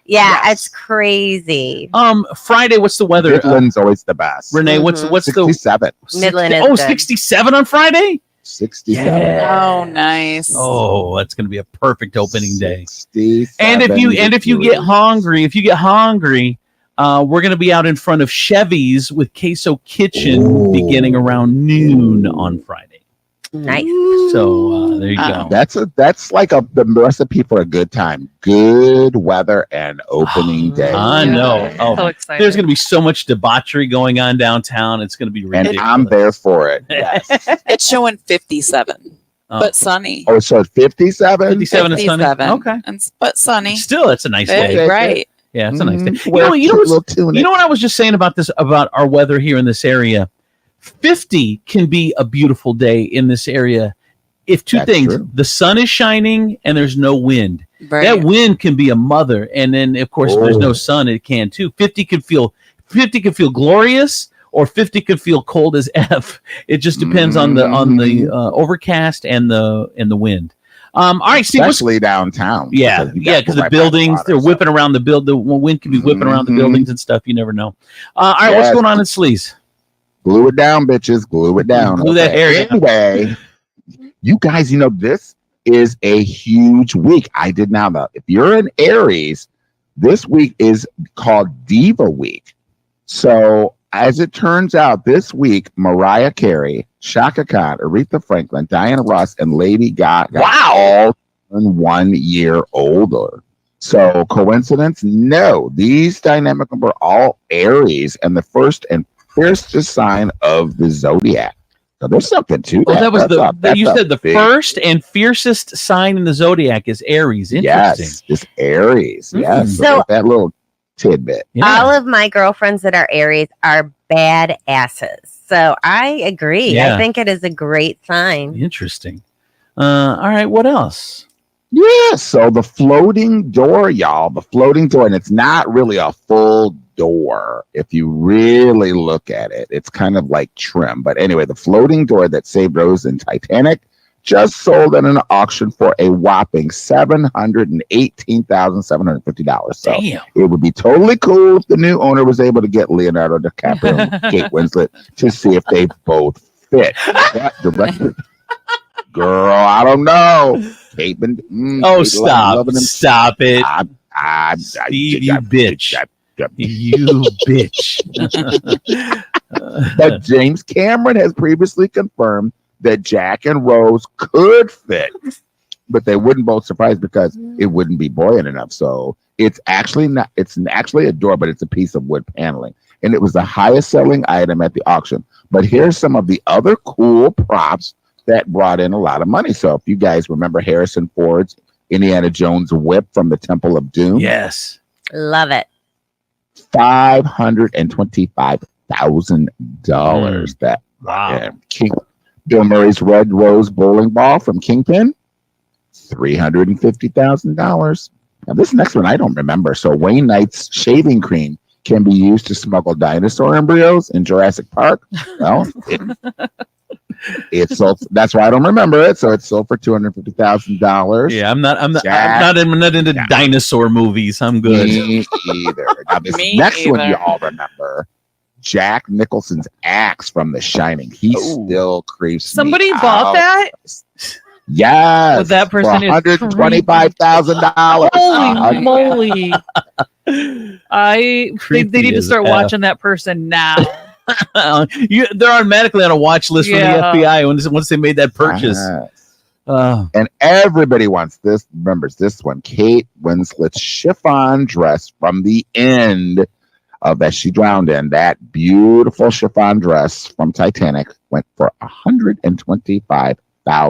It's crazy. Friday, what's the weather? Midland's always the best. Renee, what's 67. Midland is Oh, good. 67 on Friday? 67. Oh, nice. Oh, that's going to be a perfect opening day. 67 And if you get hungry, we're going to be out in front of Chevy's with Queso Kitchen beginning around noon on Friday. Nice. So there you go. That's like the recipe for a good time. Good weather and opening day. I know. Oh, So excited. There's going to be so much debauchery going on downtown. It's going to be ridiculous. And I'm there for it. Yes. It's showing 57, but sunny. Oh, so 57? 57 and sunny. Okay. But sunny. Still, it's a nice day. Right. Yeah, it's a nice day. Well, You know what I was just saying about our weather here in this area? 50 can be a beautiful day in this area if two That's things: true. the sun is shining and there's no wind. Right. That wind can be a mother, and then of course if there's no sun, it can too. 50 can feel glorious, or 50 could feel cold as F. It just depends on the overcast and the wind. All right, Steve. Especially downtown. Yeah, because the buildings, they're whipping around the the wind can be whipping around the buildings and stuff. You never know. All right, what's going on in Sleaze? Glue it down, bitches. Glue it down. Glue that area. Anyway, you guys, this is a huge week. I did not know. If you're in Aries, this week is called Diva Week. So, as it turns out, this week, Mariah Carey, Chaka Khan, Aretha Franklin, Diana Ross, and Lady Gaga all turned 1 year older. So, coincidence? No. These dynamic are all Aries and the first and fiercest sign of the zodiac. So there's something to that. Oh, that was you said the first and fiercest sign in the zodiac is Aries. Interesting. Yes, it's Aries. Yes. So that little tidbit. All of my girlfriends that are Aries are badasses. So I agree. Yeah. I think it is a great sign. Interesting. All right, what else? Yeah, so the floating door, y'all, the floating door, and it's not really a full door. If you really look at it, it's kind of like trim. But anyway, the floating door that saved Rose in Titanic just sold at an auction for a whopping $718,750. So Damn. It would be totally cool if the new owner was able to get Leonardo DiCaprio and Kate Winslet to see if they both fit. That director, girl, I don't know. Kate Stop it. Steve, you bitch. You bitch. But James Cameron has previously confirmed that Jack and Rose could fit, but they wouldn't both surprise because it wouldn't be buoyant enough. So it's actually not. It's actually a door, but it's a piece of wood paneling, and it was the highest selling item at the auction. But here's some of the other cool props that brought in a lot of money. So if you guys remember Harrison Ford's Indiana Jones whip from the Temple of Doom, yes, love it. $525,000. That wow. Bill Murray's Red Rose bowling ball from Kingpin, $350,000. Now this next one I don't remember. So Wayne Knight's shaving cream can be used to smuggle dinosaur embryos in Jurassic Park. Well, it's sold. That's why I don't remember it. So it's sold for $250,000. Yeah, I'm not into dinosaur movies. I'm good. Me either. Now this next one you all remember. Jack Nicholson's axe from The Shining. He still creeps. Somebody me bought out. that? Yes. Well, that person is $125,000. Holy moly. They need to start watching that person now. They're automatically on a watch list from the FBI once they made that purchase. And everybody wants this. Remembers this one. Kate Winslet's chiffon dress from the end of that she drowned in. That beautiful chiffon dress from Titanic went for $125,000. I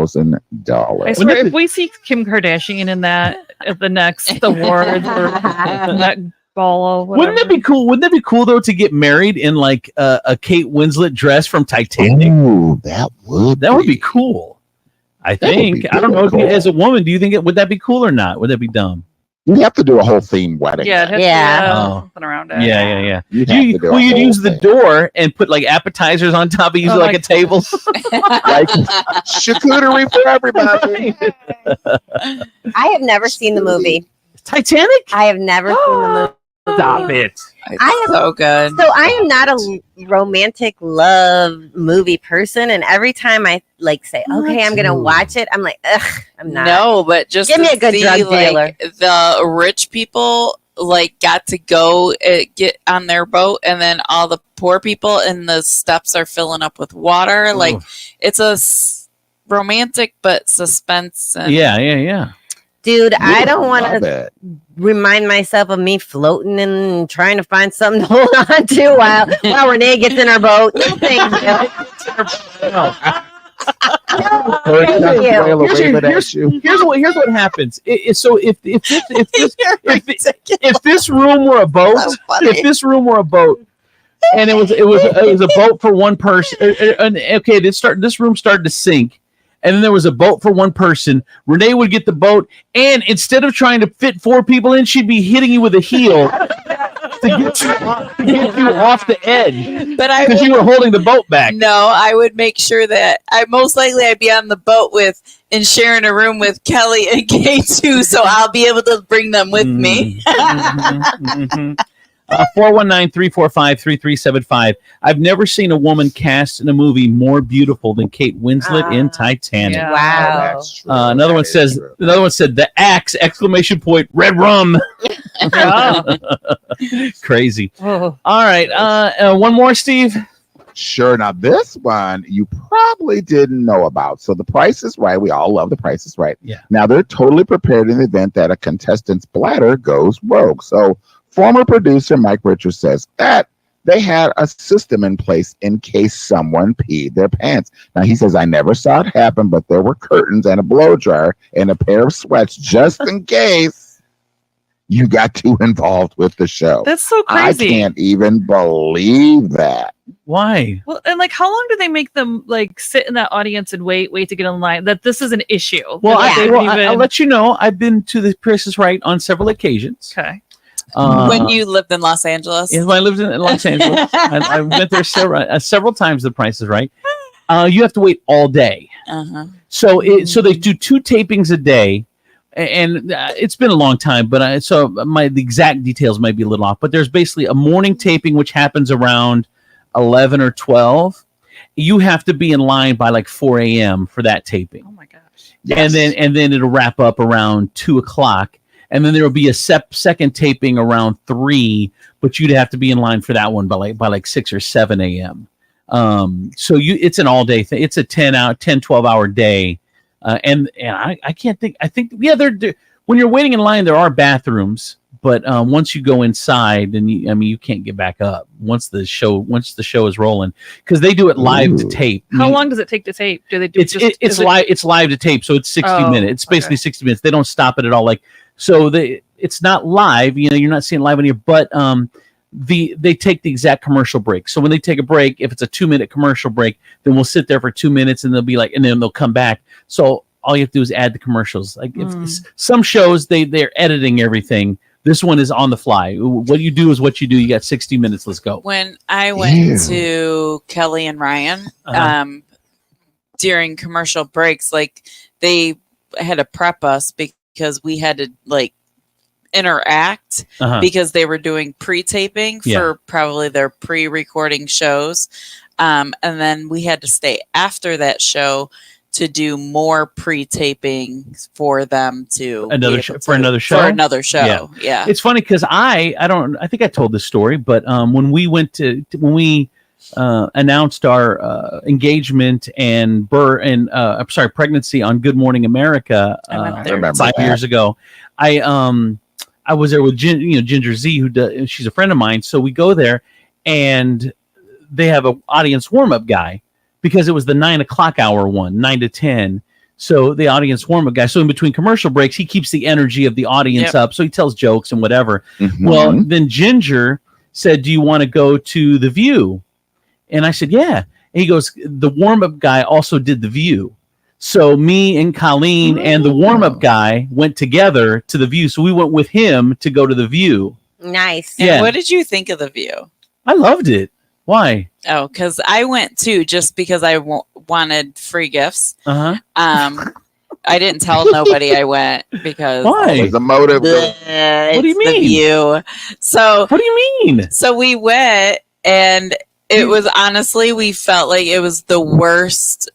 swear, if we see Kim Kardashian in that at the next awards or that ball, wouldn't that be cool? Wouldn't that be cool though to get married in like a Kate Winslet dress from Titanic? Ooh, that would be cool. I think. I don't know. If you, as a woman, do you think would that be cool or not? Would that be dumb? You have to do a whole theme wedding. Yeah, something around it. Yeah. You'd use the door and put like appetizers on top of you like a table. Like charcuterie for everybody. I have never seen the movie Titanic. I have never seen the movie. Stop it. So good. So I am not a romantic love movie person, and every time I say, okay, I'm gonna watch it, I'm like, ugh, I'm not. No, but just give me a good drug dealer. Like, the rich people got to go get on their boat, and then all the poor people and the steps are filling up with water. Ooh. Like it's a romantic but suspense. And yeah. Dude, I don't want to remind myself of me floating and trying to find something to hold on to while Renee gets in her boat. No, thank you. Here's what happens. So if this room were a boat, and it was a boat for one person. Okay, this room started to sink. And then there was a boat for one person. Renee would get the boat, and instead of trying to fit 4 people in, she'd be hitting you with a heel to get you off the edge. But because you were holding the boat back. No, I would make sure that I'd be on the boat with and sharing a room with Kelly and K2, so I'll be able to bring them with me. 419-345-3375. I've never seen a woman cast in a movie more beautiful than Kate Winslet in Titanic. Yeah. Wow. That's true. Another one said the axe, exclamation point, red rum. Crazy. Oh. All right. One more, Steve. Sure. Now, this one you probably didn't know about. So, The Price is Right. We all love The Price is Right. Yeah. Now, they're totally prepared in the event that a contestant's bladder goes rogue. So, former producer Mike Richards says that they had a system in place in case someone peed their pants. Now, he says, I never saw it happen, but there were curtains and a blow dryer and a pair of sweats just in case you got too involved with the show. That's so crazy. I can't even believe that. Why? Well, and like, how long do they make them like sit in that audience and wait to get in line? That this is an issue. Well, That I'll let you know. I've been to The Price is Right on several occasions. Okay. When you lived in Los Angeles? Yes, when I lived in Los Angeles. I went there several times. The Price is Right. You have to wait all day. Uh-huh. So they do 2 tapings a day, and it's been a long time. But the exact details might be a little off. But there's basically a morning taping which happens around 11 or 12. You have to be in line by like 4 a.m. for that taping. Oh my gosh! Yes. And then it'll wrap up around 2 o'clock. And then there will be a second taping around 3, but you'd have to be in line for that one by like 6 or 7 a.m. So it's an all day thing. It's a 12 hour day. And I can't think. I think when you're waiting in line, there are bathrooms, but once you go inside, then you can't get back up once the show is rolling, because they do it live to tape. How long does it take to tape? Do they do it's live? It's live to tape, so it's 60 minutes. It's basically 60 minutes. They don't stop it at all. It's not live. You're not seeing live on here, but they take the exact commercial break. So when they take a break, if it's a 2-minute commercial break, then we'll sit there for 2 minutes, and and then they'll come back. So all you have to do is add the commercials. Like if some shows they're editing everything. This one is on the fly. What you do is what you do. You got 60 minutes. Let's go. When I went to Kelly and Ryan, during commercial breaks, like they had to prep us because we had to like interact because they were doing pre-taping for probably their pre-recording shows. And then we had to stay after that show to do more pre-taping for them to another show. Yeah. It's funny because I think I told this story, but when we announced our engagement and pregnancy on Good Morning America 5 years ago, I was there with Ginger Z, she's a friend of mine. So we go there, and they have an audience warm-up guy, because it was the 9 o'clock hour one, 9 to 10. So the audience warm-up guy. So in between commercial breaks, he keeps the energy of the audience up. So he tells jokes and whatever. Mm-hmm. Well, then Ginger said, do you want to go to The View? And I said, yeah. And he goes, the warm-up guy also did The View. So me and Colleen and the warm-up guy went together to The View. So we went with him to go to The View. Nice. And what did you think of The View? I loved it. Why? Oh, because I went too, just because I wanted free gifts. Uh-huh. I didn't tell nobody I went because why? The motive. What do you mean? The View. So what do you mean? So we went, and it was honestly, we felt like it was the worst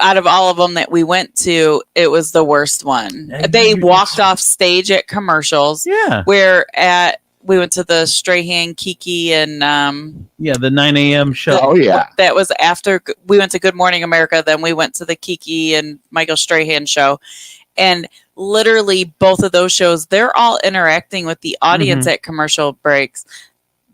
out of all of them that we went to. It was the worst one. They walked off stage at commercials. Yeah. We went to the Strahan, Kiki, and the 9 a.m. show. That was after we went to Good Morning America. Then we went to the Kiki and Michael Strahan show, and literally both of those shows, they're all interacting with the audience at commercial breaks.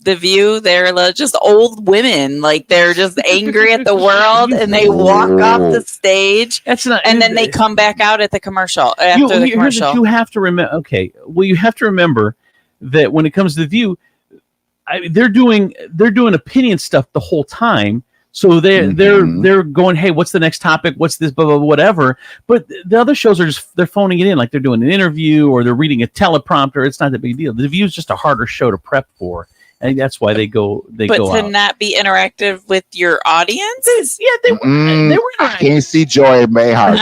The View, they're just old women, like they're just angry at the world, and they walk off the stage. And then they come back out at the commercial after the commercial. You have to remember. Okay, well, you have to remember that when it comes to The View, they're doing opinion stuff the whole time. So they're going, hey, what's the next topic? What's this, blah, blah, blah, whatever. But the other shows they're phoning it in, like they're doing an interview or they're reading a teleprompter. It's not that big a deal. The View is just a harder show to prep for. I think that's why they go But go to out. not be interactive with your audience? Yeah, they were I can't see Joy Mayhart.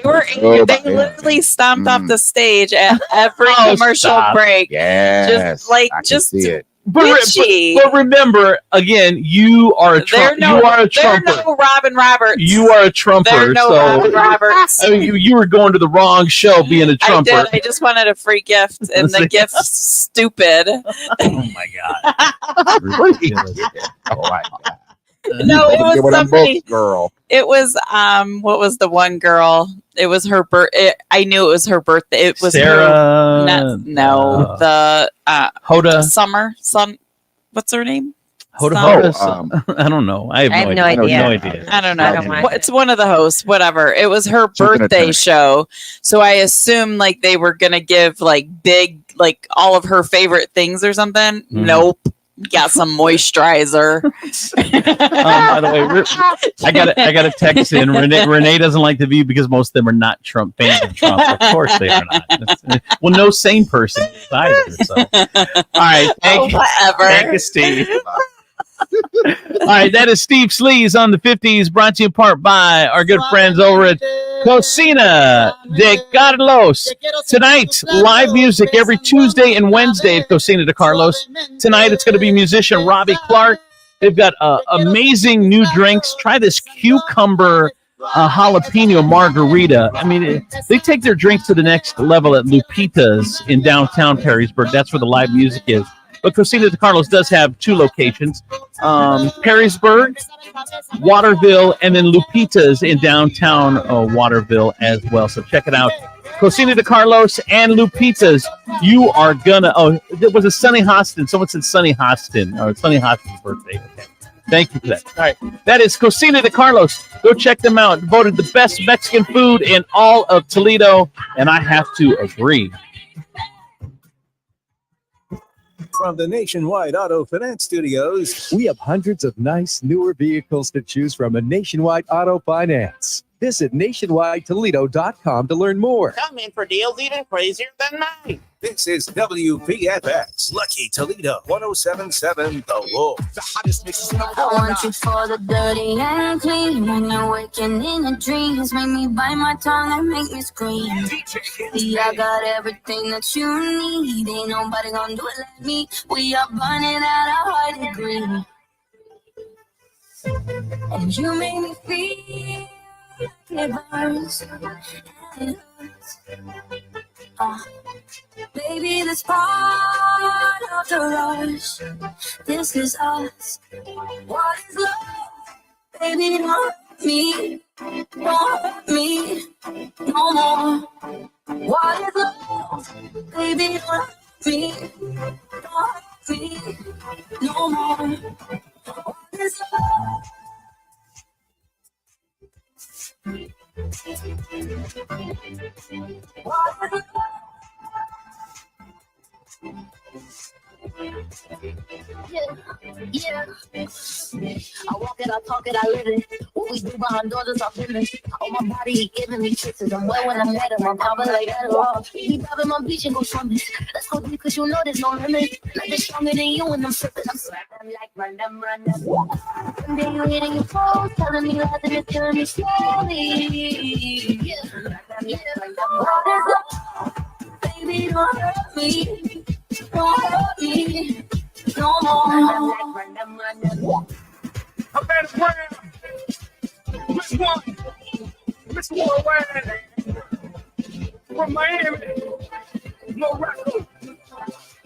They literally stomped off the stage at every commercial stop. break. Yes, I can see it. But remember, again, you are a Trump. You are a Trumper. They're no Robin Roberts. You are a Trumper. They're no so Robin Roberts. I mean, you were going to the wrong show being a Trumper. I did. I just wanted a free gift, and the gift's stupid. Oh my god! Oh my god! No, it was somebody. Girl. It was what was the one girl? It was her birthday. I knew it was her birthday. It was Sarah. the Hoda Summer. What's her name? Hoda. I don't know. I have no idea. I don't know. It's one of the hosts. Whatever. It was her birthday show, so I assumed like they were gonna give like big, like all of her favorite things or something. Nope. Got some moisturizer. By the way, I got a text in. Renee doesn't like The View because most of them are not Trump fans of Trump. Of course they are not. Well, no sane person is either. So, all right, thank you, Steve. All right, that is Steve Sleaze on the 50s, brought to you in part by our good friends over at Cocina de Carlos. Tonight, live music every Tuesday and Wednesday at Cocina de Carlos. Tonight, it's going to be musician Robbie Clark. They've got amazing new drinks. Try this cucumber jalapeno margarita. I mean, they take their drinks to the next level at Lupita's in downtown Perrysburg. That's where the live music is. But Cocina de Carlos does have two locations, Perrysburg, Waterville, and then Lupita's in downtown Waterville as well. So check it out. Cocina de Carlos and Lupita's. You are gonna, it was a Sunny Hostin. Someone said Sunny Hostin, or Sunny Hostin's birthday. Okay. Thank you for that. All right. That is Cocina de Carlos. Go check them out. Voted the best Mexican food in all of Toledo. And I have to agree. From the Nationwide Auto Finance Studios, we have hundreds of nice, newer vehicles to choose from at Nationwide Auto Finance. Visit nationwidetoledo.com to learn more. Come in for deals even crazier than mine. This is WPFX, Lucky Toledo, 107.7 The Wolf. The hottest mixes in the I want you for the dirty and clean. When you're waking in your dreams, make me bite my tongue and make me scream. Yeah, I got everything that you need. Ain't nobody gonna do it like me. We are burning at a high degree. And you make me feel like it burns and it hurts. Baby, this part of the rush. This is us. What is love? Baby, don't hurt me. Don't hurt me no more. What is love? Baby, don't hurt me. Don't hurt me no more. What is love? What is love? Yeah. I walk it, I talk it, I live it. What we do behind doors is our business. Oh, my body, he giving me kisses. I'm wet when I'm wet, I'm popping like Adderall. He popping my beach and go swimming. Let's go deep, cause you know there's no limit. Nothing stronger than you when I'm sipping. I'm slapping like run them. And then you hitting your toes, telling me lies and it's killing me slowly. Yeah. What is up? Baby, don't hurt me. Don't hurt me no more. A better brand. Miss One. Miss Worldwide. From Miami. Morocco.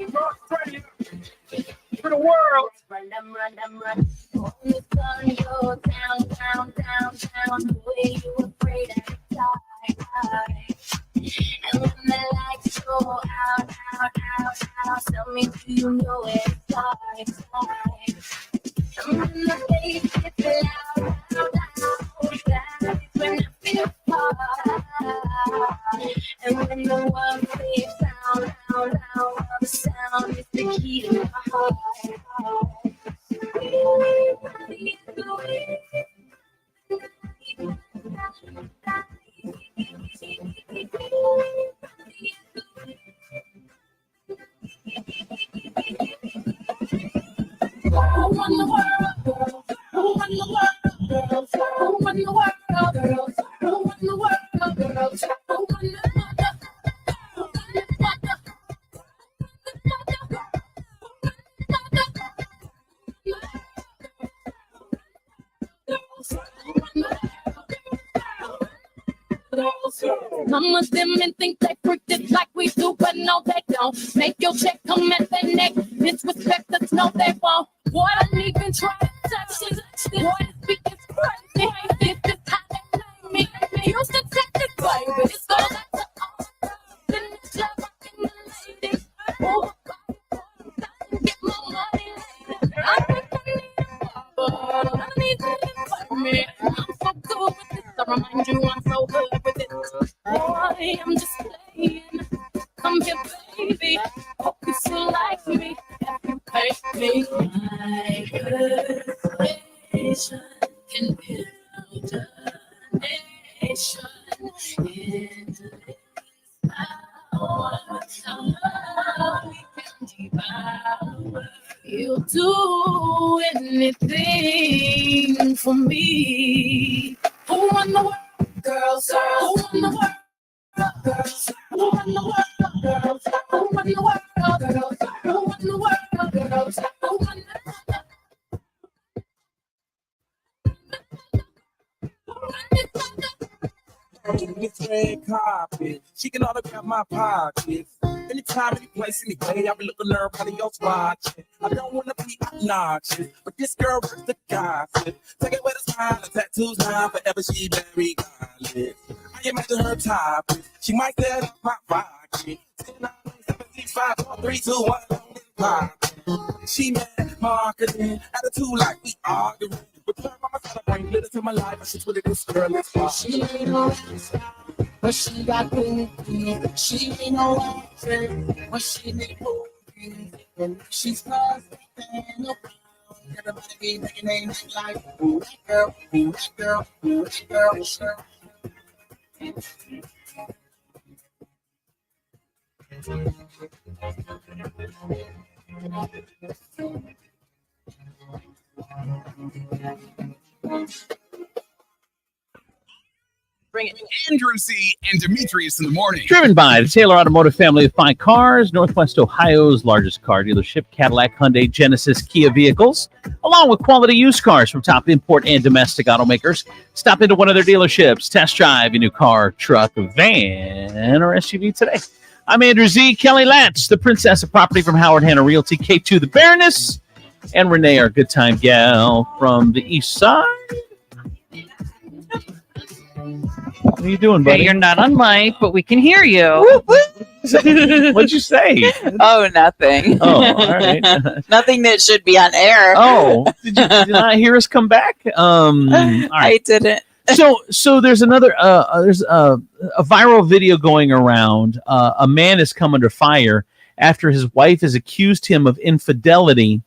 Australia. For the world. Run them. On the sun, yo, down. The way you afraid I die. And when the lights go out, tell me, do you know where it starts? And when the bass gets loud, that's when I feel far. And when the world fades down, the sound is the key to my heart. run the world, girls? Who run the world, girls? Who run the world, girls? Who run the world, girls? Who run the Some of them men think they freak it like we do, but no, they don't. Make your check come at their neck. Disrespect us, no, they won't. Boy, don't even try to touch it. Boy, this beat is crazy. This is how they play me. Used to take this baby. It's so back to all in the club, rocking the ladies. Oh, get my money later. I think I need you to fuck me. I'm so good with this. I remind you I'm so good with it. Boy, I'm just playing. Come here, baby. Hope you still like me. If you pay me, my good nation can build a nation in this power. Love we can devour. You'll do anything for me. Who run the world, girls? Who run the world? Girls, who run the world, girls? Who run the world, girls? Who run the world, girls? Who run It's red carpet. She can autograph my pockets. Anytime, any place, any way, I be looking at everybody else watching. I don't want to be obnoxious, but this girl works the gossip. Take it with a smile, the tattoos now, forever she very godless. I imagine her topic. She might set up my rocket. 10, 9, 7, 6, 5, 4, 3, 2, 1, pop. She mad marketing, attitude like we arguing. Return my celebrate, lit into my life. I should put it this girl is fine. She ain't no star, but she got good. She ain't no actress, but she need movies. And she's perfect and no problem. Everybody be making their neck like, ooh, that girl, ooh, that girl, ooh, that girl, sure. Bring it. Andrew C. and Demetrius in the morning. Driven by the Taylor Automotive family of fine cars, Northwest Ohio's largest car dealership, Cadillac, Hyundai, Genesis, Kia vehicles, along with quality used cars from top import and domestic automakers. Stop into one of their dealerships, test drive a new car, truck, van, or SUV today. I'm Andrew Z. Kelly Latz, the princess of property from Howard Hanna Realty, K2, the Baroness, and Renee, our good time gal from the east side. What are you doing, buddy? Okay, you're not on mic, but we can hear you. What'd you say? Oh, nothing. Oh, all right. Nothing that should be on air. Oh, did you not hear us come back? All right. I didn't. So there's another there's a viral video going around. A man has come under fire after his wife has accused him of infidelity,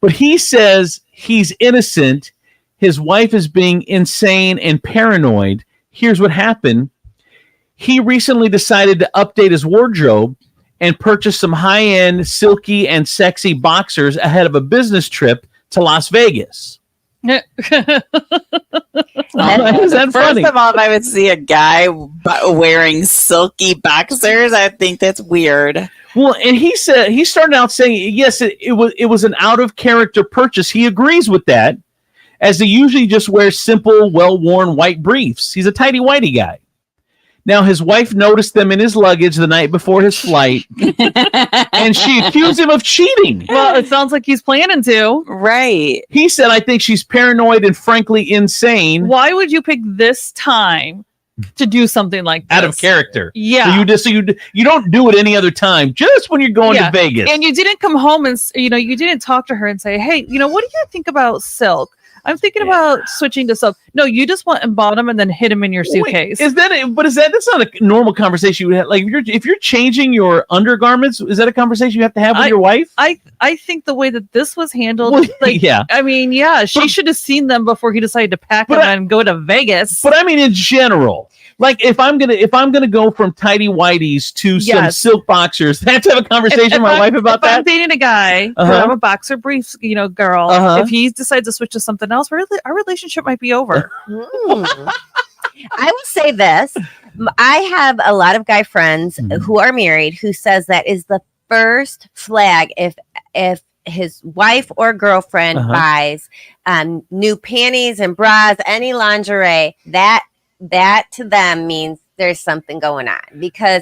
but he says he's innocent. His wife is being insane and paranoid. Here's what happened. He recently decided to update his wardrobe and purchase some high-end, silky, and sexy boxers ahead of a business trip to Las Vegas. Is that funny? First of all, if I would see a guy wearing silky boxers, I think that's weird. Well, and he said he started out saying, yes, it was an out-of-character purchase. He agrees with that, as he usually just wears simple, well-worn white briefs. He's a tighty-whitey guy. Now, his wife noticed them in his luggage the night before his flight, and she accused him of cheating. Well, it sounds like he's planning to. Right. He said, I think she's paranoid and frankly insane. Why would you pick this time to do something like this? Out of character. Yeah. So you don't do it any other time, just when you're going to Vegas. And you didn't come home and, you didn't talk to her and say, hey, what do you think about silk? I'm thinking about switching to silk. No, you just went and bought them and then hid them in your suitcase. Wait, that's not a normal conversation you would have. Like if you're changing your undergarments, is that a conversation you have to have with your wife? I think the way that this was handled, she should have seen them before he decided to pack them and go to Vegas. But I mean, in general, Like if I'm gonna go from tidy whities to some silk boxers, I have to have a conversation with my wife about that. I'm dating a guy who I'm a boxer briefs, girl. If he decides to switch to something else, our relationship might be over. I will say this. I have a lot of guy friends who are married who says that is the first flag if his wife or girlfriend buys new panties and bras, any lingerie, that to them means there's something going on, because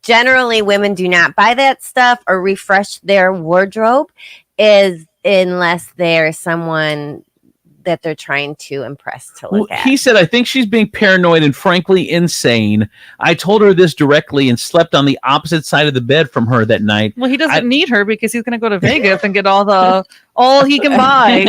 generally women do not buy that stuff or refresh their wardrobe unless there's someone that they're trying to impress to look at. He said, I think she's being paranoid and frankly insane. I told her this directly and slept on the opposite side of the bed from her that night. Well, he doesn't need her because he's going to go to Vegas and get all he can buy.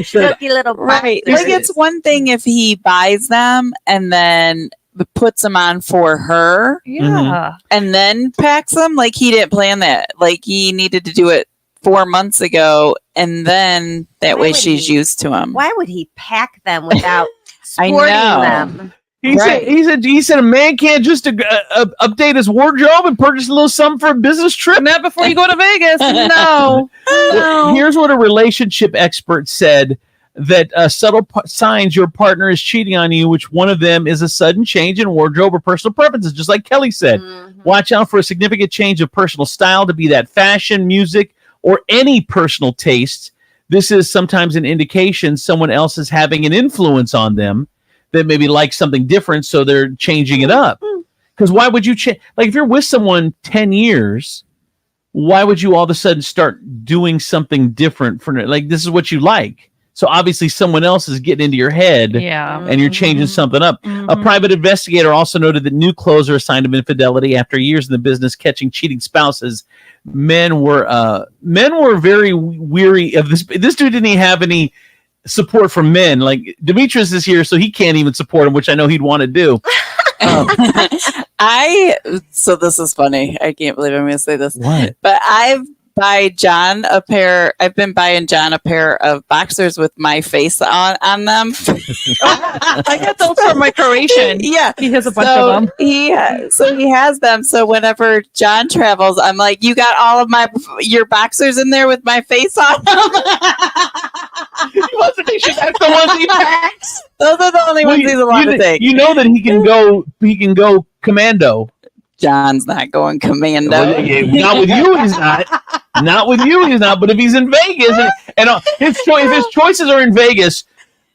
Silky little right. Like, it's one thing if he buys them and then puts them on for her, and then packs them. Like, he didn't plan that. Like, he needed to do it 4 months ago, and then that way she's used to him. Why would he pack them without sporting them? He said a man can't just update his wardrobe and purchase a little something for a business trip. Not before you go to Vegas. No. Here's what a relationship expert said: that subtle signs your partner is cheating on you, which one of them is a sudden change in wardrobe or personal preferences, just like Kelly said. Watch out for a significant change of personal style, to be that fashion, music, or any personal taste. This is sometimes an indication someone else is having an influence on them that maybe likes something different, so they're changing it up. Because why would you change? Like, if you're with someone 10 years, why would you all of a sudden start doing something different for, like, this is what you like? So obviously someone else is getting into your head, and you're changing something up. A private investigator also noted that new clothes are a sign of infidelity. After years in the business catching cheating spouses, men were very weary of this. This dude didn't even have any support from men. Like, Demetrius is here, so he can't even support him, which I know he'd want to do. So this is funny. I can't believe I'm going to say this. What? But I've been buying John a pair of boxers with my face on them. I got those from my Croatian. Yeah. He has a bunch of them. He has them. So whenever John travels, I'm like, you got all of your boxers in there with my face on them? He wants to make sure that's the ones he packs. Those are the only ones he's allowed to take. You know that he can go commando. John's not going commando. Not with you, he's not. Not with you, he's not. But if he's in Vegas, and if his choices are in Vegas,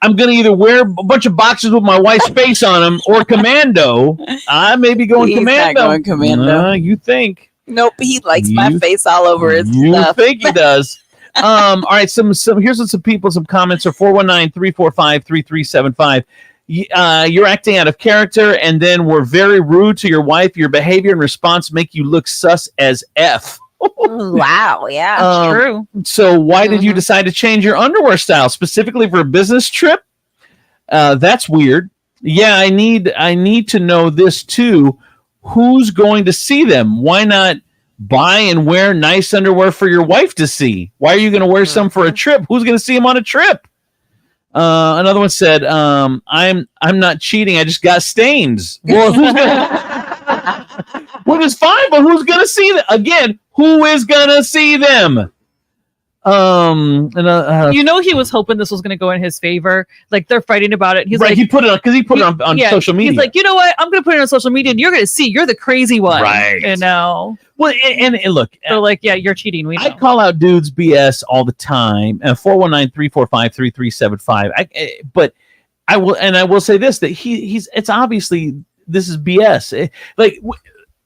I'm going to either wear a bunch of boxers with my wife's face on them or commando. I may be going He's commando. not going commando. You think? Nope, he likes my face all over his stuff. You think he does. All right, some here's some comments are 419-345-3375. You're acting out of character, and then we're very rude to your wife. Your behavior and response make you look sus as F. Wow, yeah, that's true. So why did you decide to change your underwear style specifically for a business trip? That's weird. Yeah, I need to know this too. Who's going to see them? Why not buy and wear nice underwear for your wife to see? Why are you going to wear some for a trip? Who's going to see them on a trip? Another one said, I'm not cheating. I just got stains. Well, who's gonna... Which is fine, but who's going to see them? Again, who is going to see them? He was hoping this was going to go in his favor. Like, they're fighting about it. He's right, like, he put it on because he put it on social media. He's like, you know what? I'm going to put it on social media, and you're going to see. You're the crazy one, right? You know. Well, and look, they're like, yeah, you're cheating. We know. I call out dudes BS all the time. 419-345-3375. But I will say this: that it's obviously this is BS.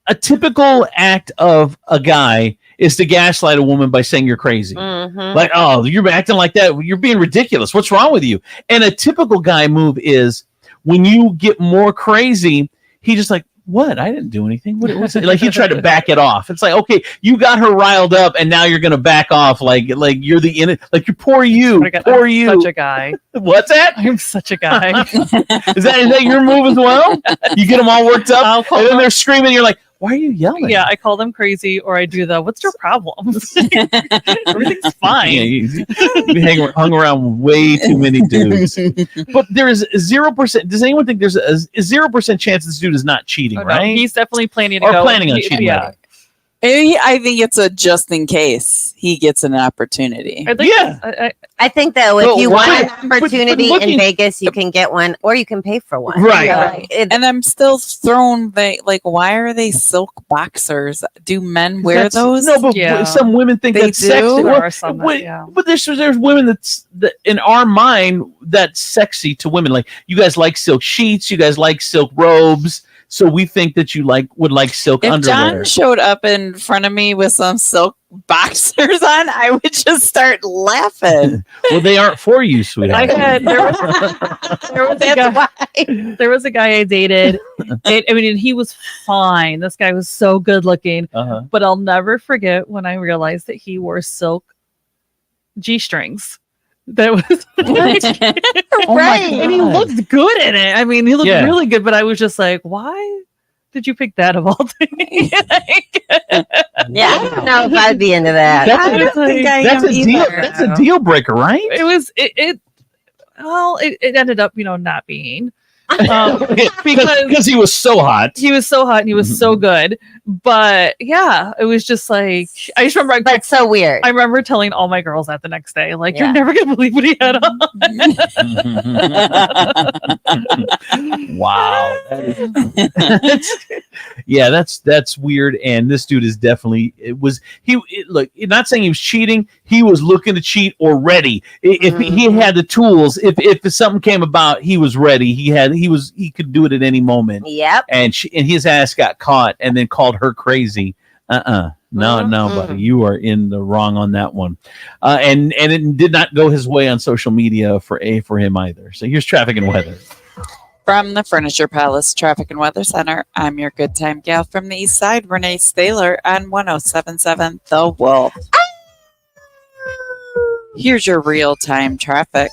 A typical act of a guy is to gaslight a woman by saying you're crazy. Like, oh, you're acting like that. You're being ridiculous. What's wrong with you? And a typical guy move is when you get more crazy, he just like, what? I didn't do anything. What's it? Like, he tried to back it off. It's like, okay, you got her riled up, and now you're going to back off. Like you're like you're poor you. I'm such a guy. What's that? I'm such a guy. Is that your move as well? You get them all worked up, and then they're screaming. You're like, Why are you yelling? Yeah, I call them crazy, or I do the "What's your problem?" Everything's fine. Yeah, you hung around way too many dudes. But there is 0%. Does anyone think there's a 0% chance this dude is not cheating? Oh, no, right? he's definitely planning to or go. planning on cheating. Yeah. rather. I think it's a just in case he gets an opportunity. I think that if But you why- want an opportunity looking- in Vegas, you can get one, or you can pay for one. Right. And I'm still thrown. Why are they silk boxers? Do men wear That's- those? No, but some women think They that's do? sexy. There Well, are some that- wait, yeah. But there's women that in our mind that's sexy to women. Like you guys like silk sheets, you guys like silk robes, so we think that you would like silk If underwear. John showed up in front of me with some silk boxers on, I would just start laughing. Well, they aren't for you, sweetheart. There was a guy I dated. And he was fine. This guy was so good looking. Uh-huh. But I'll never forget when I realized that he wore silk G-strings. That was Oh my and he God. looked good in it. I mean, he looked Yeah. really good. But I was just like, why did you pick that of all things? Yeah, I don't know if I'd be into that. That's a deal breaker, right? It was it ended up not being because he was so hot. He was so hot and he was so good. But yeah, it was just like I just remember. That's so weird. I remember telling all my girls that the next day, like, Yeah. you're never gonna believe what he had on. Wow. Yeah, that's weird. And this dude is definitely look. Not saying he was cheating. He was looking to cheat or ready. If he had the tools, if something came about, he was ready. He could do it at any moment. Yep. And his ass got caught and then called her crazy. No, buddy, you are in the wrong on that one. And it did not go his way on social media for him either. So here's traffic and weather. From the Furniture Palace Traffic and Weather Center, I'm your good time gal from the east side, Renee Staler on 1077 The Wolf. Here's your real-time traffic.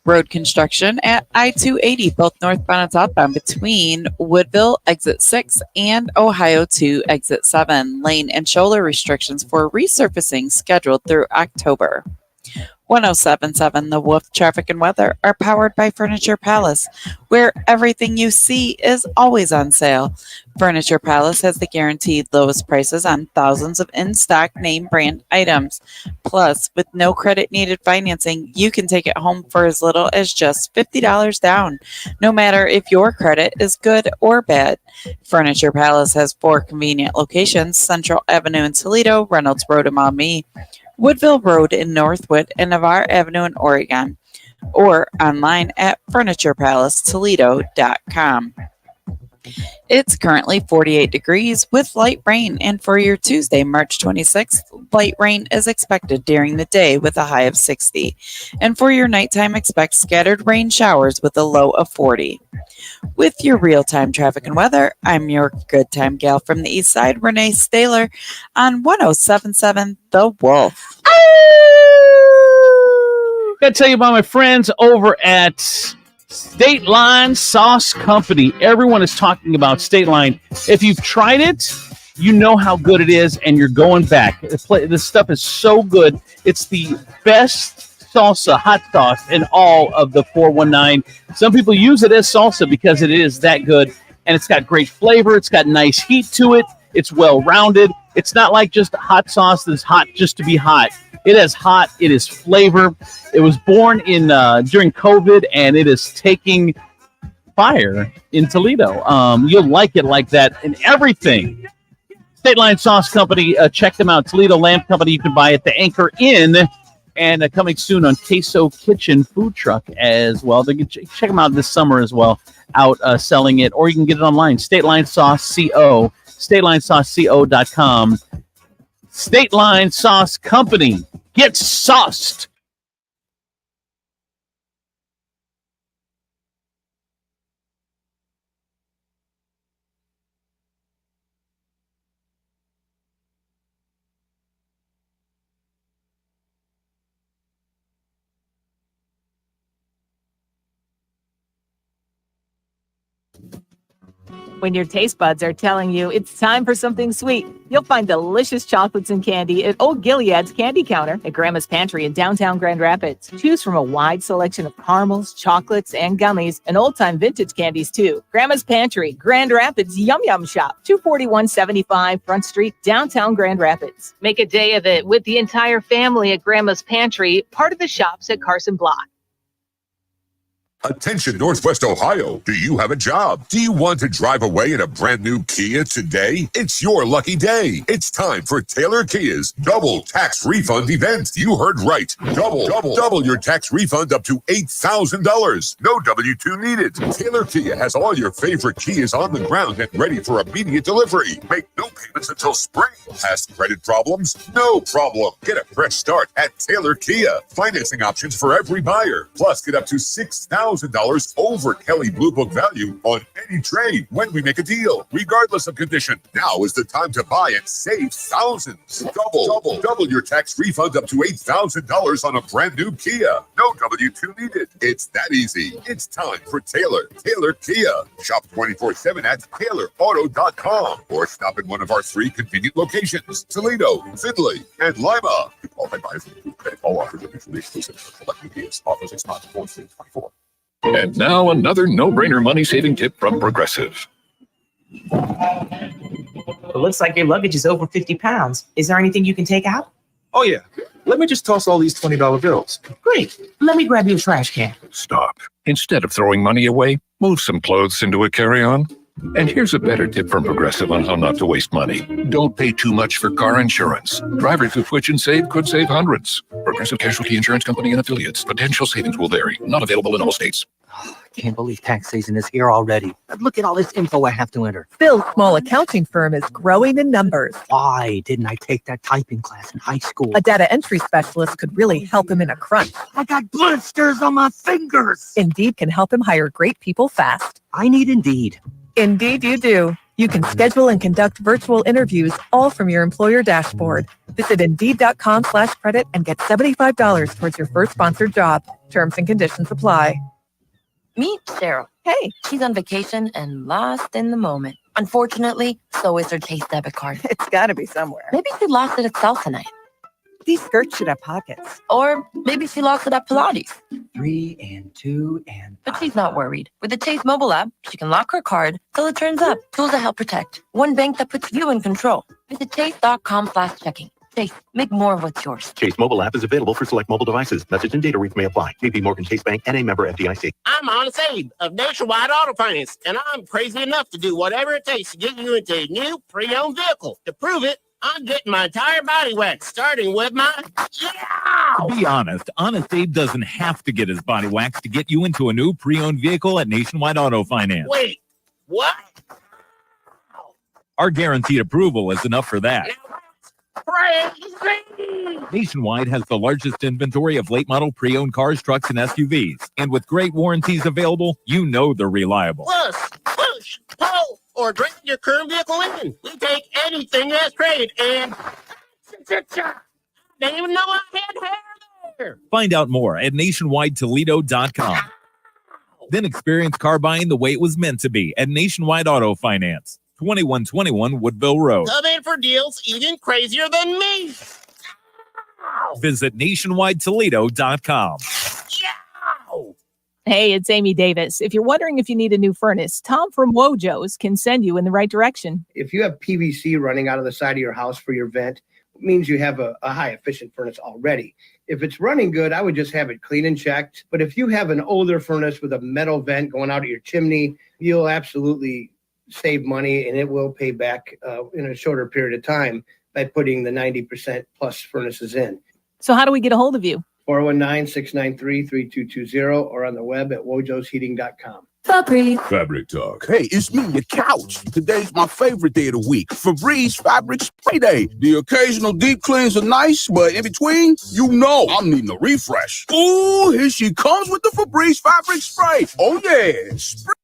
Road construction at I-280, both northbound and southbound, between Woodville, exit 6, and Ohio 2, exit 7. Lane and shoulder restrictions for resurfacing scheduled through October. 1077 The Wolf Traffic and Weather are powered by Furniture Palace, where everything you see is always on sale. Furniture Palace has the guaranteed lowest prices on thousands of in-stock name brand items. Plus, with no credit needed financing, you can take it home for as little as just $50 down, no matter if your credit is good or bad. Furniture Palace has 4 convenient locations: Central Avenue in Toledo, Reynolds Road in Maumee, Woodville Road in Northwood, and Navarre Avenue in Oregon, or online at FurniturePalaceToledo.com. It's currently 48 degrees with light rain, and for your Tuesday, March 26th, light rain is expected during the day with a high of 60. And for your nighttime, expect scattered rain showers with a low of 40. With your real-time traffic and weather, I'm your good time gal from the east side, Renee Staler, on 1077 The Wolf. Gotta tell you about my friends over at State Line Sauce Company. Everyone is talking about State Line. If you've tried it, you know how good it is, and you're going back. This stuff is so good. It's the best salsa, hot sauce in all of the 419. Some people use it as salsa because it is that good, and it's got great flavor. It's got nice heat to it. It's well-rounded. It's not like just a hot sauce that's hot just to be hot. It is hot. It is flavor. It was born in during COVID, and it is taking fire in Toledo. You'll like it like that in everything. State Line Sauce Company. Check them out. Toledo Lamp Company. You can buy at the Anchor Inn, and coming soon on Queso Kitchen Food Truck as well. They can check them out this summer as well, out selling it, or you can get it online. State Line Sauce Co. StateLineSauceCo.com. State Line Sauce Company. Get sauced. When your taste buds are telling you it's time for something sweet, you'll find delicious chocolates and candy at Old Gilead's Candy Counter at Grandma's Pantry in downtown Grand Rapids. Choose from a wide selection of caramels, chocolates, and gummies, and old-time vintage candies, too. Grandma's Pantry, Grand Rapids Yum Yum Shop, 24175 Front Street, downtown Grand Rapids. Make a day of it with the entire family at Grandma's Pantry, part of the shops at Carson Block. Attention Northwest Ohio. Do you have a job? Do you want to drive away in a brand new Kia today? It's your lucky day. It's time for Taylor Kia's double tax refund event. You heard right. Double your tax refund up to $8,000. No W-2 needed. Taylor Kia has all your favorite Kias on the ground and ready for immediate delivery. Make no payments until spring. Past credit problems? No problem. Get a fresh start at Taylor Kia. Financing options for every buyer. Plus, get up to $6,000 over Kelly Blue Book value on any trade when we make a deal, regardless of condition. Now is the time to buy and save thousands. Double your tax refund up to $8,000 on a brand new Kia. No W-2 needed. It's that easy. It's time for Taylor Kia. Shop 24/7 at TaylorAuto.com or stop at one of our 3 convenient locations: Toledo, Findlay, and Lima. All offers are mutually exclusive. Select new Kias. Offers expire 4/6/24. And now another no-brainer money-saving tip from Progressive. It looks like your luggage is over 50 pounds. Is there anything you can take out? Oh, yeah. Let me just toss all these $20 bills. Great. Let me grab you a trash can. Stop. Instead of throwing money away, move some clothes into a carry-on. And here's a better tip from Progressive on how not to waste money. Don't pay too much for car insurance. Drivers who switch and save could save hundreds. Progressive Casualty Insurance Company and affiliates. Potential savings will vary. Not available in all states. Can't believe tax season is here already. Look at all this info I have to enter. Phil's small accounting firm is growing in numbers. Why didn't I take that typing class in high school? A data entry specialist could really help him in a crunch. I got blisters on my fingers. Indeed can help him hire great people fast. I need Indeed. Indeed you do. You can schedule and conduct virtual interviews all from your employer dashboard. Visit Indeed.com/credit and get $75 towards your first sponsored job. Terms and conditions apply. Meet Cheryl. Hey. She's on vacation and lost in the moment. Unfortunately, so is her Chase debit card. It's gotta be somewhere. Maybe she lost it at South tonight. These skirts should have pockets. Or maybe she lost it at Pilates. 3 and 2 and... But she's not worried. With the Chase mobile app, she can lock her card till it turns up. Tools to help protect. One bank that puts you in control. Visit chase.com/checking. Chase, make more of what's yours. Chase mobile app is available for select mobile devices. Message and data rates may apply. JP Morgan Chase Bank and a member FDIC. I'm Honest Abe of Nationwide Auto Finance, and I'm crazy enough to do whatever it takes to get you into a new pre-owned vehicle. To prove it, I'm getting my entire body waxed, starting with my... To be honest, Honest Abe doesn't have to get his body waxed to get you into a new pre-owned vehicle at Nationwide Auto Finance. Wait, what? Our guaranteed approval is enough for that. Crazy! Nationwide has the largest inventory of late-model pre-owned cars, trucks, and SUVs. And with great warranties available, you know they're reliable. Plus, push, pull, or drag your current vehicle in. We take anything as trade, and... Didn't even know I had hair there. Find out more at nationwidetoledo.com. Then experience car buying the way it was meant to be at Nationwide Auto Finance. 2121 Woodville Road. Come in for deals even crazier than me. Visit nationwidetoledo.com. Hey, it's Amy Davis. If you're wondering if you need a new furnace, Tom from Wojo's can send you in the right direction. If you have PVC running out of the side of your house for your vent, it means you have a high efficient furnace already. If it's running good, I would just have it clean and checked. But if you have an older furnace with a metal vent going out of your chimney, you'll absolutely save money, and it will pay back in a shorter period of time by putting the 90% plus furnaces in. So how do we get a hold of you? 419-693-3220 or on the web at wojosheating.com. Fabric Talk. Hey, it's me, your couch. Today's my favorite day of the week. Febreze Fabric Spray Day. The occasional deep cleans are nice, but in between, you know I'm needing a refresh. Ooh, here she comes with the Febreze Fabric Spray. Oh, yeah. Spray.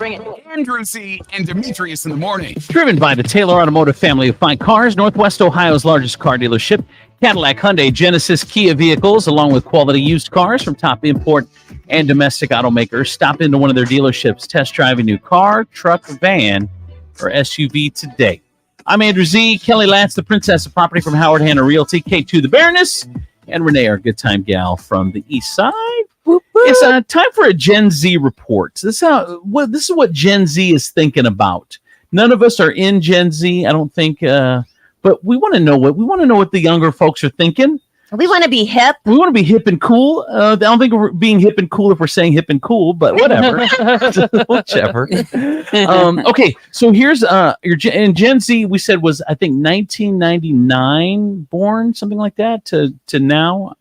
Bring it. Andrew C. and Demetrius in the morning. Driven by the Taylor Automotive family of fine cars, Northwest Ohio's largest car dealership, Cadillac, Hyundai, Genesis, Kia vehicles, along with quality used cars from top import and domestic automakers. Stop into one of their dealerships, test drive a new car, truck, van, or SUV today. I'm Andrew Z. Kelly Lance, the princess of property from Howard Hanna Realty, K2, the Baroness, and Renee, our good time gal from the east side. It's time for a Gen Z report. This is what Gen Z is thinking about. None of us are in Gen Z, I don't think, but we want to know what the younger folks are thinking. We want to be hip. We want to be hip and cool. I don't think we're being hip and cool if we're saying hip and cool, but whatever. Whichever. Okay, so here's in Gen Z. We said was I think 1999 born, something like that, to now.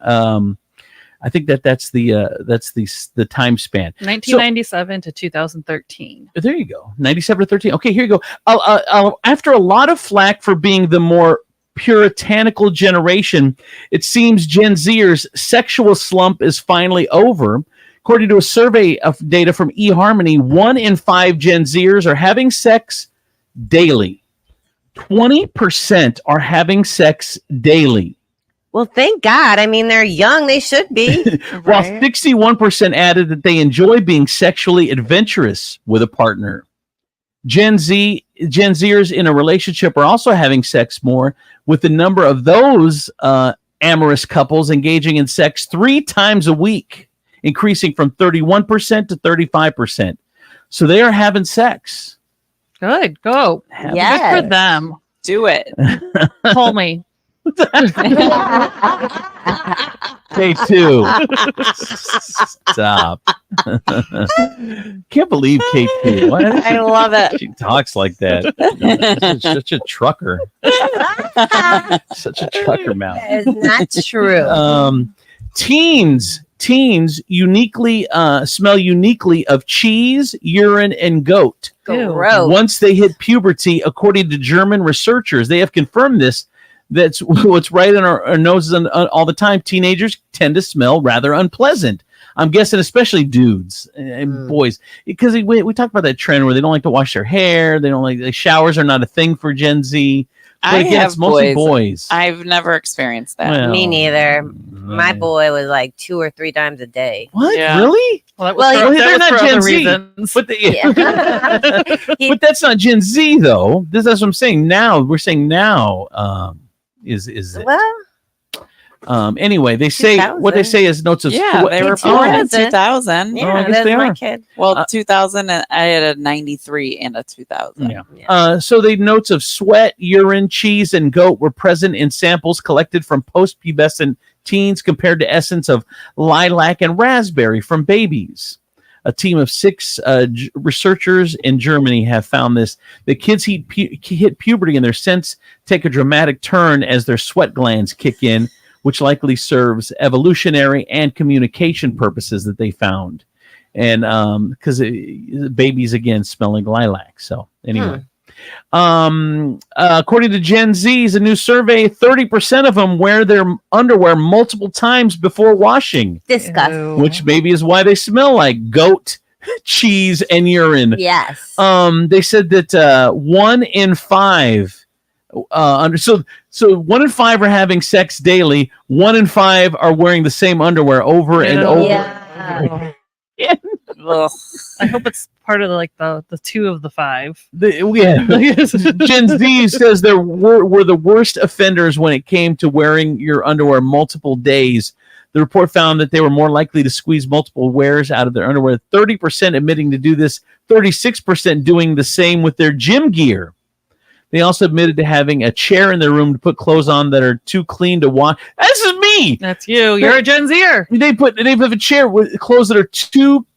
I think that's the time span. 1997 to 2013. There you go. 97 to 13. Okay, here you go. After a lot of flack for being the more puritanical generation, it seems Gen Zers' sexual slump is finally over. According to a survey of data from eHarmony, 1 in 5 Gen Zers are having sex daily. 20% are having sex daily. Well, thank God. I mean, they're young. They should be. While 61% added that they enjoy being sexually adventurous with a partner. Gen Zers in a relationship are also having sex more, with the number of those amorous couples engaging in sex 3 times a week, increasing from 31% to 35%. So they are having sex. Good. Go. Yes. Good for them. Do it. Call me. K2. Stop. Can't believe K2. What? I love it. She talks like that. Such a trucker. Such a trucker mouth. That is not true. Teens uniquely smell uniquely of cheese, urine, and goat. Gross. Once they hit puberty, according to German researchers, they have confirmed this. That's what's right in our noses all the time. Teenagers tend to smell rather unpleasant. I'm guessing, especially dudes and boys, because we talked about that trend where they don't like to wash their hair. They don't like showers are not a thing for Gen Z. But again, it's mostly boys. I've never experienced that. Well, Me neither. My boy was like 2 or 3 times a day. What? Yeah. Really? Well, they're not Gen Z. But, but that's not Gen Z though. That's what I'm saying. Now we're saying now. Is it? Well, anyway, they say 2000. what they say is notes of They were born in 2000. Yeah, I guess that's they my are. kid. Well, 2000, and I had a 93 and a 2000. Yeah. So the notes of sweat, urine, cheese, and goat were present in samples collected from post-pubescent teens compared to essence of lilac and raspberry from babies. A team of 6 researchers in Germany have found this. The kids hit puberty and their scents take a dramatic turn as their sweat glands kick in, which likely serves evolutionary and communication purposes that they found. And because babies, again, smelling lilac. So anyway. According to Gen Z's, a new survey, 30% of them wear their underwear multiple times before washing. Disgusting. Which maybe is why they smell like goat, cheese, and urine. Yes. They said that 1 in 5 so 1 in 5 are having sex daily. 1 in 5 are wearing the same underwear over and over. Yeah. I hope it's part of the 2 of the 5. Gen Z says they were the worst offenders when it came to wearing your underwear multiple days. The report found that they were more likely to squeeze multiple wears out of their underwear. 30% admitting to do this. 36% doing the same with their gym gear. They also admitted to having a chair in their room to put clothes on that are too clean to wash. This is me. That's you. You're a Gen Zer. They have a chair with clothes that are too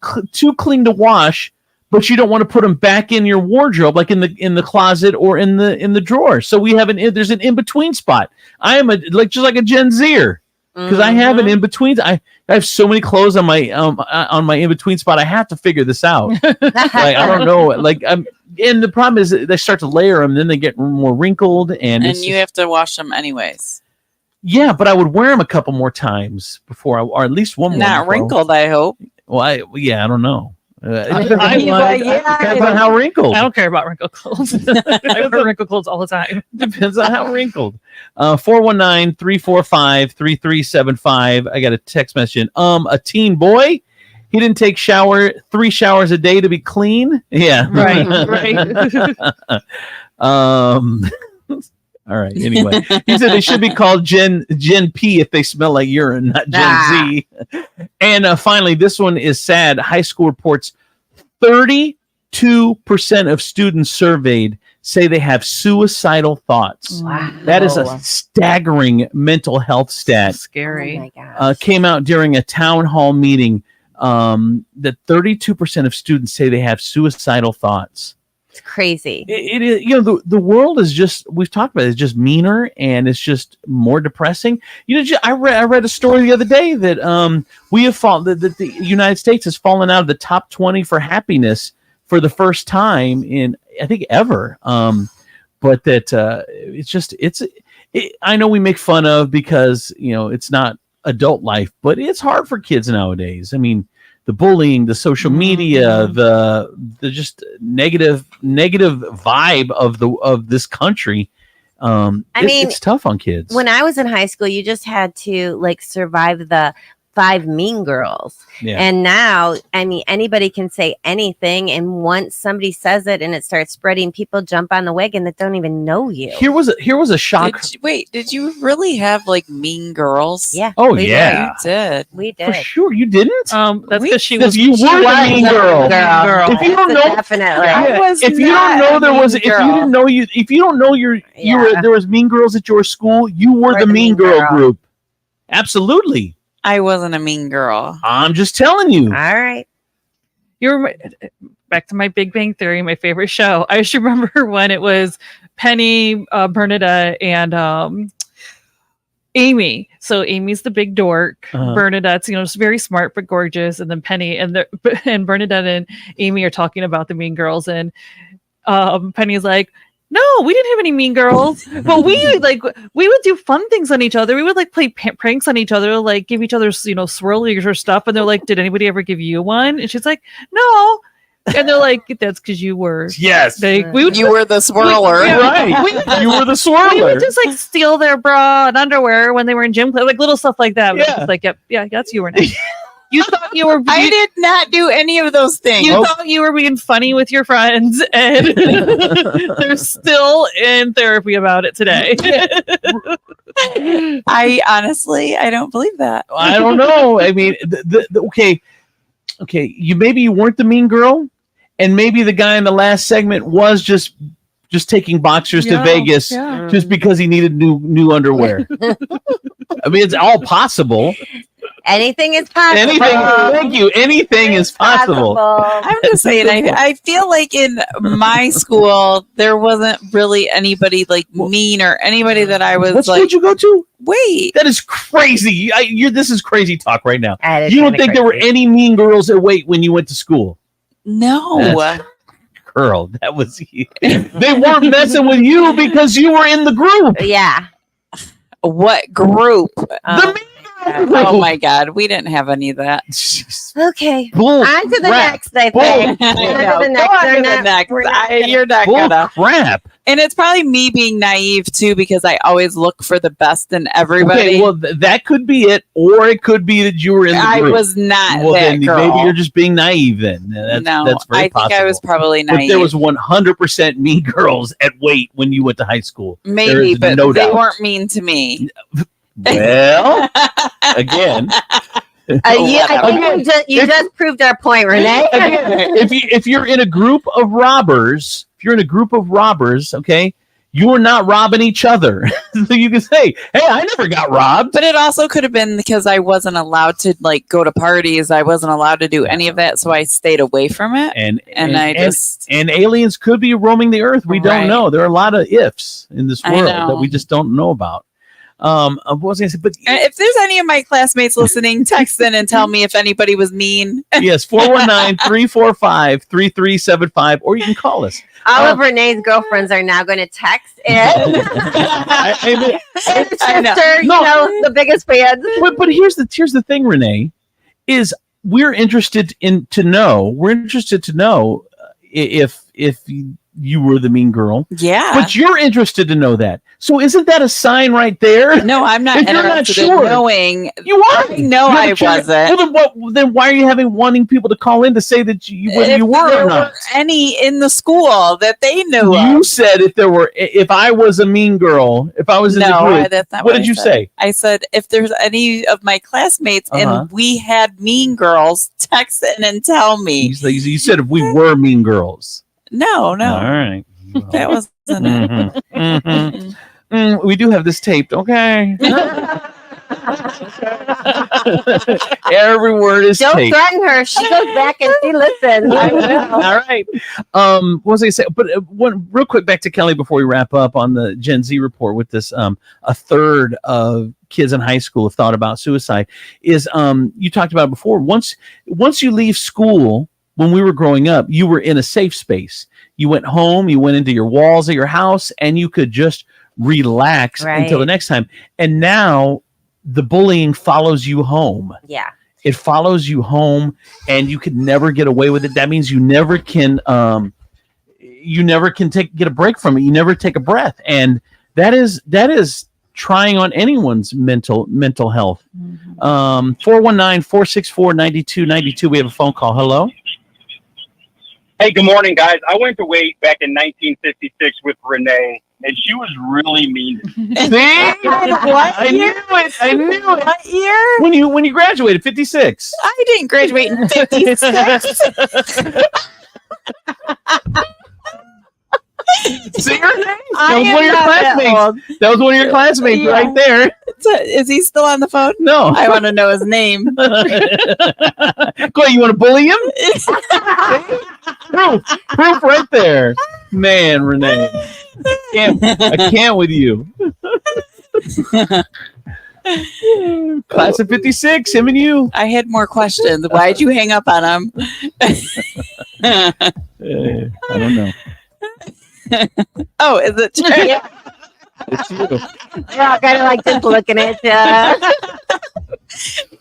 clean to wash, but you don't want to put them back in your wardrobe, like in the closet or in the drawer. So we have there's an in between spot. I am just like a Gen Zer because I have an in between. I have so many clothes on my in between spot. I have to figure this out. I don't know. And the problem is they start to layer them, then they get more wrinkled, and you have to wash them anyways. Yeah, but I would wear them a couple more times before, or at least one more. Not wrinkled, I hope. Well, I don't know. Depends on how wrinkled. I don't care about wrinkled clothes. I wear wrinkled clothes all the time. Depends on how wrinkled. 419-345-3375. I got a text message. A teen boy. He didn't take 3 showers a day to be clean. Yeah. Right. All right. Anyway, he said they should be called Gen P if they smell like urine, not Gen Z. And finally, this one is sad. High school reports 32% of students surveyed say they have suicidal thoughts. Wow. That is a staggering mental health stat. Scary. Oh my gosh. Came out during a town hall meeting that 32% of students say they have suicidal thoughts. It's crazy. It is, the world is just, we've talked about it, it's just meaner and it's just more depressing. I read a story the other day that we have fallen, that the United States has fallen out of the top 20 for happiness for the first time in, I think, ever. But that I know we make fun of because, it's not adult life, but it's hard for kids nowadays. I mean, the bullying, the social media, the just negative vibe of this country. It's tough on kids. When I was in high school, you just had to survive the 5 mean girls. Yeah. And now, anybody can say anything. And once somebody says it and it starts spreading, people jump on the wagon that don't even know you. Here was a shock. Did you really have mean girls? Yeah. Oh, yeah. You did. We did. For sure, you didn't. That's because she was. You were the mean girl. If you don't know, definitely. if you don't know there was, if you didn't know if you don't know there was mean girls at your school, you were the mean girl group. Absolutely. I wasn't a mean girl. I'm just telling you. All right. You're back to my Big Bang Theory, my favorite show. I just remember when it was Penny, Bernadette, and Amy. So Amy's the big dork. Bernadette's, just very smart but gorgeous. And then Penny and Bernadette and Amy are talking about the mean girls. And Penny's like, no, we didn't have any mean girls, but we would do fun things on each other. We would play pranks on each other, give each other, swirlies or stuff. And they're like, did anybody ever give you one? And she's like, no. And they're like, that's because you were. Yes. You were the swirler. Right. You were the swirler. We would just steal their bra and underwear when they were in gym class, little stuff like that. Yeah. Yep. Yeah, that's you were nice. You thought you were. I did not do any of those things. You thought you were being funny with your friends, and they're still in therapy about it today. I don't believe that. I don't know. I mean, okay. Maybe you weren't the mean girl, and maybe the guy in the last segment was just taking boxers to Vegas just because he needed new underwear. I mean, it's all possible. Anything is possible. Thank you. Anything is possible. I'm just saying, I feel like in my school, there wasn't really anybody mean or anybody that I was what school did you go to? Wait. That is crazy. This is crazy talk right now. You don't think there were any mean girls at Wait when you went to school? No. Girl, that was you. They weren't messing with you because you were in the group. Yeah. What group? The mean Oh my God, we didn't have any of that. Okay. Bull on to the crap. next, I think. You're not Bull gonna. crap. And it's probably me being naive too, because I always look for the best in everybody. Okay, well, that could be it, or it could be that you were in the I group. was not Well, that then girl. maybe you're just being naive then. That's very I think possible. I was probably But naive. there was 100% mean girls at Wait when you went to high school. There Maybe, is but no they doubt. weren't mean to me. Well, again. I think you just proved our point, Renee. Again, if you're in a group of robbers, okay, you are not robbing each other. So you can say, hey, I never got robbed. But it also could have been because I wasn't allowed to go to parties. I wasn't allowed to do any of that, so I stayed away from it. And aliens could be roaming the earth. We don't Right. know. There are a lot of ifs in this I world know. that we just don't know about. What was I going to say? But If there's any of my classmates listening, text in and tell me if anybody was mean. yes, 419-345-3375, or you can call us. All of Renee's girlfriends are now going to text in. And sister, No. the biggest fans. But here's the thing, Renee, is we're interested to know if you were the mean girl. Yeah. But you're interested to know that. So isn't that a sign right there? No, I'm not If you're not interested sure. in knowing. You are. No, You're I the curious- wasn't. Well, then why are you wanting people to call in to say that whether you were there or not? were any in the school that they knew You of. said if I was a mean girl, if I was in the group, that's not what what did I you said. say? I said if there's any of my classmates and we had mean girls, text in and tell me. You said if we were mean girls. No. All right. That wasn't it. We do have this taped, okay? Every word is Don't taped. threaten her. She goes back and she listens. I will. All right. What was I say? But one real quick back to Kelly before we wrap up on the Gen Z report with this. A third of kids in high school have thought about suicide. Is you talked about it before. Once you leave school, when we were growing up, you were in a safe space. You went home. You went into your walls of your house, and you could just relax until the next time. And now the bullying follows you home. Yeah. It follows you home, and you could never get away with it. That means you never can get a break from it. You never take a breath, and that is trying on anyone's mental health. 419-464-9292. We have a phone call. Hello. Hey, good morning, guys. I went to Wait back in 1956 with Renee, and she was really mean. I knew it. What year? When you graduated, 56. I didn't graduate in 56. See your name? That was one of your classmates. That was one of your classmates right there. Is he still on the phone? No. I want to know his name. Go ahead, you want to bully him? Proof right there. Man, Renee. I can't with you. Class of 56, him and you. I had more questions. Why'd you hang up on him? I don't know. Oh, is it true? Yeah. It's you. Yeah, kind of like just looking at you.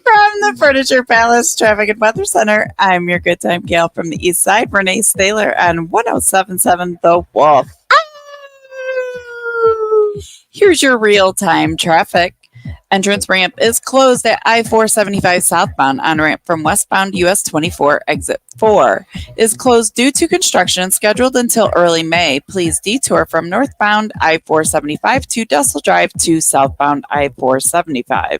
From the Furniture Palace Traffic and Weather Center, I'm your good time gal from the East Side, Renee Staler on 1077 The Wolf. Here's your real-time traffic. Entrance ramp is closed at I-475 southbound. On-ramp from westbound US 24 exit 4 is closed due to construction scheduled until early May. Please detour from northbound I-475 to Dussel Drive to southbound I-475.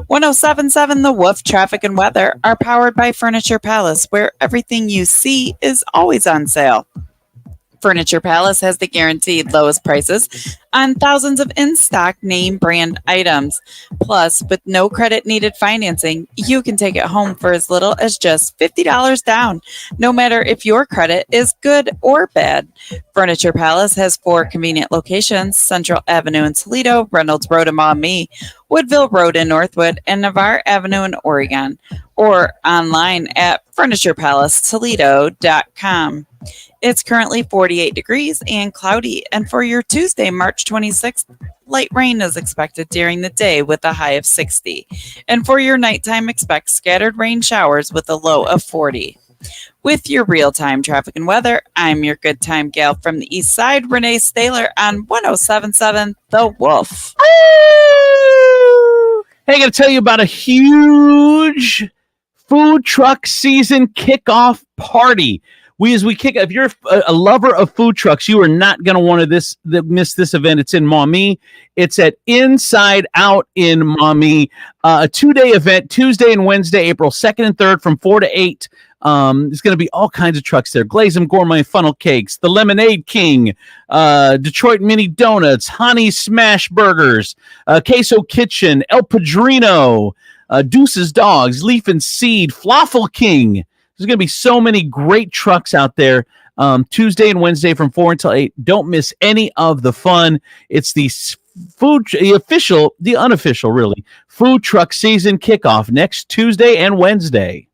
1077 The Wolf Traffic and Weather are powered by Furniture Palace, where everything you see is always on sale. Furniture Palace has the guaranteed lowest prices on thousands of in-stock name brand items. Plus, with no credit needed financing, you can take it home for as little as just $50 down, no matter if your credit is good or bad. Furniture Palace has 4 convenient locations: Central Avenue in Toledo, Reynolds Road in Maumee, Woodville Road in Northwood, and Navarre Avenue in Oregon, or online at FurniturePalaceToledo.com. It's currently 48 degrees and cloudy, and for your Tuesday, March 26th, light rain is expected during the day with a high of 60. And for your nighttime, expect scattered rain showers with a low of 40. With your real-time traffic and weather, I'm your good time gal from the East Side, Renee Staler on 1077 The Wolf. Hey, I got to tell you about a huge food truck season kickoff party. If you're a lover of food trucks, you are not going to want to miss this event. It's in Maumee. It's at Inside Out in Maumee. A 2-day event, Tuesday and Wednesday, April 2nd and 3rd from 4 to 8. There's going to be all kinds of trucks there. Glaze 'em Gourmet Funnel Cakes, the Lemonade King, Detroit Mini Donuts, Honey Smash Burgers, Queso Kitchen, El Padrino, Deuce's Dogs, Leaf and Seed, Flaffle King. There's going to be so many great trucks out there Tuesday and Wednesday from 4 until 8. Don't miss any of the fun. It's the unofficial, really, food truck season kickoff next Tuesday and Wednesday.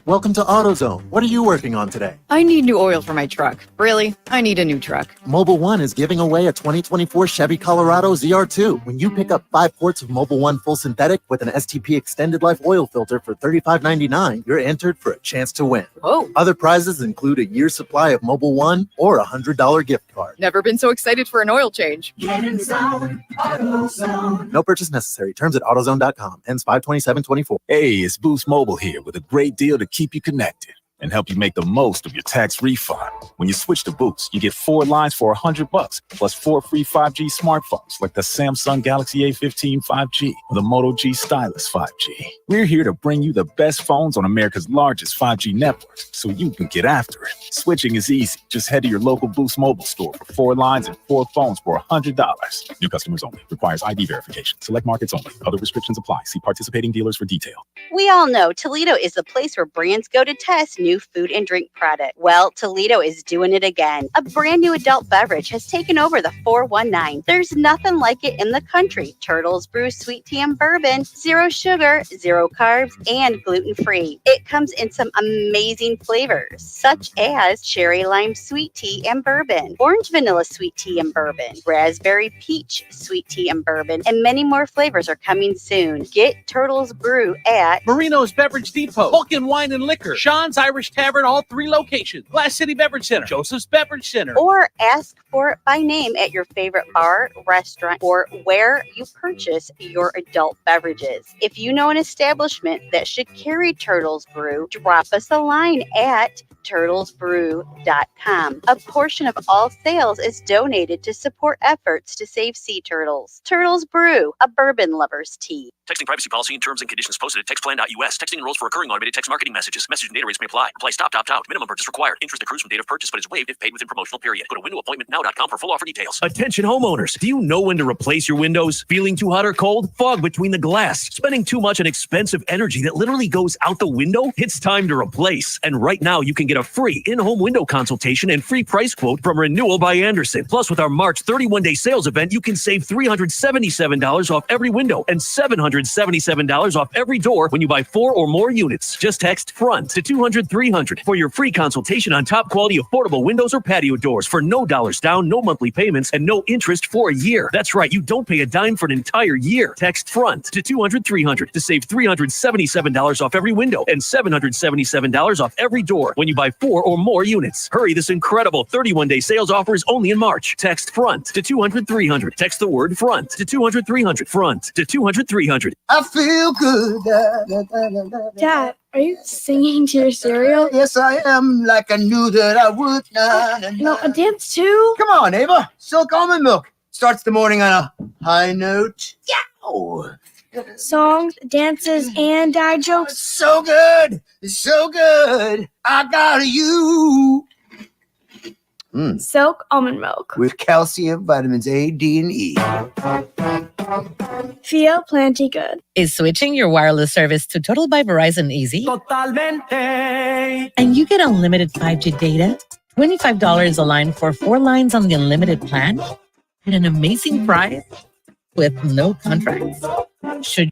Welcome to AutoZone. What are you working on today? I need new oil for my truck. Really, I need a new truck. Mobile One is giving away a 2024 Chevy Colorado ZR2. When you pick up 5 quarts of Mobile One full synthetic with an STP extended life oil filter for $35.99, you're entered for a chance to win. Whoa. Other prizes include a year's supply of Mobile One or a $100 gift card. Never been so excited for an oil change. Get in zone, AutoZone. No purchase necessary. Terms at AutoZone.com. Ends 5/27/24. Hey, it's Boost Mobile here with a great deal to keep you connected and help you make the most of your tax refund. When you switch to Boost, you get 4 lines for $100 plus 4 free 5G smartphones like the Samsung Galaxy A15 5G or the Moto G Stylus 5G. We're here to bring you the best phones on America's largest 5G network so you can get after it. Switching is easy. Just head to your local Boost Mobile store for 4 lines and 4 phones for $100. New customers only. Requires ID verification. Select markets only. Other restrictions apply. See participating dealers for detail. We all know Toledo is the place where brands go to test new food and drink product. Well, Toledo is doing it again. A brand new adult beverage has taken over the 419. There's nothing like it in the country. Turtles Brew Sweet Tea and Bourbon, 0 sugar, 0 carbs, and gluten-free. It comes in some amazing flavors, such as cherry lime sweet tea and bourbon, orange vanilla sweet tea and bourbon, raspberry peach sweet tea and bourbon, and many more flavors are coming soon. Get Turtles Brew at Marino's Beverage Depot, Vulcan Wine and Liquor, Sean's Irish Tavern, all 3 locations, Glass City Beverage Center, Joseph's Beverage Center. or ask for it by name at your favorite bar, restaurant, or where you purchase your adult beverages. If you know an establishment that should carry Turtles Brew, drop us a line at turtlesbrew.com. A portion of all sales is donated to support efforts to save sea turtles. Turtles Brew, a bourbon lover's tea. Texting privacy policy and terms and conditions posted at textplan.us. Texting enrolls for recurring automated text marketing messages. Message and data rates may apply. Apply stop, opt out. Minimum purchase required. Interest accrues from date of purchase but is waived if paid within promotional period. Go to windowappointmentnow.com for full offer details. Attention homeowners. Do you know when to replace your windows? Feeling too hot or cold? Fog between the glass? Spending too much on expensive energy that literally goes out the window? It's time to replace. And right now you can get a free in-home window consultation and free price quote from Renewal by Andersen. Plus with our March 31-day sales event, you can save $377 off every window and $777 off every door when you buy 4 or more units. Just text FRONT to 200-300 for your free consultation on top quality affordable windows or patio doors for no dollars down, no monthly payments, and no interest for a year. That's right, you don't pay a dime for an entire year. Text FRONT to 200-300 to save $377 off every window and $777 off every door when you buy 4 or more units. Hurry, this incredible 31-day sales offer is only in March. Text FRONT to 200-300. Text the word FRONT to 200-300. FRONT to 200-300. I feel good. Dad, are you singing to your cereal? Yes, I am, like I knew that I would. No, a dance too? Come on, Ava. Silk almond milk starts the morning on a high note. Yeah. Songs, dances, and dad jokes. So good. So good. I got you. Silk almond milk. With calcium, vitamins A, D, and E. Feel plenty good. Is switching your wireless service to Total by Verizon easy? Totalmente. And you get unlimited 5G data, $25 a line for 4 lines on the unlimited plan, at an amazing price with no contracts. Should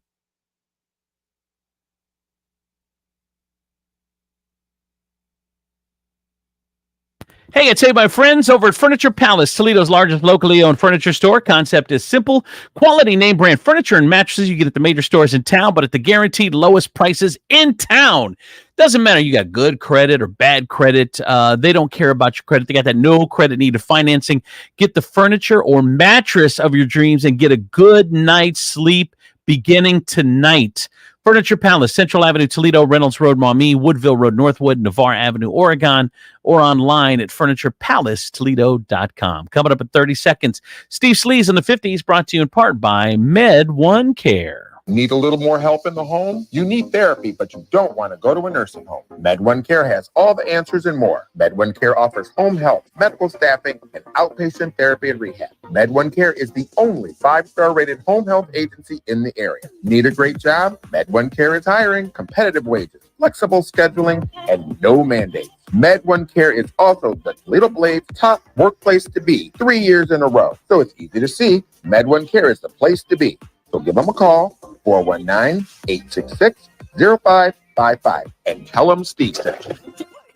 Hey, it's my friends over at Furniture Palace, Toledo's largest locally owned furniture store. Concept is simple. Quality name brand furniture and mattresses you get at the major stores in town, but at the guaranteed lowest prices in town. Doesn't matter you got good credit or bad credit. They don't care about your credit. They got that no credit needed financing. Get the furniture or mattress of your dreams and get a good night's sleep beginning tonight. Furniture Palace, Central Avenue, Toledo, Reynolds Road, Maumee, Woodville Road, Northwood, Navarre Avenue, Oregon, or online at FurniturePalaceToledo.com. Coming up in 30 seconds, Steve Sleaze in the 50s, brought to you in part by Med One Care. Need a little more help in the home? You need therapy, but you don't want to go to a nursing home. Med One Care has all the answers and more. Med One Care offers home health, medical staffing, and outpatient therapy and rehab. Med One Care is the only 5-star rated home health agency in the area. Need a great job? Med One Care is hiring, competitive wages, flexible scheduling, and no mandates. Med One Care is also the Toledo Blade's top workplace to be 3 years in a row. So it's easy to see. Med One Care is the place to be. So give them a call, 419-866 0555 and tell them Steve sent you.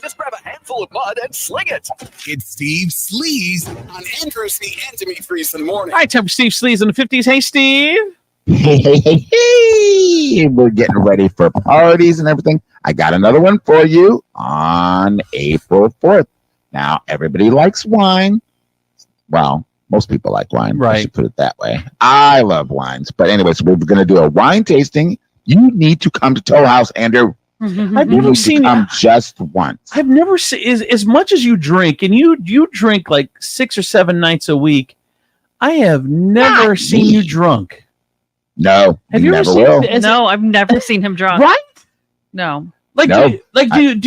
Just grab a handful of mud and sling it. It's Steve Sleaze on Andrew C. and Demetrius in the morning. All right, time for Steve Sleaze in the 50s. Hey, Steve. Hey, we're getting ready for parties and everything. I got another one for you on April 4th. Now, everybody likes wine. Well, most people like wine. Right. I should put it that way. I love wines. But anyways, we're going to do a wine tasting. You need to come to Toll House, Andrew. I've never seen you just once. I've never seen as much as you drink, and you drink like 6 or 7 nights a week. I have never seen you drunk. No, have you ever seen? No, I've never seen him drunk. Right? No. Like, do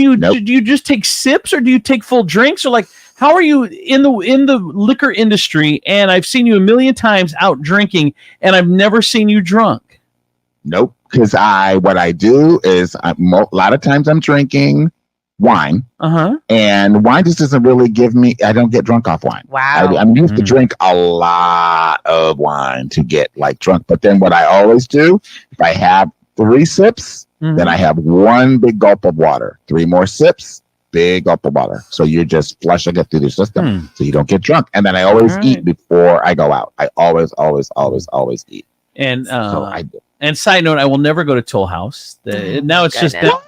you just take sips, or do you take full drinks, or like how are you in the liquor industry? And I've seen you a million times out drinking, and I've never seen you drunk. Nope. Because what I do is a lot of times I'm drinking wine, and wine just doesn't really give me. I don't get drunk off wine. Wow. I'm used to drink a lot of wine to get like drunk. But then what I always do, if I have 3 sips, then I have 1 big gulp of water. 3 more sips, big gulp of water. So you're just flushing it through the system, so you don't get drunk. And then I always eat before I go out. I always eat. And so I do. And side note, I will never go to Toll House. Now it's just a.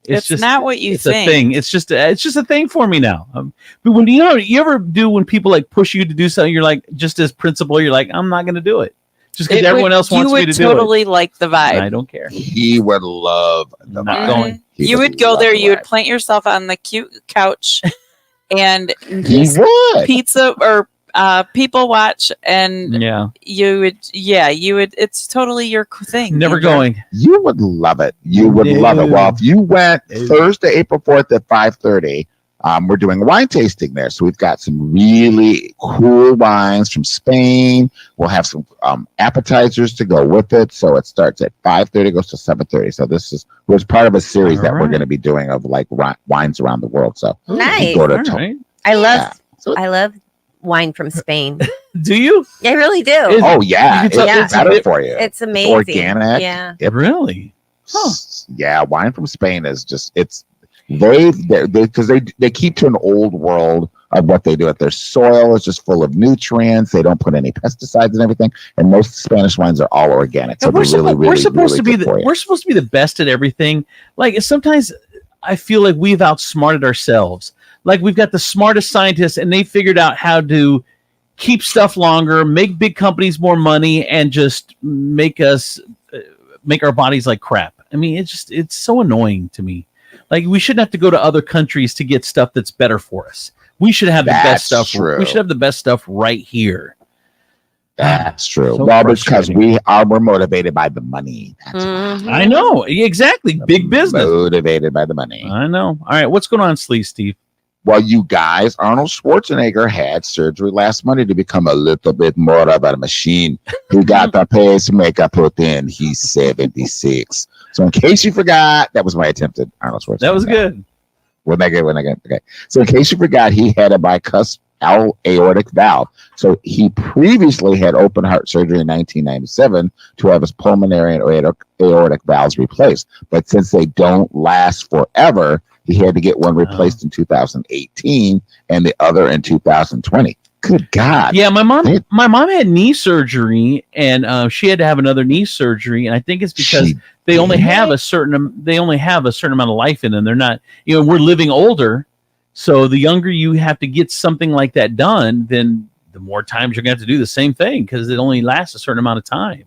It's just not what you it's think. A thing. It's just a thing for me now. But when you ever do when people like push you to do something, you're like just as principle, you're like I'm not going to do it just because everyone else wants me to do it. You would totally like the vibe. I don't care. He would love the not going. You would go there. You would plant yourself on the cute couch, and pizza or people watch, and you would it's totally your thing. Never going. You would love it. You would love it. Well, if you went Thursday, April 4th at 5:30, we're doing a wine tasting there. So we've got some really cool wines from Spain. We'll have some appetizers to go with it. So it starts at 5:30, goes to 7:30. So this was part of a series that we're going to be doing of like wines around the world. So nice. I love wine from Spain. Do you? I really do. It's better for you. It's amazing. Organic. Yeah. Really? Yeah, wine from Spain is just because they keep to an old world of what they do. Their soil is just full of nutrients. They don't put any pesticides and everything. And most Spanish wines are all organic. So we're supposed to be the best at everything. Like sometimes I feel like we've outsmarted ourselves. Like we've got the smartest scientists, and they figured out how to keep stuff longer, make big companies more money, and just make our bodies like crap. I mean, it's so annoying to me. Like we shouldn't have to go to other countries to get stuff that's better for us. We should have the best stuff. True. We should have the best stuff right here. That's true. So well, because we're motivated by the money. That's why. I know exactly. Big business. Motivated by the money. I know. All right, what's going on, Sleaze Steve? Well, you guys, Arnold Schwarzenegger had surgery last Monday to become a little bit more of a machine. He got the pacemaker put in. He's 76. So in case you forgot, that was my attempt at Arnold Schwarzenegger. That was good. Wasn't that good? Okay. So in case you forgot, he had a bicuspid aortic valve. So he previously had open heart surgery in 1997 to have his pulmonary and aortic valves replaced. But since they don't last forever, he had to get one replaced in 2018 and the other in 2020. Good God. Yeah, my mom had knee surgery, and she had to have another knee surgery, and I think it's because they only have a certain amount of life in them. They're not, we're living older, so the younger you have to get something like that done, then the more times you're going to have to do the same thing because it only lasts a certain amount of time.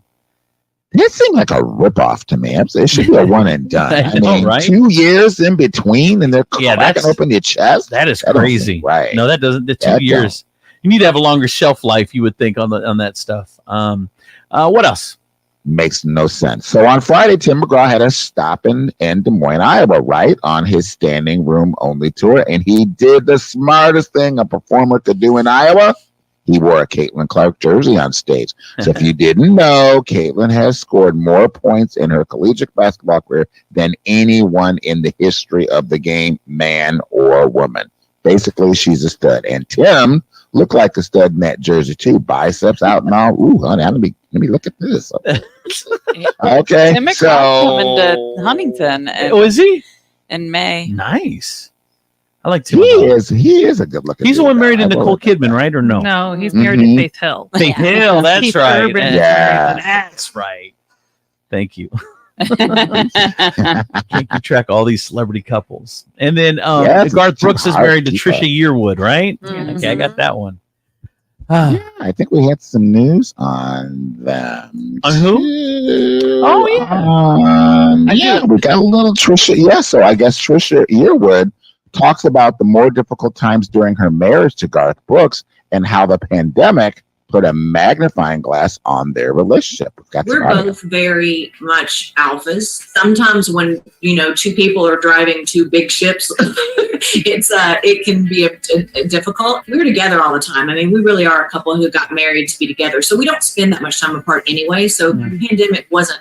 That seemed like a ripoff to me. It should be a one and done. I mean, right? 2 years in between, and they're cracking open your chest. That is crazy. Right? No, that doesn't. The 2 years. You need to have a longer shelf life, you would think, on that stuff. What else? Makes no sense. So on Friday, Tim McGraw had us stop in Des Moines, Iowa, right, on his standing room only tour, and he did the smartest thing a performer could do in Iowa. He wore a Caitlin Clark jersey on stage. So if you didn't know, Caitlin has scored more points in her collegiate basketball career than anyone in the history of the game, man or woman. Basically, she's a stud. And Tim looked like a stud in that jersey, too. Biceps out and all. Ooh, honey, I'm going to be Let me look at this. Okay, Tim McGraw's coming to Huntington. Oh, is he? In May. Nice. I like Tim. He is a good looking. He's the one married to Nicole Kidman, right? Or no? No, he's married to Faith Hill. Faith Hill, that's Keith right. Urban is That's right. Thank you. Can't keep track of all these celebrity couples. And then Garth Brooks is married to Trisha Yearwood, right? Okay, I got that one. Yeah, I think we had some news on them. On who? Oh yeah, we got a little Trisha. Yeah, so I guess Trisha Yearwood talks about the more difficult times during her marriage to Garth Brooks and how the pandemic put a magnifying glass on their relationship. We're both very much alphas. Sometimes when, two people are driving two big ships, it can be difficult. We were together all the time. I mean, we really are a couple who got married to be together. So we don't spend that much time apart anyway. So the pandemic wasn't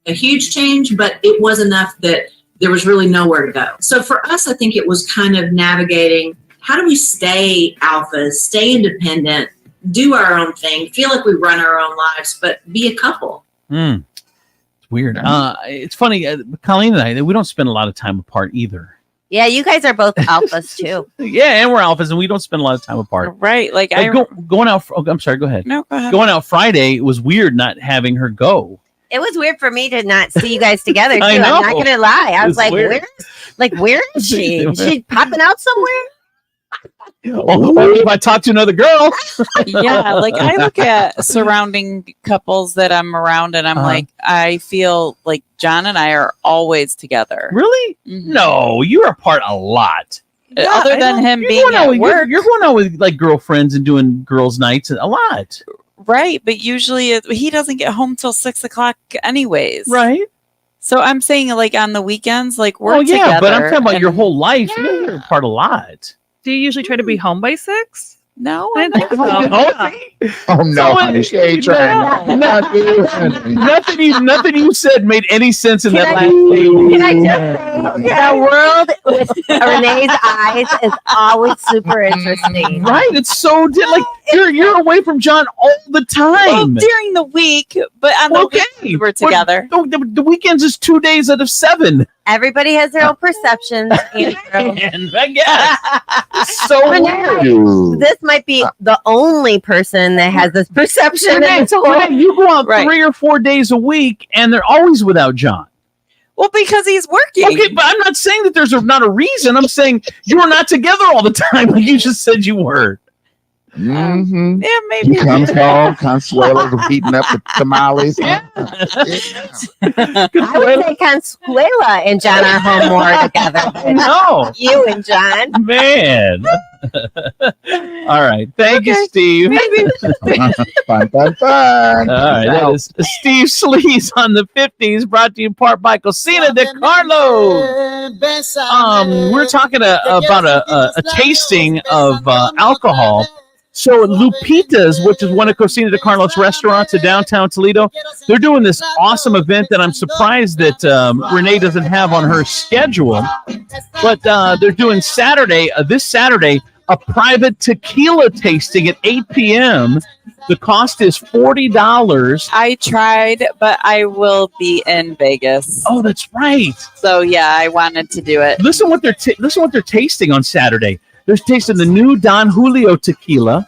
a huge change, but it was enough that there was really nowhere to go. So for us, I think it was kind of navigating, how do we stay alphas, stay independent, do our own thing, feel like we run our own lives, but be a couple. It's weird. It's funny. Colleen and I, we don't spend a lot of time apart either. Yeah, you guys are both alphas too. Yeah, and we're alphas, and we don't spend a lot of time apart. Right. Like going out. I'm sorry. Go ahead. No, go ahead. Going out Friday, it was weird not having her go. It was weird for me to not see you guys together too. I know. I'm not gonna lie. I was like, weird. where is she? Is she popping out somewhere? Only if I talk to another girl. Yeah, like I look at surrounding couples that I'm around, and I'm like, I feel like John and I are always together. Really? No, you're apart a lot. Other than him being at work, you're going out with like girlfriends and doing girls' nights a lot. Right, but usually he doesn't get home till 6:00 anyways. Right. So I'm saying like on the weekends, like we're yeah, together. but I'm talking about your whole life. You're apart a lot. Do you usually try to be home by 6? No, I didn't think so. Oh no, honey, she ain't trying. Nothing you said made any sense in that last Can I just say, the world with Renee's eyes is always super interesting. Right? It's so like you're away from John all the time. Well, during the week, but on the weekends we're together. The weekends is 2 days out of 7. Everybody has their own perceptions. And I guess so Renee, this might be the only person that has this perception. Renee, you go out 3 or 4 days a week, and they're always without John. Well, because he's working. Okay, but I'm not saying that there's not a reason. I'm saying you're not together all the time, like you just said you were. Yeah, maybe. He comes home, Consuela's beating up the tamales. I would say Consuela and John are home more together. No, you and John. Man. All right. Thank you, Steve. Fun. All right. That is Steve Sleaze on the 50s, brought to you in part by Cocina de Carlos. We're talking about a tasting of alcohol. So Lupita's, which is one of Cocina de Carlos restaurants in downtown Toledo, they're doing this awesome event that I'm surprised that Renee doesn't have on her schedule. But they're doing this Saturday, a private tequila tasting at 8 p.m. The cost is $40. I tried, but I will be in Vegas. Oh, that's right. So yeah, I wanted to do it. Listen what they're tasting on Saturday. They're tasting the new Don Julio tequila,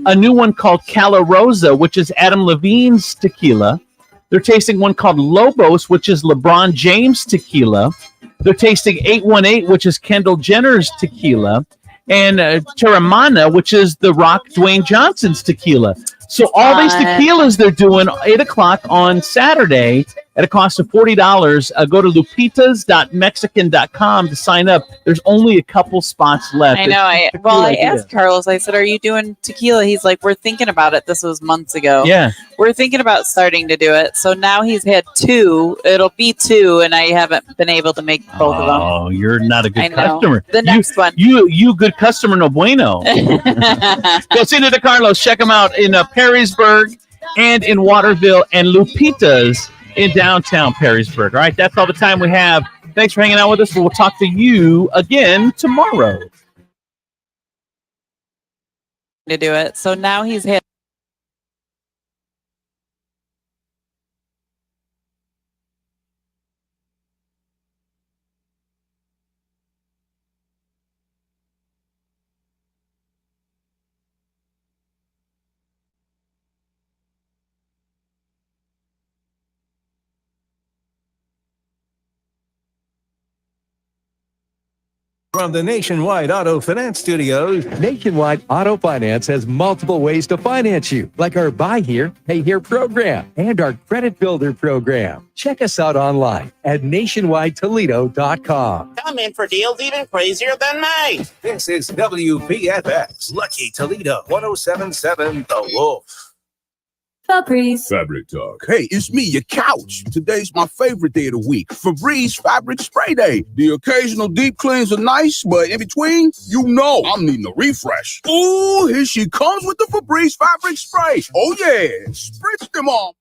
a new one called Cala Rosa, which is Adam Levine's tequila. They're tasting one called Lobos, which is LeBron James tequila. They're tasting 818, which is Kendall Jenner's tequila, and Terramana, which is The Rock Dwayne Johnson's tequila. So all these tequilas they're doing 8 o'clock on Saturday at a cost of $40. Go to lupitas.mexican.com to sign up. There's only a couple spots left. I know. I asked Carlos, I said, are you doing tequila? He's like, we're thinking about it. This was months ago. Yeah. We're thinking about starting to do it. So now he's had 2. It'll be 2, and I haven't been able to make both of them. Oh, you're not a good customer. The next one. You good customer, no bueno. Cocina de Carlos. Check them out in Perrysburg and in Waterville, and Lupita's in downtown Perrysburg. All right, that's all the time we have. Thanks for hanging out with us. We'll talk to you again tomorrow. To do it. So now he's had From the Nationwide Auto Finance Studios, Nationwide Auto Finance has multiple ways to finance you, like our Buy Here, Pay Here program and our Credit Builder program. Check us out online at nationwidetoledo.com. Come in for deals even crazier than mine. This is WPFX, Lucky Toledo, 1077 The Wolf. Febreze. Fabric Talk. Hey, it's me, your couch. Today's my favorite day of the week. Febreze Fabric Spray Day. The occasional deep cleans are nice, but in between, you know I'm needing a refresh. Ooh, here she comes with the Febreze Fabric Spray. Oh yeah, spritz them all.